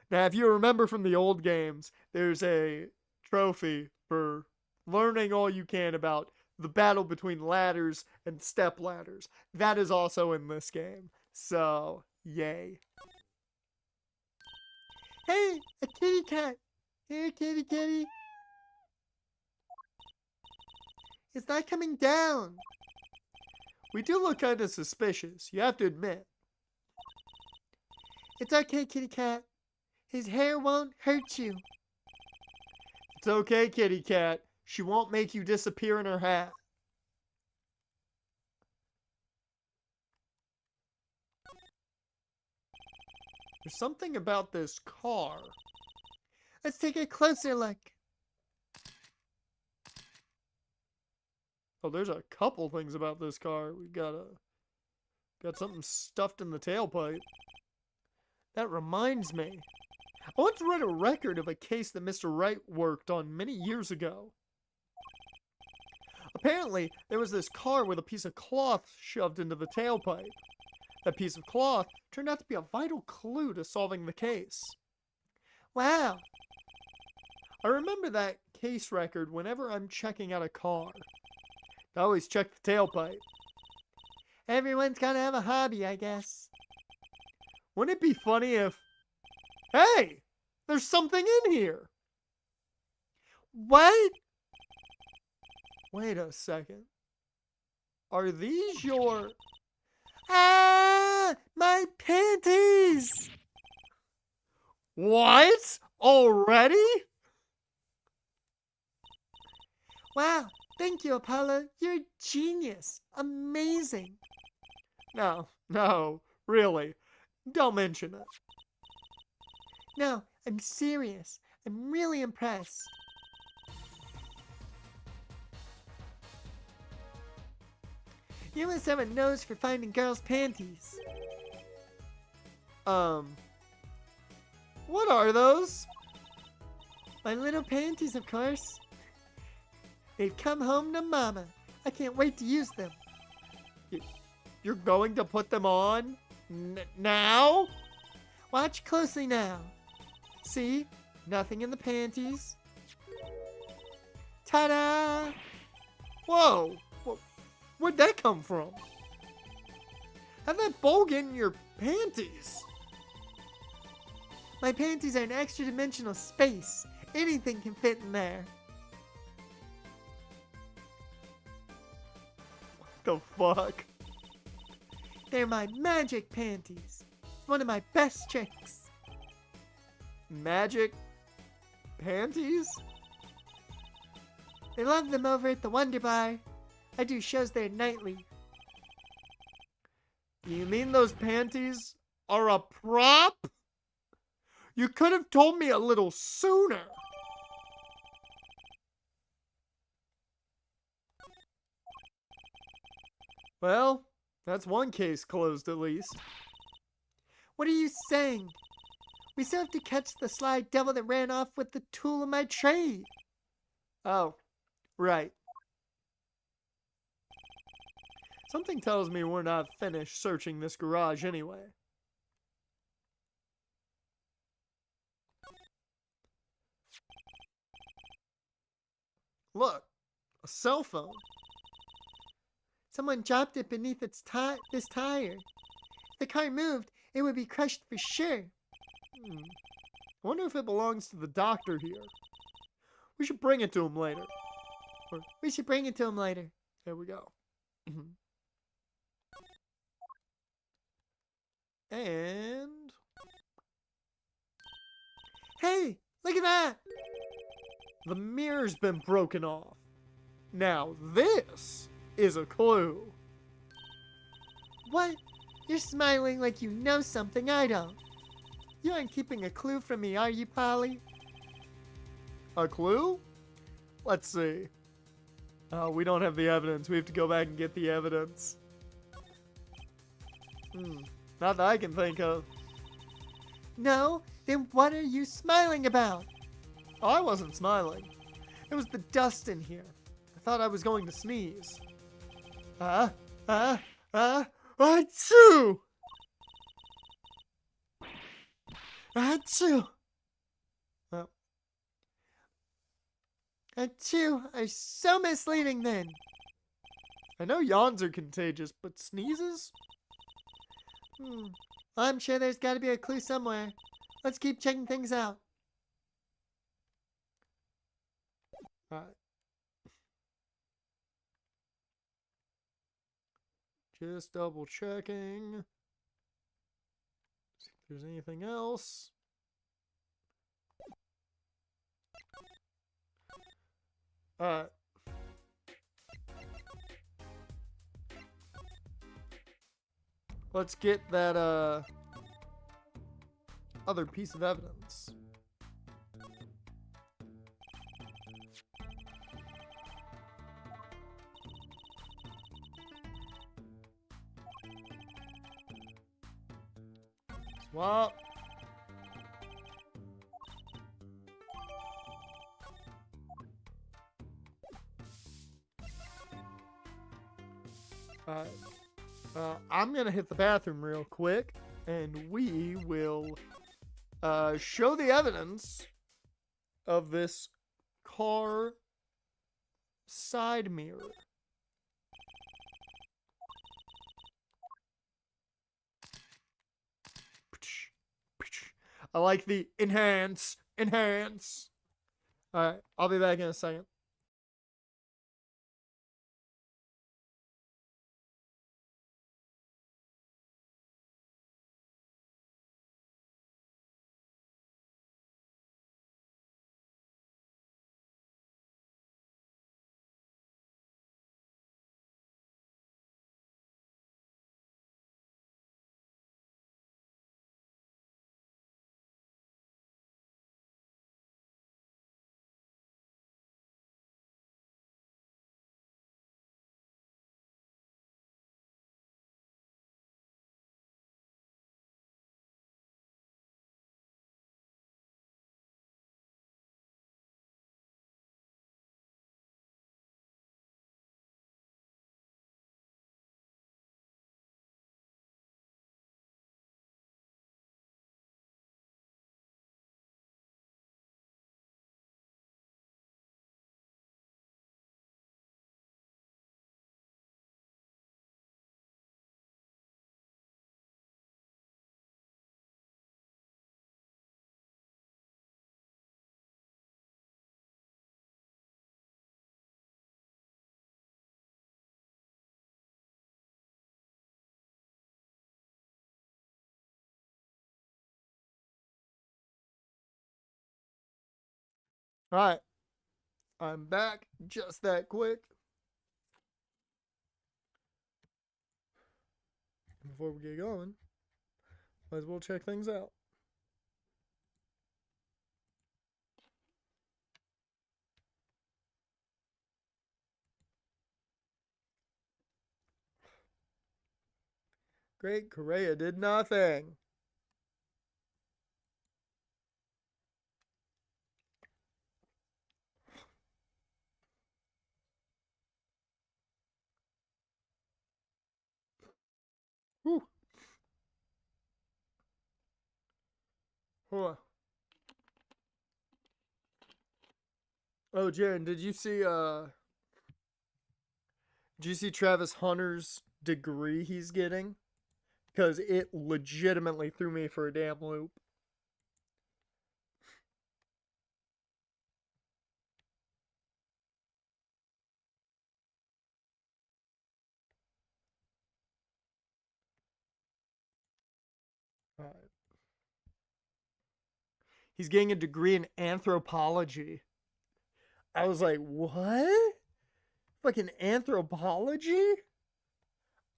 Now, if you remember from the old games, there's a trophy for learning all you can about the battle between ladders and step ladders. That is also in this game. So, yay. Hey, a kitty cat. Here, kitty kitty. It's not coming down. We do look kind of suspicious, you have to admit. It's okay, kitty cat. His hair won't hurt you. It's okay, kitty cat. She won't make you disappear in her hat. There's something about this car. Let's take a closer look. Oh, there's a couple things about this car. We've got something stuffed in the tailpipe. That reminds me. I once read a record of a case that Mr. Wright worked on many years ago. Apparently, there was this car with a piece of cloth shoved into the tailpipe. That piece of cloth turned out to be a vital clue to solving the case. Wow. I remember that case record whenever I'm checking out a car. I always check the tailpipe. Everyone's gotta have a hobby, I guess. Wouldn't it be funny if... Hey! There's something in here! What? Wait a second. Are these your... Ah! My panties! What? Already? Wow. Thank you, Apollo. You're a genius. Amazing. No, really. Don't mention it. No, I'm serious. I'm really impressed. You must have a nose for finding girls' panties. What are those? My little panties, of course. They've come home to Mama. I can't wait to use them. You're going to put them on? Now? Watch closely now. See? Nothing in the panties. Ta-da! Whoa! Where'd that come from? How'd that bowl get in your panties? My panties are an extra-dimensional space. Anything can fit in there. The fuck? They're my magic panties. It's one of my best tricks. Magic panties? They love them over at the Wonder Bar. I do shows there nightly. You mean those panties are a prop? You could have told me a little sooner. Well, that's one case closed at least. What are you saying? We still have to catch the sly devil that ran off with the tool of my trade. Oh, right. Something tells me we're not finished searching this garage anyway. Look, a cell phone. Someone dropped it beneath this tire. If the car moved, it would be crushed for sure. I wonder if it belongs to the doctor here. We should bring it to him later. We should bring it to him later. There we go. And... Hey, look at that! the mirror's been broken off. Now this is a clue. What? You're smiling like you know something I don't. You aren't keeping a clue from me, are you, Polly? A clue? Let's see. Oh, we don't have the evidence. We have to go back and get the evidence. Not that I can think of. No? Then what are you smiling about? Oh, I wasn't smiling. It was the dust in here. I thought I was going to sneeze. Achoo! Achoo! Well, Achoo are so misleading then. I know yawns are contagious, but sneezes? I'm sure there's got to be a clue somewhere. Let's keep checking things out. Alright. Just double checking. See if there's anything else. Alright. Let's get that other piece of evidence. Swap. Alright. I'm gonna hit the bathroom real quick, and we will show the evidence of this car side mirror. I like the enhance. Alright, I'll be back in a second. Alright, I'm back just that quick. Before we get going, might as well check things out. Great, Correa did nothing. Whew. Huh. Oh, Jaren, did you see Travis Hunter's degree he's getting? Because it legitimately threw me for a damn loop. Alright. He's getting a degree in anthropology. I was like, what? Fucking anthropology?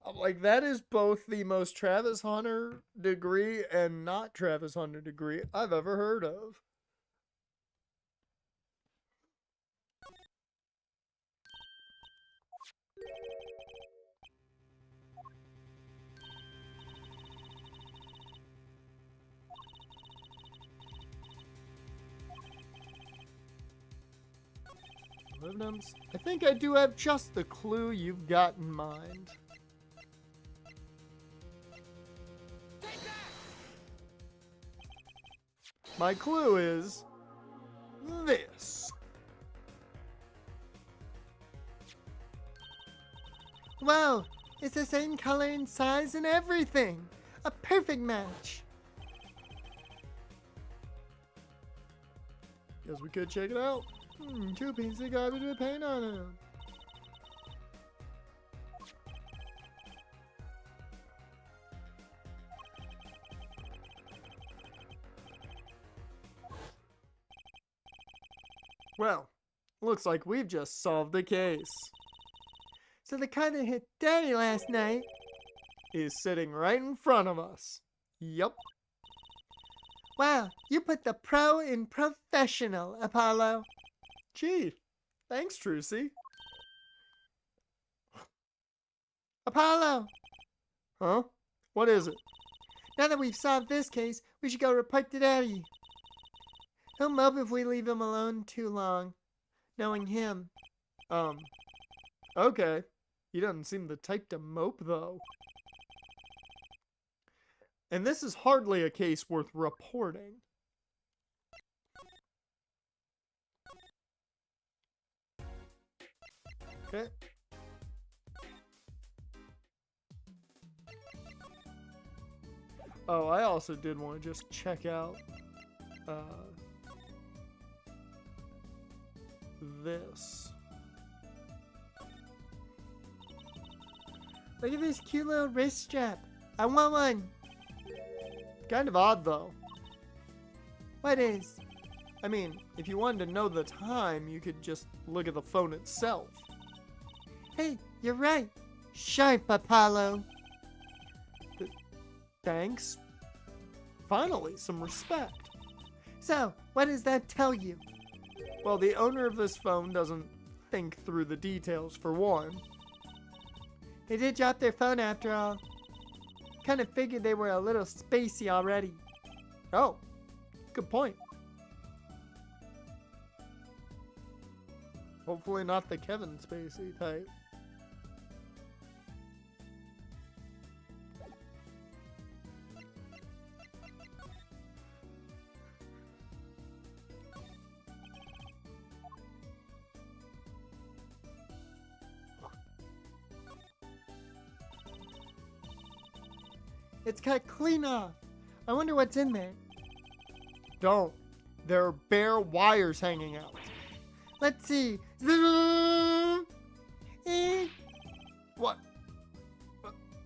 I'm like, that is both the most Travis Hunter degree and not Travis Hunter degree I've ever heard of. Evidence. I think I do have just the clue you've got in mind. My clue is this. Wow, it's the same color and size and everything. A perfect match. Guess we could check it out. Two pieces of garbage with paint on them. Well, looks like we've just solved the case. So the car that hit Daddy last night Is sitting right in front of us. Yup. Wow, you put the pro in professional, Apollo. Gee, thanks, Trucy. Apollo, Huh? What is it? now that we've solved this case, we should go report to Daddy. He'll mope if we leave him alone too long, knowing him. Okay. He doesn't seem the type to mope, though. And this is hardly a case worth reporting. Okay. Oh, I also did want to just check out this. Look at this cute little wrist strap. I want one. Kind of odd, though. What is? I mean, if you wanted to know the time, you could just look at the phone itself. Hey, you're right. Sharp, Apollo. Thanks. Finally, some respect. So, what does that tell you? Well, the owner of this phone doesn't think through the details, for one. They did drop their phone after all. Kind of figured they were a little spacey already. Oh, good point. Hopefully not the Kevin Spacey type. It's cut clean off. I wonder what's in there. Don't. There are bare wires hanging out. Let's see. What?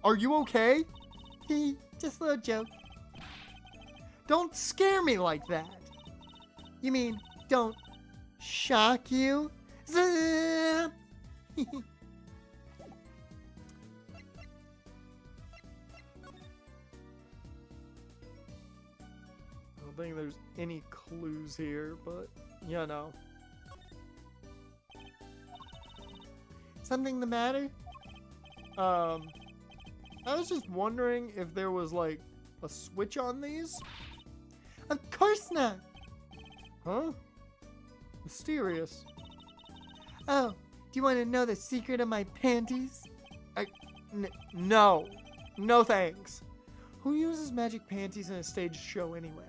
Are you okay? Just a little joke. Don't scare me like that. You mean, don't shock you? I don't think there's any clues here, but you know. Something the matter? I was just wondering if there was like a switch on these. Of course not. Huh? Mysterious. Oh, do you want to know the secret of my panties? No. No thanks. Who uses magic panties in a stage show anyway?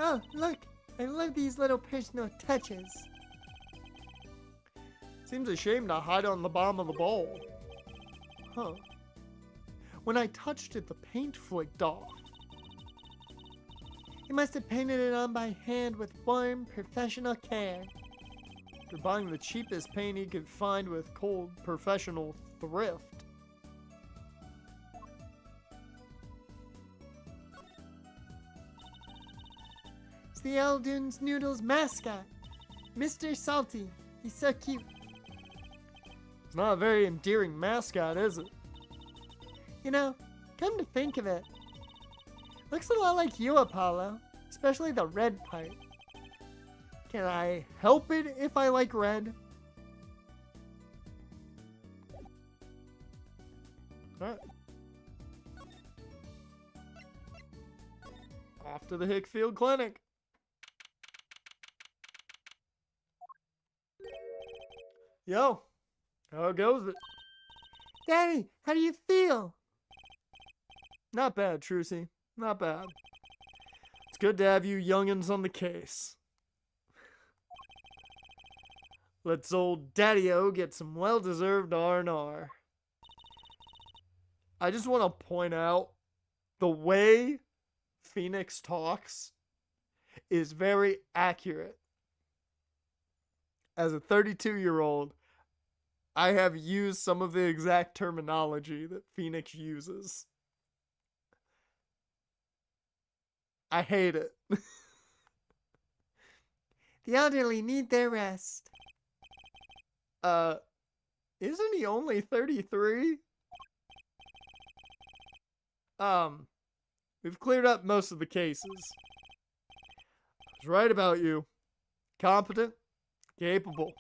Oh, look! I love these little personal touches. Seems a shame to hide on the bottom of the bowl. Huh. When I touched it, the paint flicked off. He must have painted it on by hand with warm, professional care. After buying the cheapest paint he could find with cold, professional thrift. It's the Eldoon's Noodles mascot, Mr. Salty. He's so cute. It's not a very endearing mascot, is it? You know, come to think of it, looks a lot like you, Apollo, especially the red part. Can I help it if I like red? Alright. Off to the Hickfield Clinic. Yo, how goes it? Daddy, how do you feel? Not bad, Trucy. Not bad. It's good to have you youngins on the case. Let's old Daddy-O get some well-deserved R&R. I just want to point out, the way Pheonix talks is very accurate. As a 32-year-old, I have used some of the exact terminology that Pheonix uses. I hate it. The elderly need their rest. Isn't he only 33? We've cleared up most of the cases. I was right about you. Competent, capable.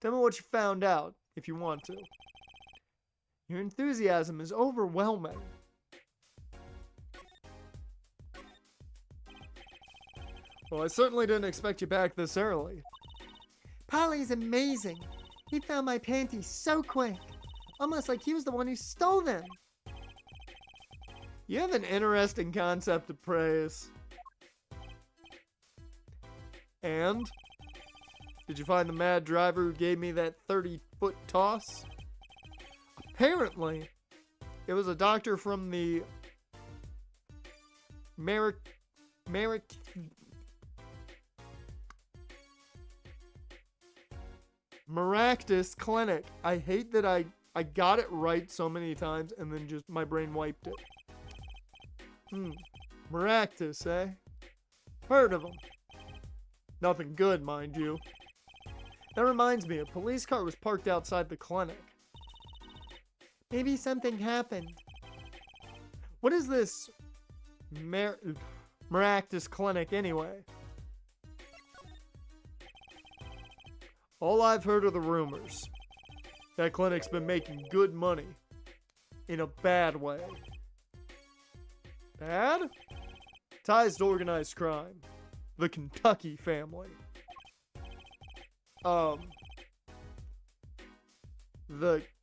Tell me what you found out, if you want to. Your enthusiasm is overwhelming. Well, I certainly didn't expect you back this early. Polly's amazing. He found my panties so quick. Almost like he was the one who stole them. You have an interesting concept of praise. And? Did you find the mad driver who gave me that 30-foot toss? Apparently, it was a doctor from the Maractus Clinic. I hate that I got it right so many times and then just my brain wiped it. Maractus, eh? Heard of them. Nothing good, mind you. That reminds me, a police car was parked outside the clinic. Maybe something happened. What is this Maractus Clinic anyway? All I've heard are the rumors. That clinic's been making good money. In a bad way. Bad? Ties to organized crime. The Kentucky family. The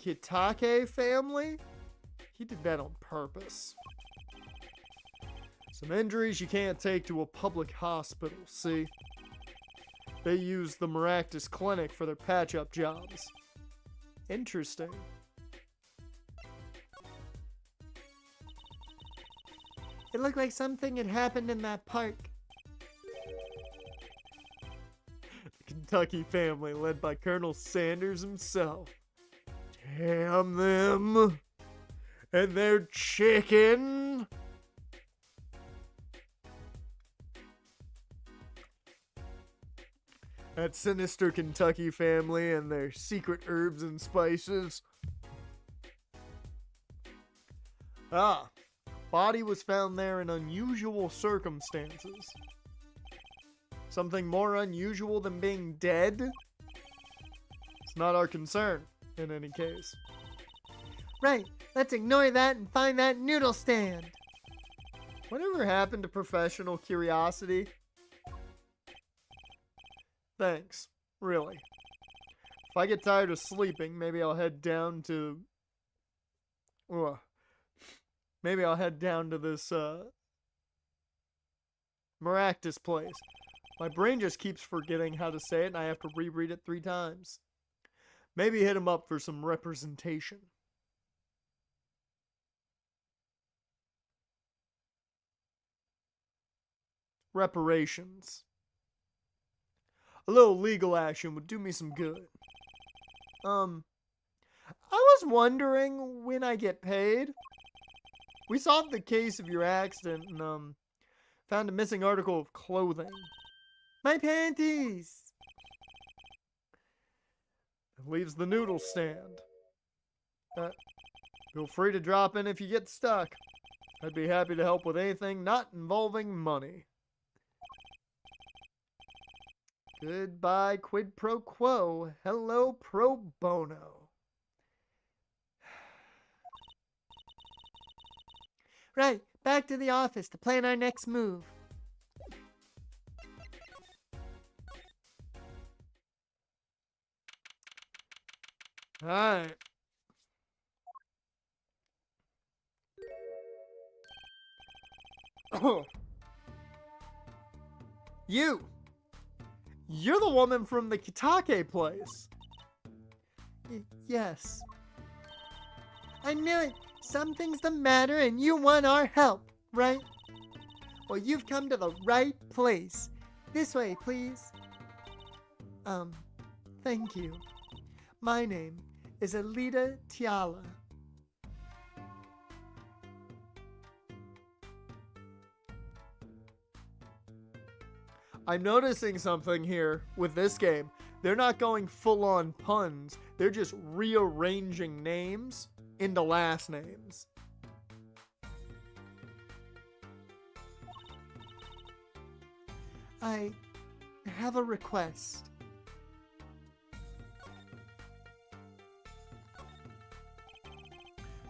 Kitake family? He did that on purpose. Some injuries you can't take to a public hospital, see? They use the Maractus Clinic for their patch-up jobs. Interesting. It looked like something had happened in that park. The Kentucky family, led by Colonel Sanders himself. Damn them. And their chicken. That sinister Kentucky family and their secret herbs and spices. Body was found there in unusual circumstances. Something more unusual than being dead? It's not our concern, in any case. Right, let's ignore that and find that noodle stand. Whatever happened to professional curiosity? Thanks, really. If I get tired of sleeping, maybe I'll head down to... Maybe I'll head down to this, Maractus place. My brain just keeps forgetting how to say it, and I have to reread it 3 times. Maybe hit him up for some representation. Reparations. A little legal action would do me some good. I was wondering when I get paid. We solved the case of your accident and, found a missing article of clothing. My panties! That leaves the noodle stand. Feel free to drop in if you get stuck. I'd be happy to help with anything not involving money. Goodbye, quid pro quo. Hello, pro bono. Right, back to the office to plan our next move. Alright. You're the woman from the Kitake place. Yes. I knew it. Something's the matter and you want our help, right? Well, you've come to the right place. This way, please. Thank you. My name is Alita Tiala. I'm noticing something here with this game. They're not going full-on puns. They're just rearranging names into last names. I have a request.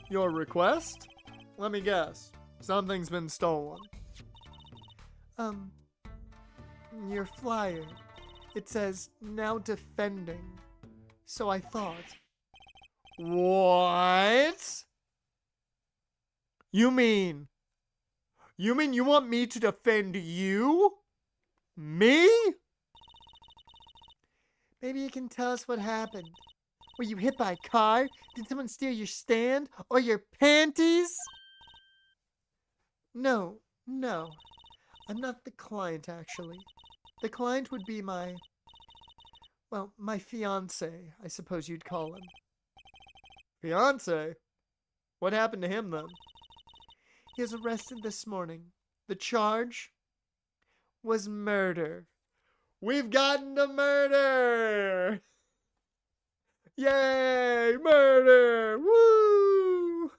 Your request? Let me guess. Something's been stolen. your flyer. It says, now defending. So I thought. What? You mean you want me to defend you? Me? Maybe you can tell us what happened. Were you hit by a car? Did someone steal your stand? Or your panties? No. I'm not the client, actually. The client would be my fiancé, I suppose you'd call him. Fiance? What happened to him then? He was arrested this morning. The charge was murder. We've gotten to murder! Yay! Murder! Woo!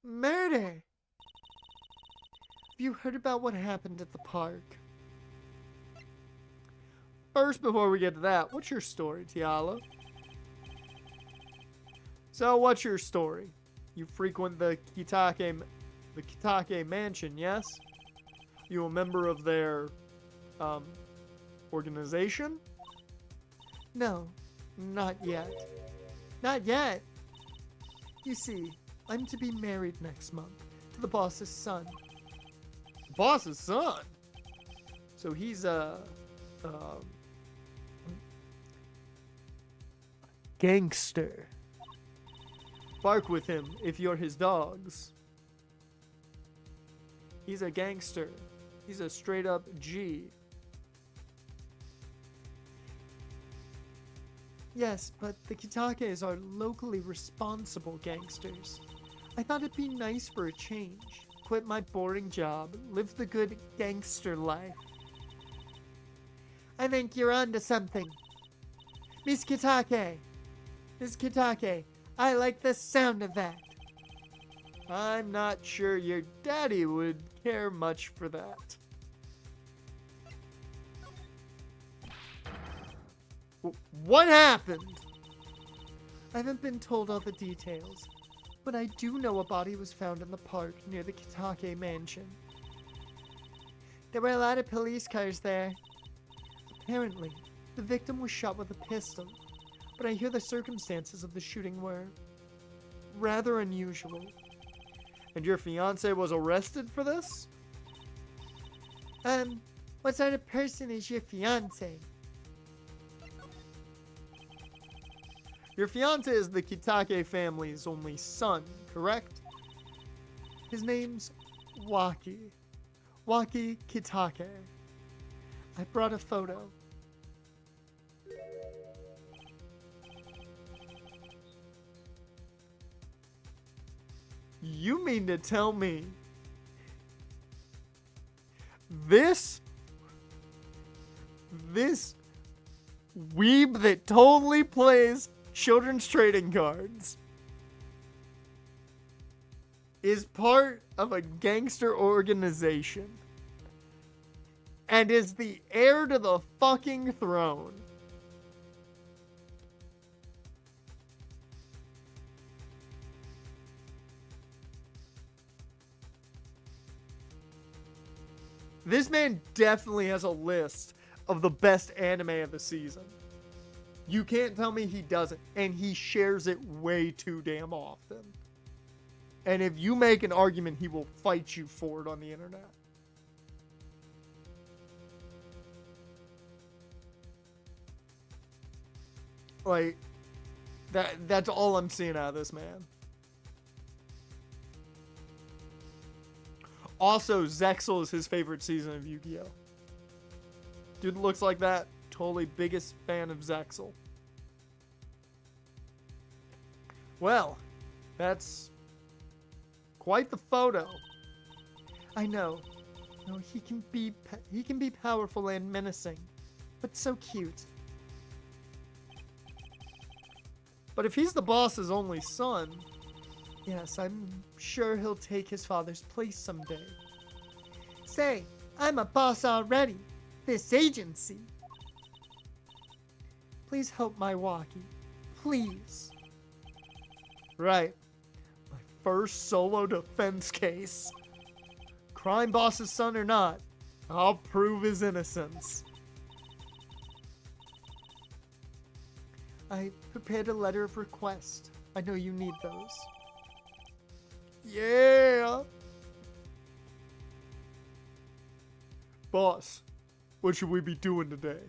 Murder! Have you heard about what happened at the park? First, before we get to that, what's your story, Tiala? So, what's your story? You frequent the Kitake mansion, yes? You a member of their, organization? No, not yet. Not yet. You see, I'm to be married next month to the boss's son. Boss's son? So he's Gangster. bark with him if you're his dogs. He's a gangster. He's a straight up G. Yes, but the Kitakes are locally responsible gangsters. I thought it'd be nice for a change. Quit my boring job, live the good gangster life. I think you're onto something. Miss Kitake. Miss Kitake, I like the sound of that. I'm not sure your daddy would care much for that. What happened? I haven't been told all the details, but I do know a body was found in the park near the Kitake mansion. There were a lot of police cars there. Apparently, the victim was shot with a pistol, but I hear the circumstances of the shooting were rather unusual. And your fiance was arrested for this? What sort of person is your fiance? Your fiance is the Kitake family's only son, correct? His name's Waki. Waki Kitake. I brought a photo. You mean to tell me this weeb that totally plays children's trading cards is part of a gangster organization and is the heir to the fucking throne? This man definitely has a list of the best anime of the season. You can't tell me he doesn't, and he shares it way too damn often. And if you make an argument, he will fight you for it on the internet. Like, that's all I'm seeing out of this man. Also, Zexal is his favorite season of Yu-Gi-Oh! Dude looks like that. Totally biggest fan of Zexal. Well, that's quite the photo. I know. No, he can be powerful and menacing, but so cute. But if he's the boss's only son, yes, I'm sure he'll take his father's place someday. Say, I'm a boss already. This agency. Please help my Waki. Please. right, my first solo defense case. crime boss's son or not, I'll prove his innocence. I prepared a letter of request. I know you need those. Yeah! Boss, what should we be doing today?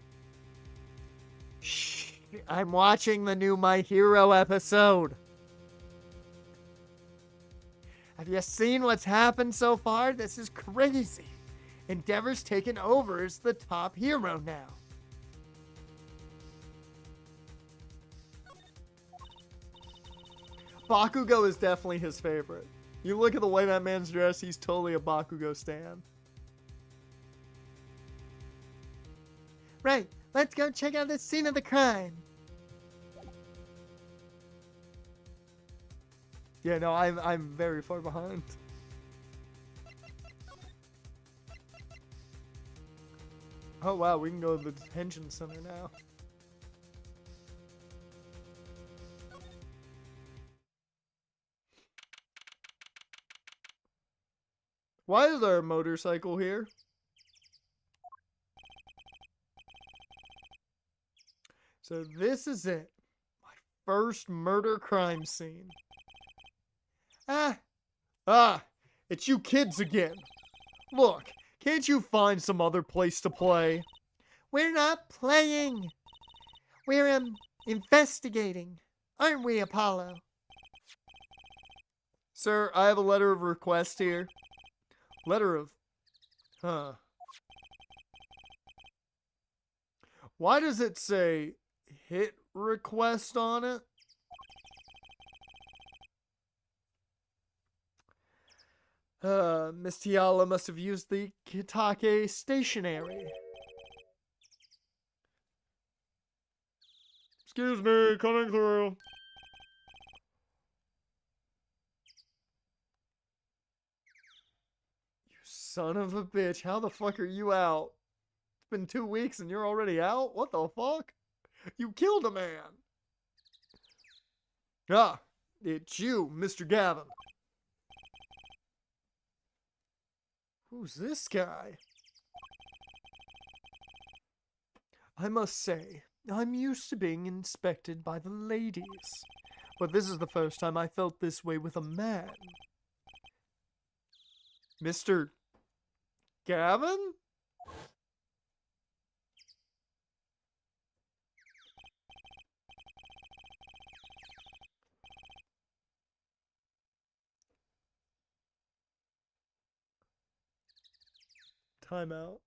Shh. I'm watching the new My Hero episode. Have you seen what's happened so far? This is crazy. Endeavor's taken over as the top hero now. Bakugo is definitely his favorite. You look at the way that man's dressed, he's totally a Bakugo stan. Right, let's go check out the scene of the crime. Yeah, no, I'm very far behind. Oh wow, we can go to the detention center now. Why is there a motorcycle here? So this is it. My first murder crime scene. It's you kids again. Look, can't you find some other place to play? We're not playing. We're, investigating. Aren't we, Apollo? Sir, I have a letter of request here. Letter of... Huh. Why does it say hit request on it? Miss Tiala must have used the Kitake stationery. Excuse me, coming through. You son of a bitch, how the fuck are you out? It's been 2 weeks and you're already out? What the fuck? You killed a man. Ah, it's you, Mr. Gavin. Who's this guy? I must say, I'm used to being inspected by the ladies, but this is the first time I felt this way with a man. Mr. Gavin? Time out.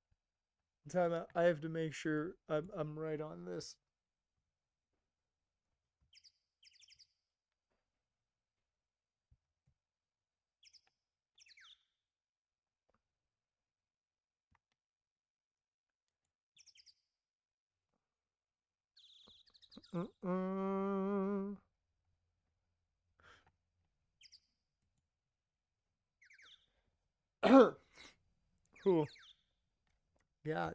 Time out. I have to make sure I'm right on this. Cool. Yeah.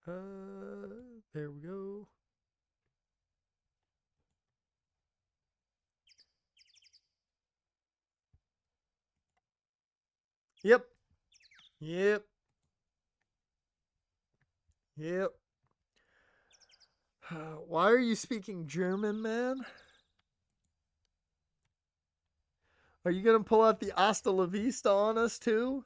There we go. Yep. Yep. Yep. Why are you speaking German, man? Are you gonna pull out the hasta la vista on us too?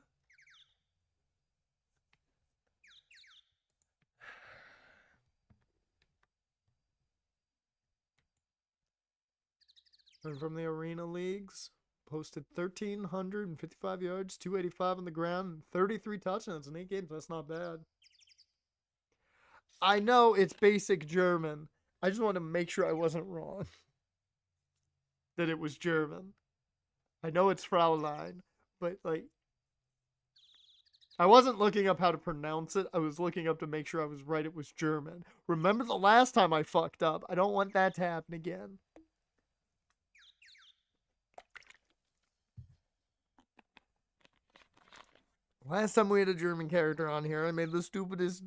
And from the arena leagues, posted 1,355 yards, 285 on the ground, and 33 touchdowns in 8 games. That's not bad. I know it's basic German. I just wanted to make sure I wasn't wrong. That it was German. I know it's Fraulein, but like, I wasn't looking up how to pronounce it. I was looking up to make sure I was right. It was German. Remember the last time I fucked up? I don't want that to happen again. Last time we had a German character on here, I made the stupidest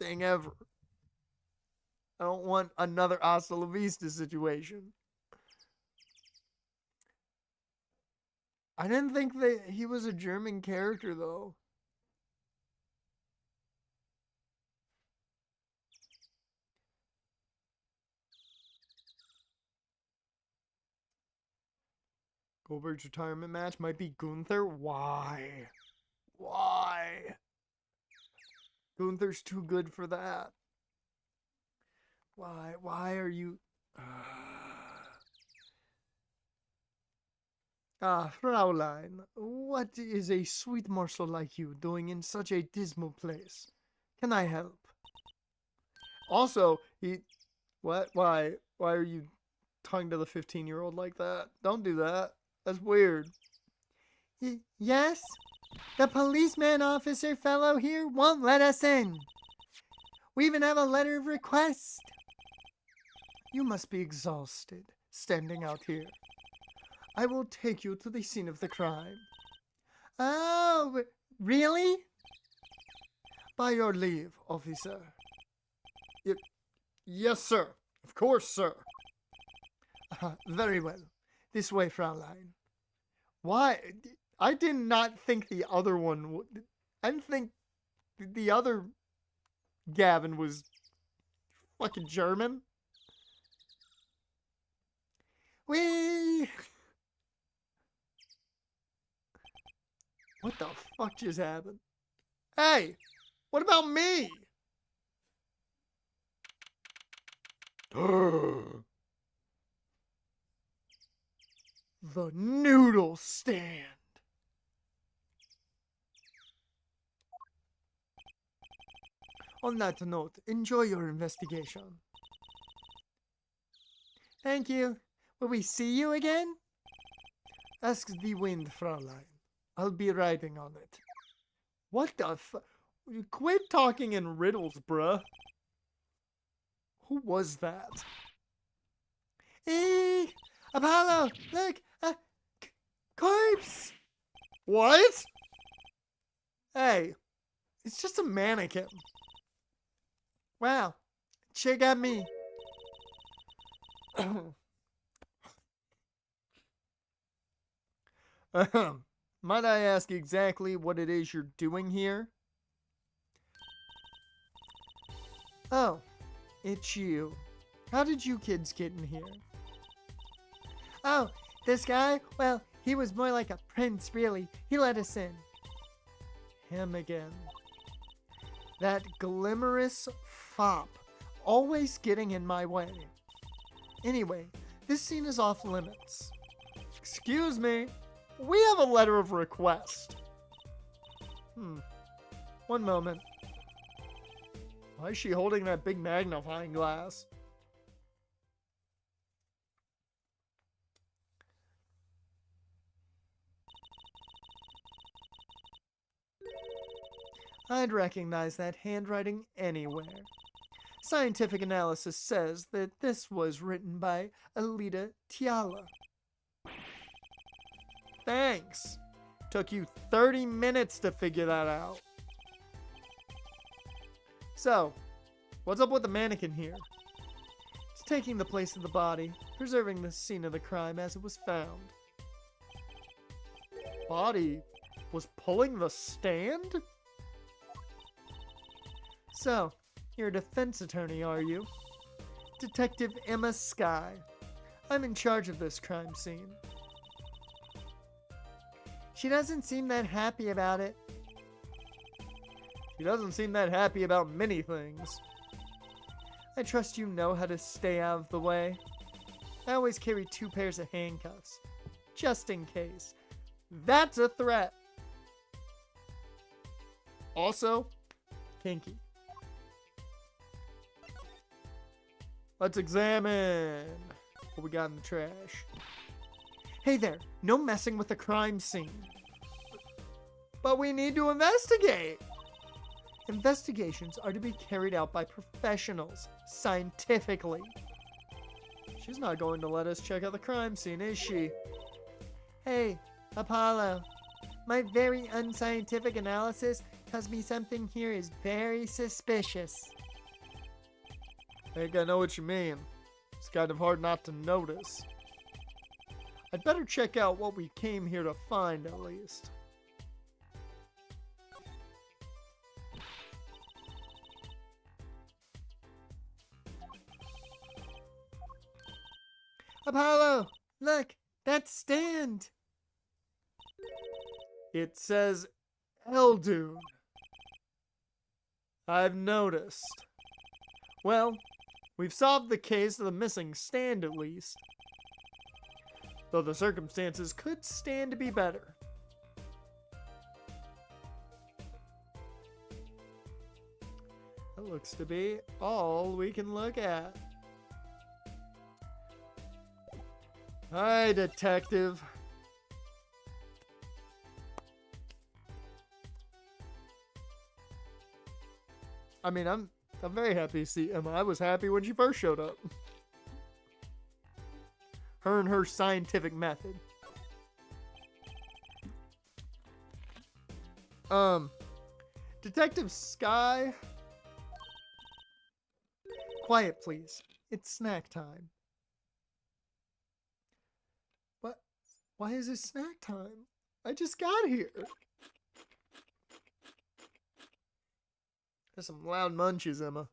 thing ever. I don't want another hasta la vista situation. I didn't think that he was a German character, though. Goldberg's retirement match might be Gunther. Why? Why? Gunther's too good for that. Why? Why are you... Fraulein, what is a sweet morsel like you doing in such a dismal place? Can I help? Also, what? Why are you talking to the 15-year-old like that? Don't do that. That's weird. Yes? The policeman officer fellow here won't let us in. We even have a letter of request. You must be exhausted, standing out here. I will take you to the scene of the crime. Oh, really? By your leave, officer. Yes, sir. Of course, sir. Very well. This way, Fraulein. Why? I did not think the other one would. I didn't think the other Gavin was fucking German. Whee! What the fuck just happened? Hey! What about me? The noodle stand. On that note, enjoy your investigation. Thank you. Will we see you again? Ask the wind, Fraulein. I'll be riding on it. What the fuck? Quit talking in riddles, bruh. Who was that? Apollo, look, corpse. What? Hey, it's just a mannequin. Wow, sure got me. Might I ask exactly what it is you're doing here? Oh, it's you. How did you kids get in here? Oh, this guy? Well, he was more like a prince, really. He let us in. Him again. That glimmerous fop, always getting in my way. Anyway, this scene is off limits. Excuse me, we have a letter of request. One moment. Why is she holding that big magnifying glass? I'd recognize that handwriting anywhere. Scientific analysis says that this was written by Alita Tiala. Thanks. Took you 30 minutes to figure that out. So, what's up with the mannequin here? It's taking the place of the body, preserving the scene of the crime as it was found. Body was pulling the stand? So, you're a defense attorney, are you? Detective Emma Skye. I'm in charge of this crime scene. She doesn't seem that happy about it. She doesn't seem that happy about many things. I trust you know how to stay out of the way. I always carry 2 pairs of handcuffs, just in case. That's a threat. Also, kinky. Let's examine what we got in the trash. Hey there, no messing with the crime scene. But we need to investigate. Investigations are to be carried out by professionals, scientifically. She's not going to let us check out the crime scene, is she? Hey, Apollo. My very unscientific analysis tells me something here is very suspicious. I think I know what you mean. It's kind of hard not to notice. I'd better check out what we came here to find at least. Apollo, look, that stand. It says Eldune. I've noticed. Well, we've solved the case of the missing stand at least. Though the circumstances could stand to be better. That looks to be all we can look at. Hi, detective. I mean, I'm very happy to see Emma. I was happy when she first showed up. Her and her scientific method. Detective Sky. Quiet, please. It's snack time. What? Why is it snack time? I just got here. There's some loud munches, Emma.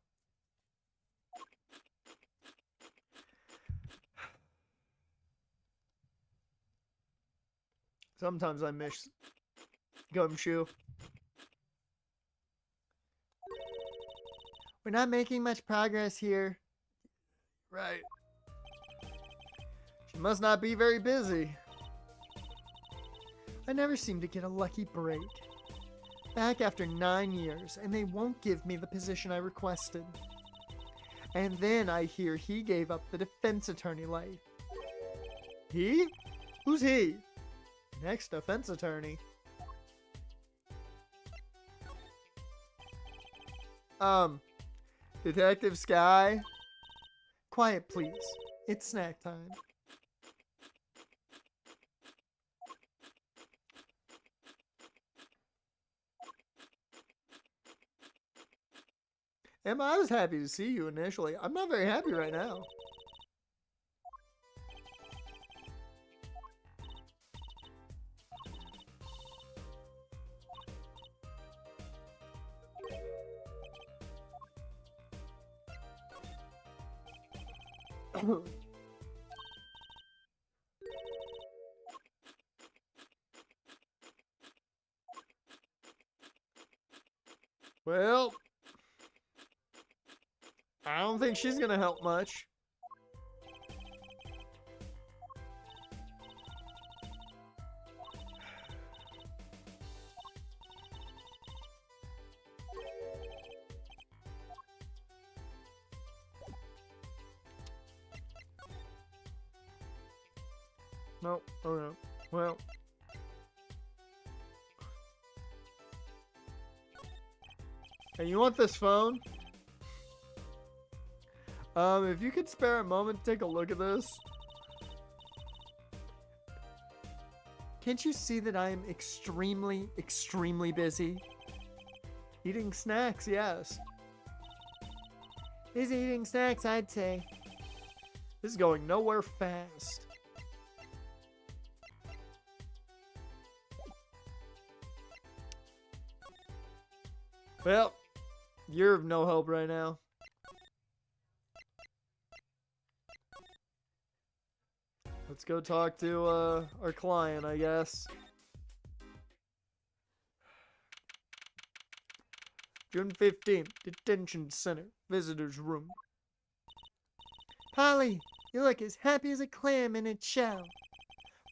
Sometimes I miss Gumshoe. We're not making much progress here. Right. She must not be very busy. I never seem to get a lucky break. Back after 9 years, and they won't give me the position I requested. And then I hear he gave up the defense attorney life. He? Who's he? Next defense attorney. Detective Sky? Quiet, please. It's snack time. Emma, I was happy to see you initially. I'm not very happy right now. Well, I don't think she's gonna help much. No, oh no. Well. Hey, you want this phone? If you could spare a moment to take a look at this. Can't you see that I am extremely, extremely busy? Eating snacks, yes. Busy eating snacks, I'd say. This is going nowhere fast. Well, you're of no help right now. Let's go talk to our client, I guess. June 15th, detention center, visitor's room. Polly, you look as happy as a clam in its shell.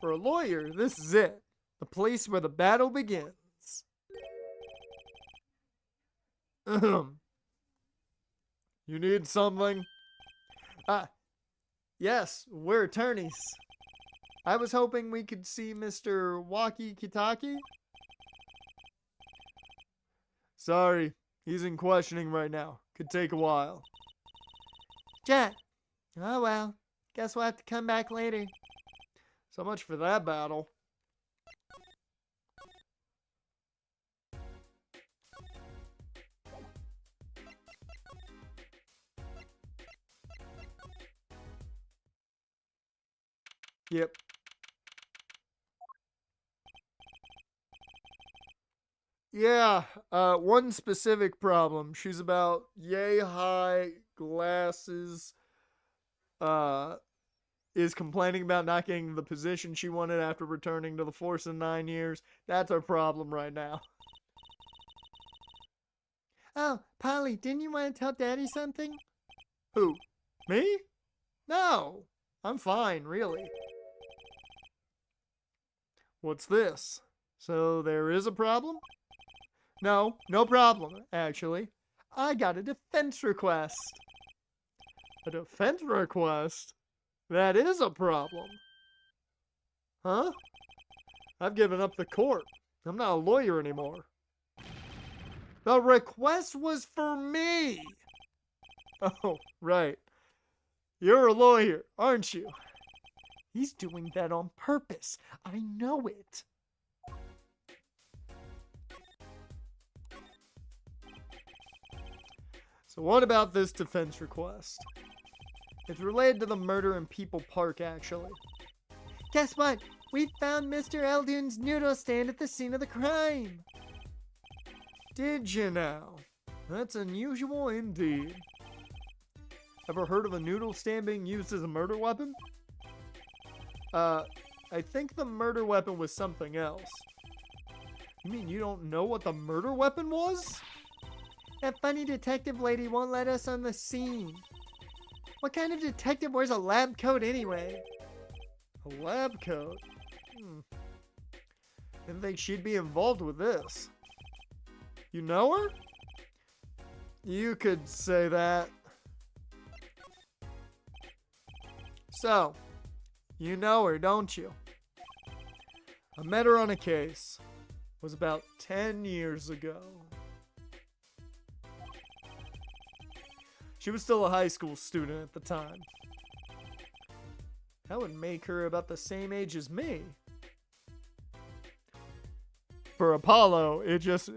For a lawyer, this is it. The place where the battle begins. You need something? Yes, we're attorneys. I was hoping we could see Mr. Waki Kitaki. Sorry, he's in questioning right now. Could take a while. Jack. Oh well. Guess we'll have to come back later. So much for that battle. Yep. Yeah, one specific problem. She's about yay high, glasses, is complaining about not getting the position she wanted after returning to the force in 9 years. That's our problem right now. Oh, Polly, didn't you want to tell Daddy something? Who? Me? No, I'm fine, really. What's this? So there is a problem? No, no problem, actually. I got a defense request. A defense request? That is a problem. Huh? I've given up the court. I'm not a lawyer anymore. The request was for me! Oh, right. You're a lawyer, aren't you? He's doing that on purpose. I know it. So what about this defense request? It's related to the murder in People Park, actually. Guess what? We found Mr. Eldon's noodle stand at the scene of the crime. Did you now? That's unusual indeed. Ever heard of a noodle stand being used as a murder weapon? I think the murder weapon was something else. You mean you don't know what the murder weapon was? That funny detective lady won't let us on the scene. What kind of detective wears a lab coat anyway? A lab coat? Didn't think she'd be involved with this. You know her? You could say that. So, you know her, don't you? I met her on a case. It was about 10 years ago. She was still a high school student at the time. That would make her about the same age as me. For Apollo, it just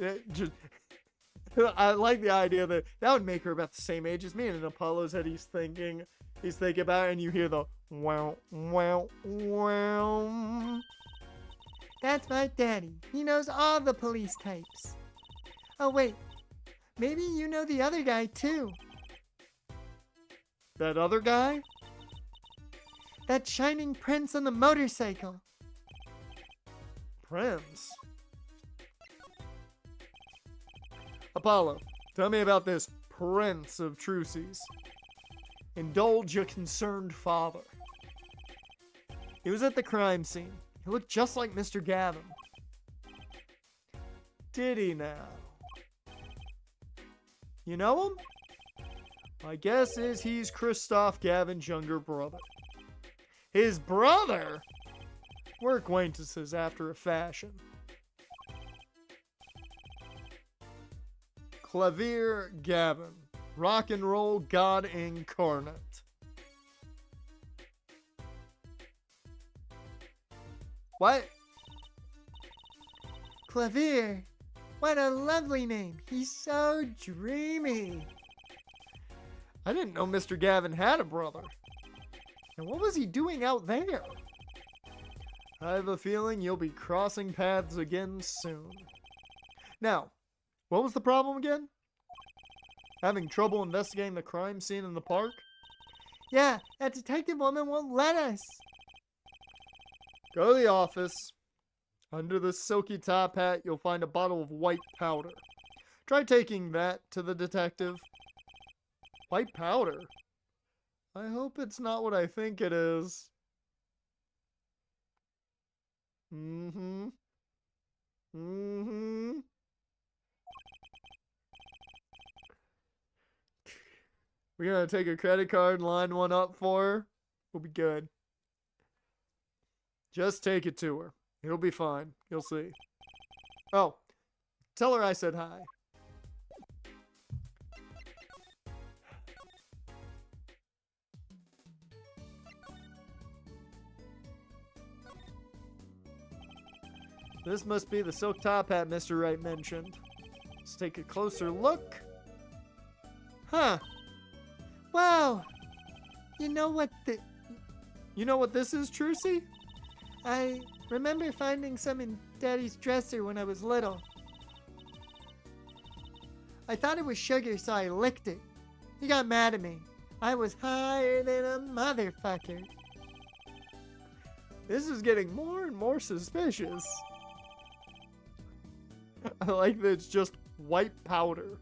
I like the idea that would make her about the same age as me. And in Apollo's head, he's thinking about it, and you hear the wow, wow, wow. That's my daddy. He knows all the police types. Oh, wait. Maybe you know the other guy, too. That other guy? That shining prince on the motorcycle. Prince? Apollo, tell me about this Prince of Trucies. Indulge your concerned father. He was at the crime scene. He looked just like Mr. Gavin. Did he now? You know him? My guess is he's Christoph Gavin's younger brother. His brother? We're acquaintances after a fashion. Clavier Gavin, rock and roll god incarnate. What? Clavier. What a lovely name. He's so dreamy. I didn't know Mr. Gavin had a brother. And what was he doing out there? I have a feeling you'll be crossing paths again soon. Now, what was the problem again? Having trouble investigating the crime scene in the park? Yeah, that detective woman won't let us. Go to the office. Under the silky top hat, you'll find a bottle of white powder. Try taking that to the detective. White powder? I hope it's not what I think it is. Mm-hmm. Mm-hmm. We're gonna take a credit card and line one up for her. We'll be good. Just take it to her. It'll be fine. You'll see. Oh, tell her I said hi. This must be the silk top hat Mr. Wright mentioned. Let's take a closer look. Huh. Wow. You know what this is, Trucy? I remember finding some in Daddy's dresser when I was little. I thought it was sugar, so I licked it. He got mad at me. I was higher than a motherfucker. This is getting more and more suspicious. I like that it's just white powder.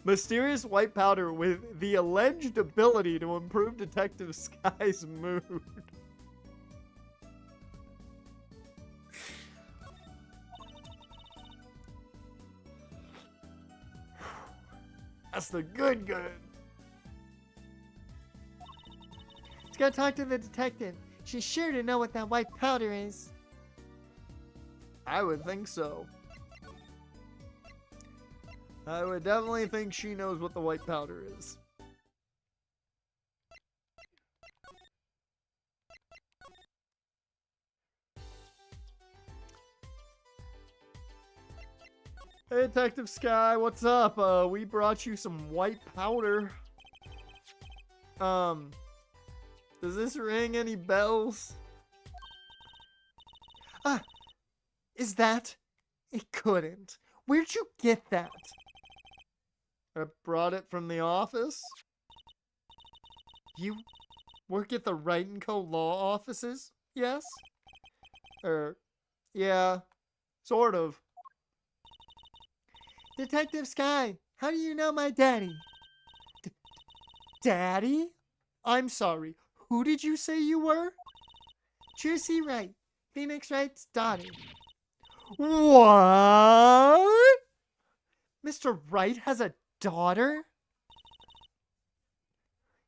Mysterious white powder with the alleged ability to improve Detective Sky's mood. That's the good. Let's go talk to the detective. She's sure to know what that white powder is. I would think so. I would definitely think she knows what the white powder is. Hey, Detective Sky, what's up? We brought you some white powder. Does this ring any bells? Ah, is that? It couldn't. Where'd you get that? I brought it from the office. You work at the Wright and Co law offices? Yes? Yeah, sort of. Detective Sky, how do you know my daddy? Daddy? I'm sorry. Who did you say you were? Tracy Wright, Pheonix Wright's daughter. What? Mr. Wright has a daughter?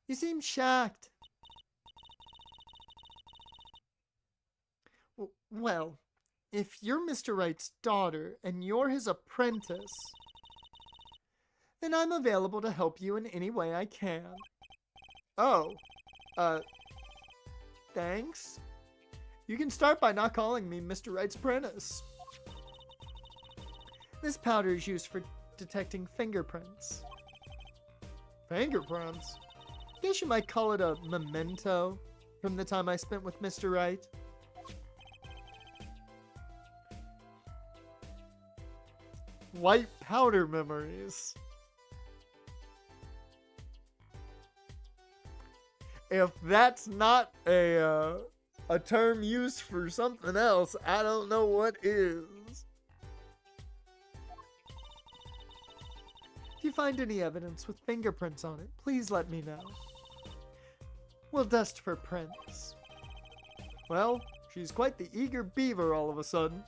You seem shocked. Well, if you're Mr. Wright's daughter and you're his apprentice, then I'm available to help you in any way I can. Oh, thanks. You can start by not calling me Mr. Wright's apprentice. This powder is used for detecting fingerprints. Fingerprints? Guess you might call it a memento from the time I spent with Mr. Wright. White powder memories. If that's not a term used for something else, I don't know what is. If you find any evidence with fingerprints on it, please let me know. We'll dust for prints. Well, she's quite the eager beaver all of a sudden.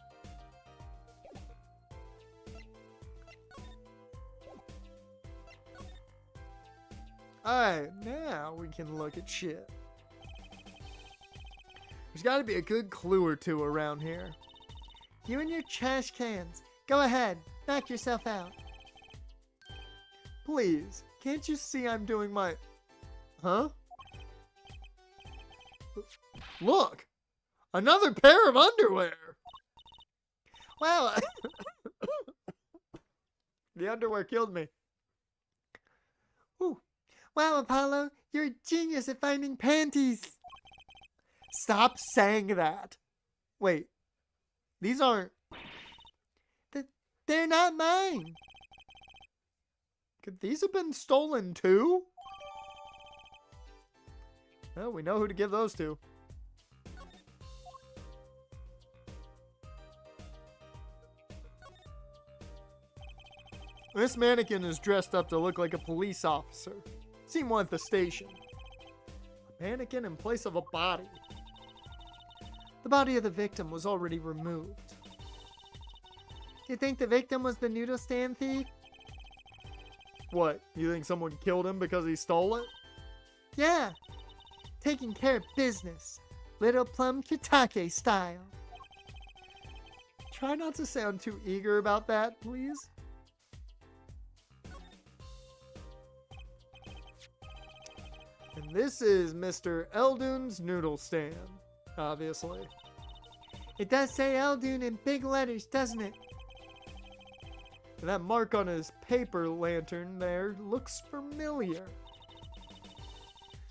Alright, now we can look at shit. There's gotta be a good clue or two around here. You and your trash cans. Go ahead, knock yourself out. Please, can't you see I'm doing my... Huh? Look! Another pair of underwear! Wow. The underwear killed me. Ooh. Wow, Apollo, you're a genius at finding panties. Stop saying that. Wait, these aren't... They're not mine. Could these have been stolen too? Well, we know who to give those to. This mannequin is dressed up to look like a police officer. Seen one at the station. A mannequin in place of a body. The body of the victim was already removed. Do you think the victim was the noodle stand thief? What, you think someone killed him because he stole it? Yeah. Taking care of business. Little Plum Kitake style. Try not to sound too eager about that, please. And this is Mr. Eldun's noodle stand, obviously. It does say Eldun in big letters, doesn't it? And that mark on his paper lantern there looks familiar.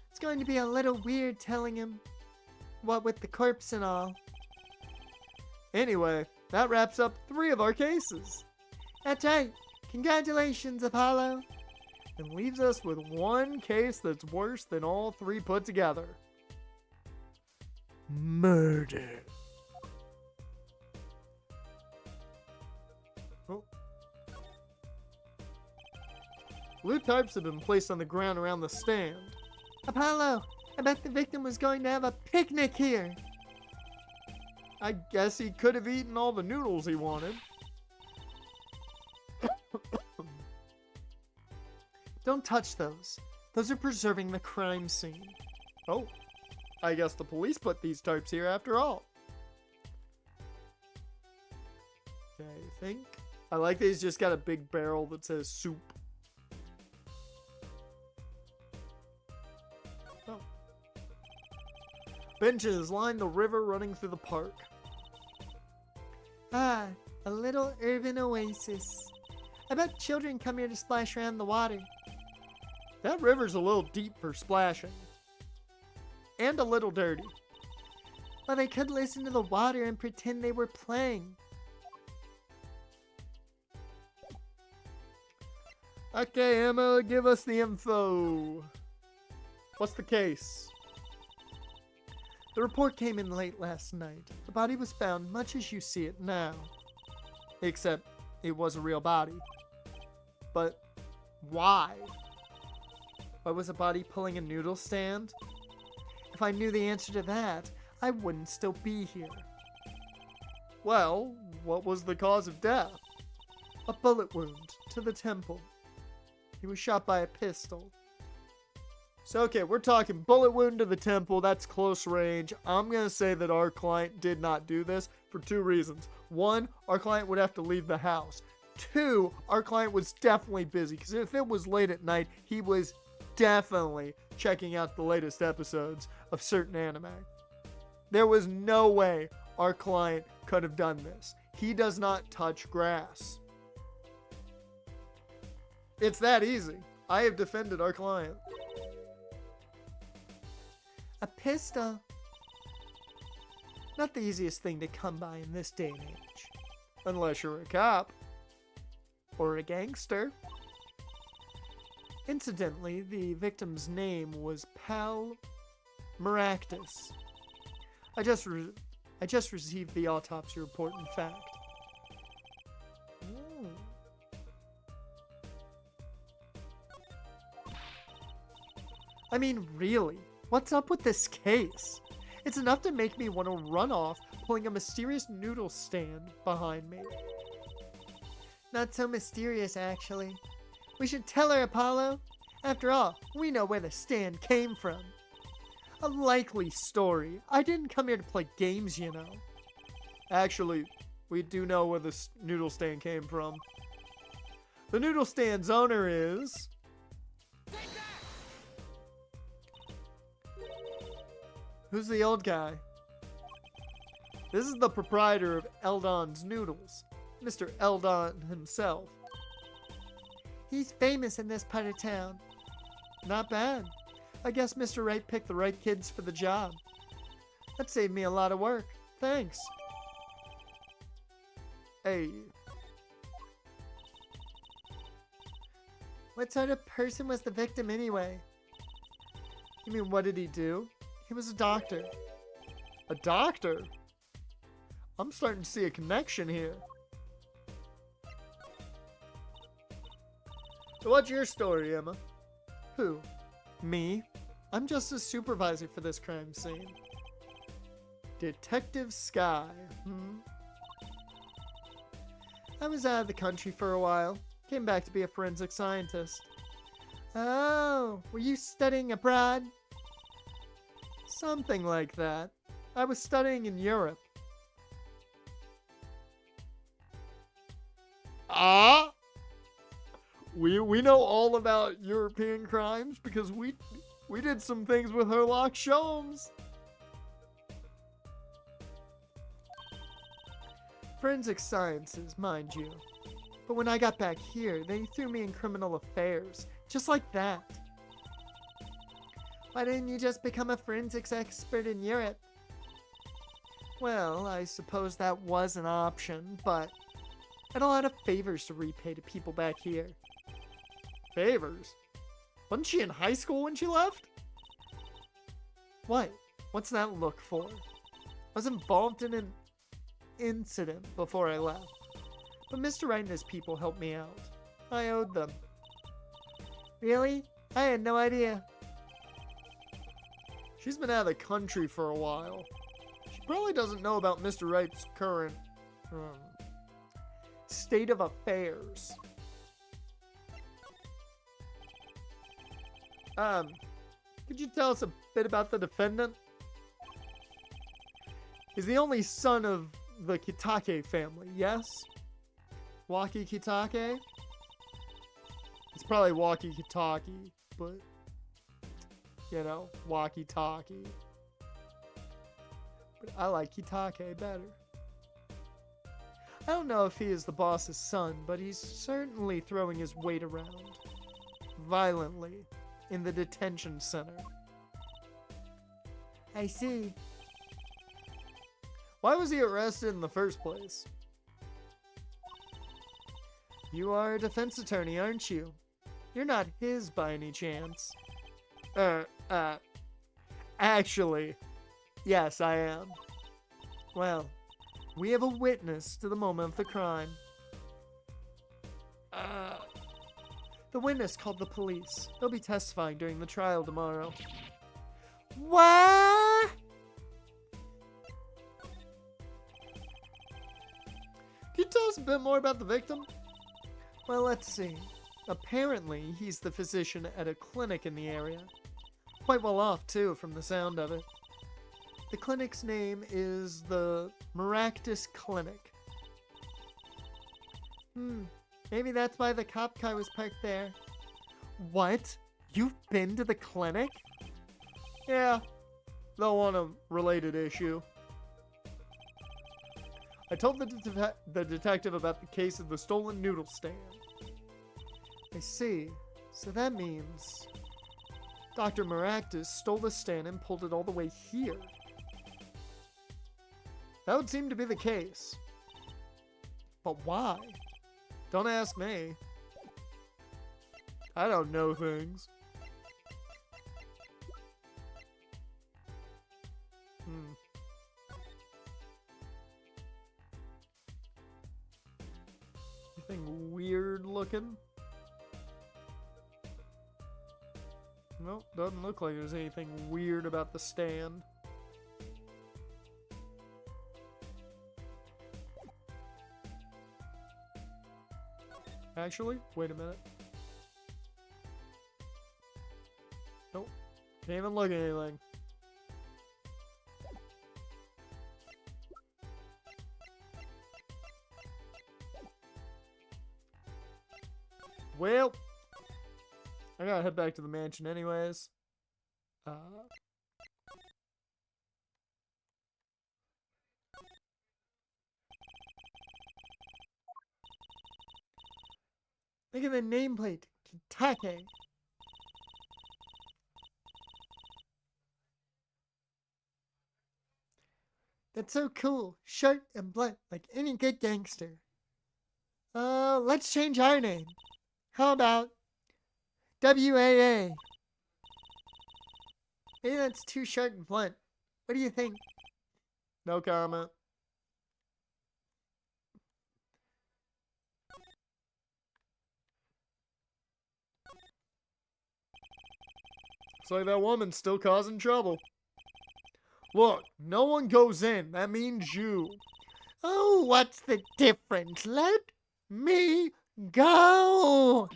It's going to be a little weird telling him what with the corpse and all. Anyway, that wraps up 3 of our cases. That's right. Congratulations, Apollo. And leaves us with one case that's worse than all three put together. Murder. Oh. Loot types have been placed on the ground around the stand. Apollo, I bet the victim was going to have a picnic here. I guess he could have eaten all the noodles he wanted. Don't touch those. Those are preserving the crime scene. Oh, I guess the police put these tarps here after all. I think. I like that he's just got a big barrel that says soup. Oh. Benches line the river running through the park. Ah, a little urban oasis. I bet children come here to splash around the water. That river's a little deep for splashing. And a little dirty. Well, they could listen to the water and pretend they were playing. Okay, Emma, give us the info. What's the case? The report came in late last night. The body was found much as you see it now. Except it was a real body. But why? Why was a body pulling a noodle stand? If I knew the answer to that, I wouldn't still be here. Well, what was the cause of death? A bullet wound to the temple. He was shot by a pistol. So, okay, we're talking bullet wound to the temple. That's close range. I'm going to say that our client did not do this for two reasons. One, our client would have to leave the house. Two, our client was definitely busy, because if it was late at night, he was definitely checking out the latest episodes of certain anime. There was no way our client could have done this. He does not touch grass. It's that easy. I have defended our client. A pistol. Not the easiest thing to come by in this day and age. Unless you're a cop. Or a gangster. Incidentally, the victim's name was Pal Maractus. I just received the autopsy report, in fact. I mean, really, what's up with this case? It's enough to make me want to run off, pulling a mysterious noodle stand behind me. Not so mysterious, actually. We should tell her, Apollo. After all, we know where the stand came from. A likely story. I didn't come here to play games, you know. Actually, we do know where this noodle stand came from. The noodle stand's owner is... Who's the old guy? This is the proprietor of Eldon's Noodles, Mr. Eldon himself. He's famous in this part of town. Not bad. I guess Mr. Wright picked the right kids for the job. That saved me a lot of work. Thanks. Hey. What sort of person was the victim anyway? You mean, what did he do? He was a doctor. A doctor? I'm starting to see a connection here. So what's your story, Emma? Who? Me? I'm just a supervisor for this crime scene. Detective Sky. I was out of the country for a while. Came back to be a forensic scientist. Oh, were you studying abroad? Something like that. I was studying in Europe. Ah! We know all about European crimes because we did some things with Herlock Sholmes. Forensic sciences, mind you. But when I got back here, they threw me in criminal affairs. Just like that. Why didn't you just become a forensics expert in Europe? Well, I suppose that was an option, but I had a lot of favors to repay to people back here. Favors? Wasn't she in high school when she left? What? What's that look for? I was involved in an incident before I left. But Mr. Wright and his people helped me out. I owed them. Really? I had no idea. She's been out of the country for a while. She probably doesn't know about Mr. Wright's current State of affairs. Could you tell us a bit about the defendant? He's the only son of the Kitake family, yes? Waki Kitake? It's probably Waki Kitake, but, you know, walkie-talkie. But I like Kitake better. I don't know if he is the boss's son, but he's certainly throwing his weight around. Violently. In the detention center. I see. Why was he arrested in the first place? You are a defense attorney, aren't you? You're not his by any chance. Actually, yes, I am. Well, we have a witness to the moment of the crime. The witness called the police. They'll be testifying during the trial tomorrow. What? Can you tell us a bit more about the victim? Well, let's see. Apparently, he's the physician at a clinic in the area. Quite well off, too, from the sound of it. The clinic's name is the Maractus Clinic. Maybe that's why the cop car was parked there. What? You've been to the clinic? Yeah, though on a related issue. I told the detective about the case of the stolen noodle stand. I see. So that means Dr. Maractus stole the stand and pulled it all the way here. That would seem to be the case. But why? Don't ask me. I don't know things. Anything weird looking? Nope, doesn't look like there's anything weird about the stand. Actually, wait a minute. Nope, can't even look at anything. Well, I gotta head back to the mansion anyways. Look at the nameplate. Kitake. That's so cool. Short and blunt like any good gangster. Let's change our name. How about WAA? Maybe that's too short and blunt. What do you think? No comment. Looks like that woman's still causing trouble. Look, no one goes in. That means you. Oh, what's the difference? Let me go!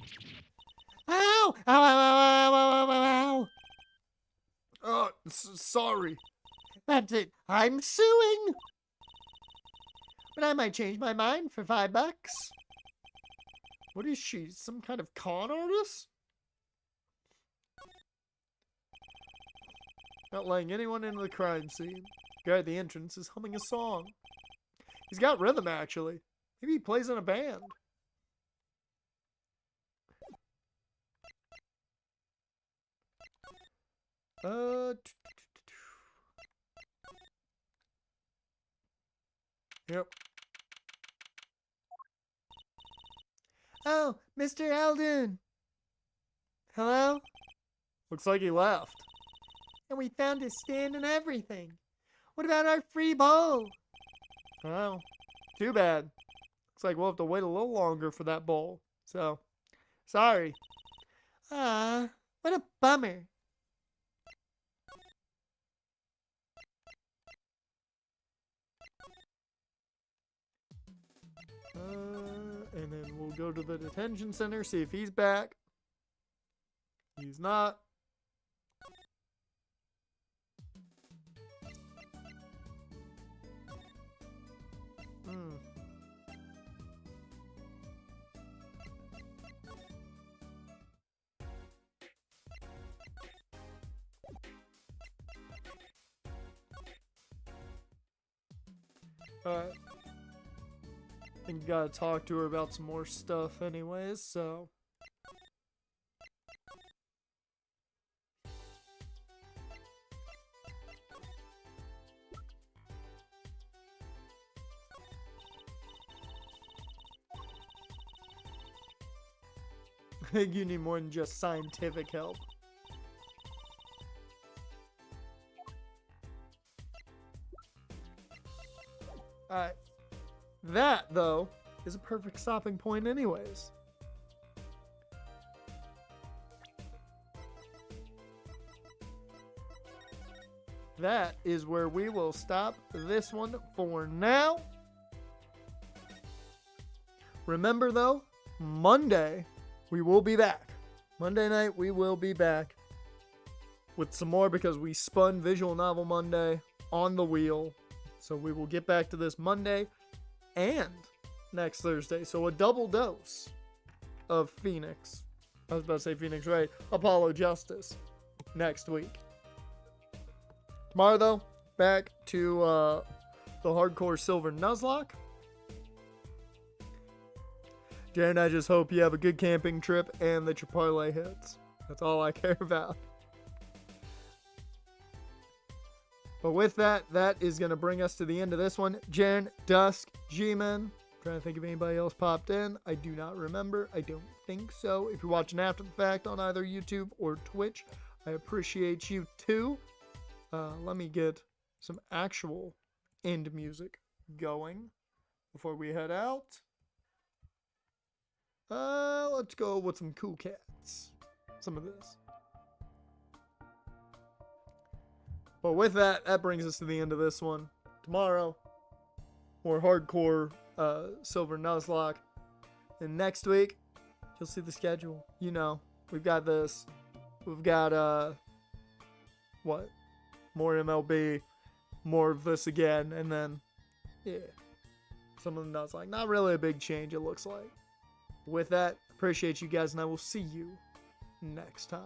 Ow! Ow, ow, ow, ow, ow, ow, ow! Sorry. That's it. I'm suing! But I might change my mind for $5. What is she? Some kind of con artist? Not letting anyone into the crime scene. The guy at the entrance is humming a song. He's got rhythm, actually. Maybe he plays in a band. Yep. Oh, Mr. Eldon. Hello? Looks like he left. And we found his stand and everything. What about our free bowl? Well, too bad. Looks like we'll have to wait a little longer for that bowl. So, sorry. Ah, what a bummer. And then we'll go to the detention center, see if he's back. He's not. Hmm. Alright. I think you gotta talk to her about some more stuff anyways, so. I think you need more than just scientific help. Alright. That, though, is a perfect stopping point anyways. That is where we will stop this one for now. Remember, though, Monday, we will be back. Monday night, we will be back with some more because we spun Visual Novel Monday on the wheel. So we will get back to this Monday and next Thursday. So a double dose of Pheonix. I was about to say Pheonix, right? Apollo Justice next week. Tomorrow, though, back to the Hardcore Silver Nuzlocke. Jared, I just hope you have a good camping trip and that your parlay hits. That's all I care about. But with that, that is going to bring us to the end of this one. Jen, Dusk, G-Man. Trying to think if anybody else popped in. I do not remember. I don't think so. If you're watching after the fact on either YouTube or Twitch, I appreciate you too. Let me get some actual end music going before we head out. Let's go with some Cool Cats. Some of this. But with that, that brings us to the end of this one. Tomorrow, more hardcore Silver Nuzlocke. And next week, you'll see the schedule. You know, we've got this. We've got, what? More MLB, more of this again, and then, yeah. Some of the Nuzlocke. Not really a big change, it looks like. With that, appreciate you guys, and I will see you next time.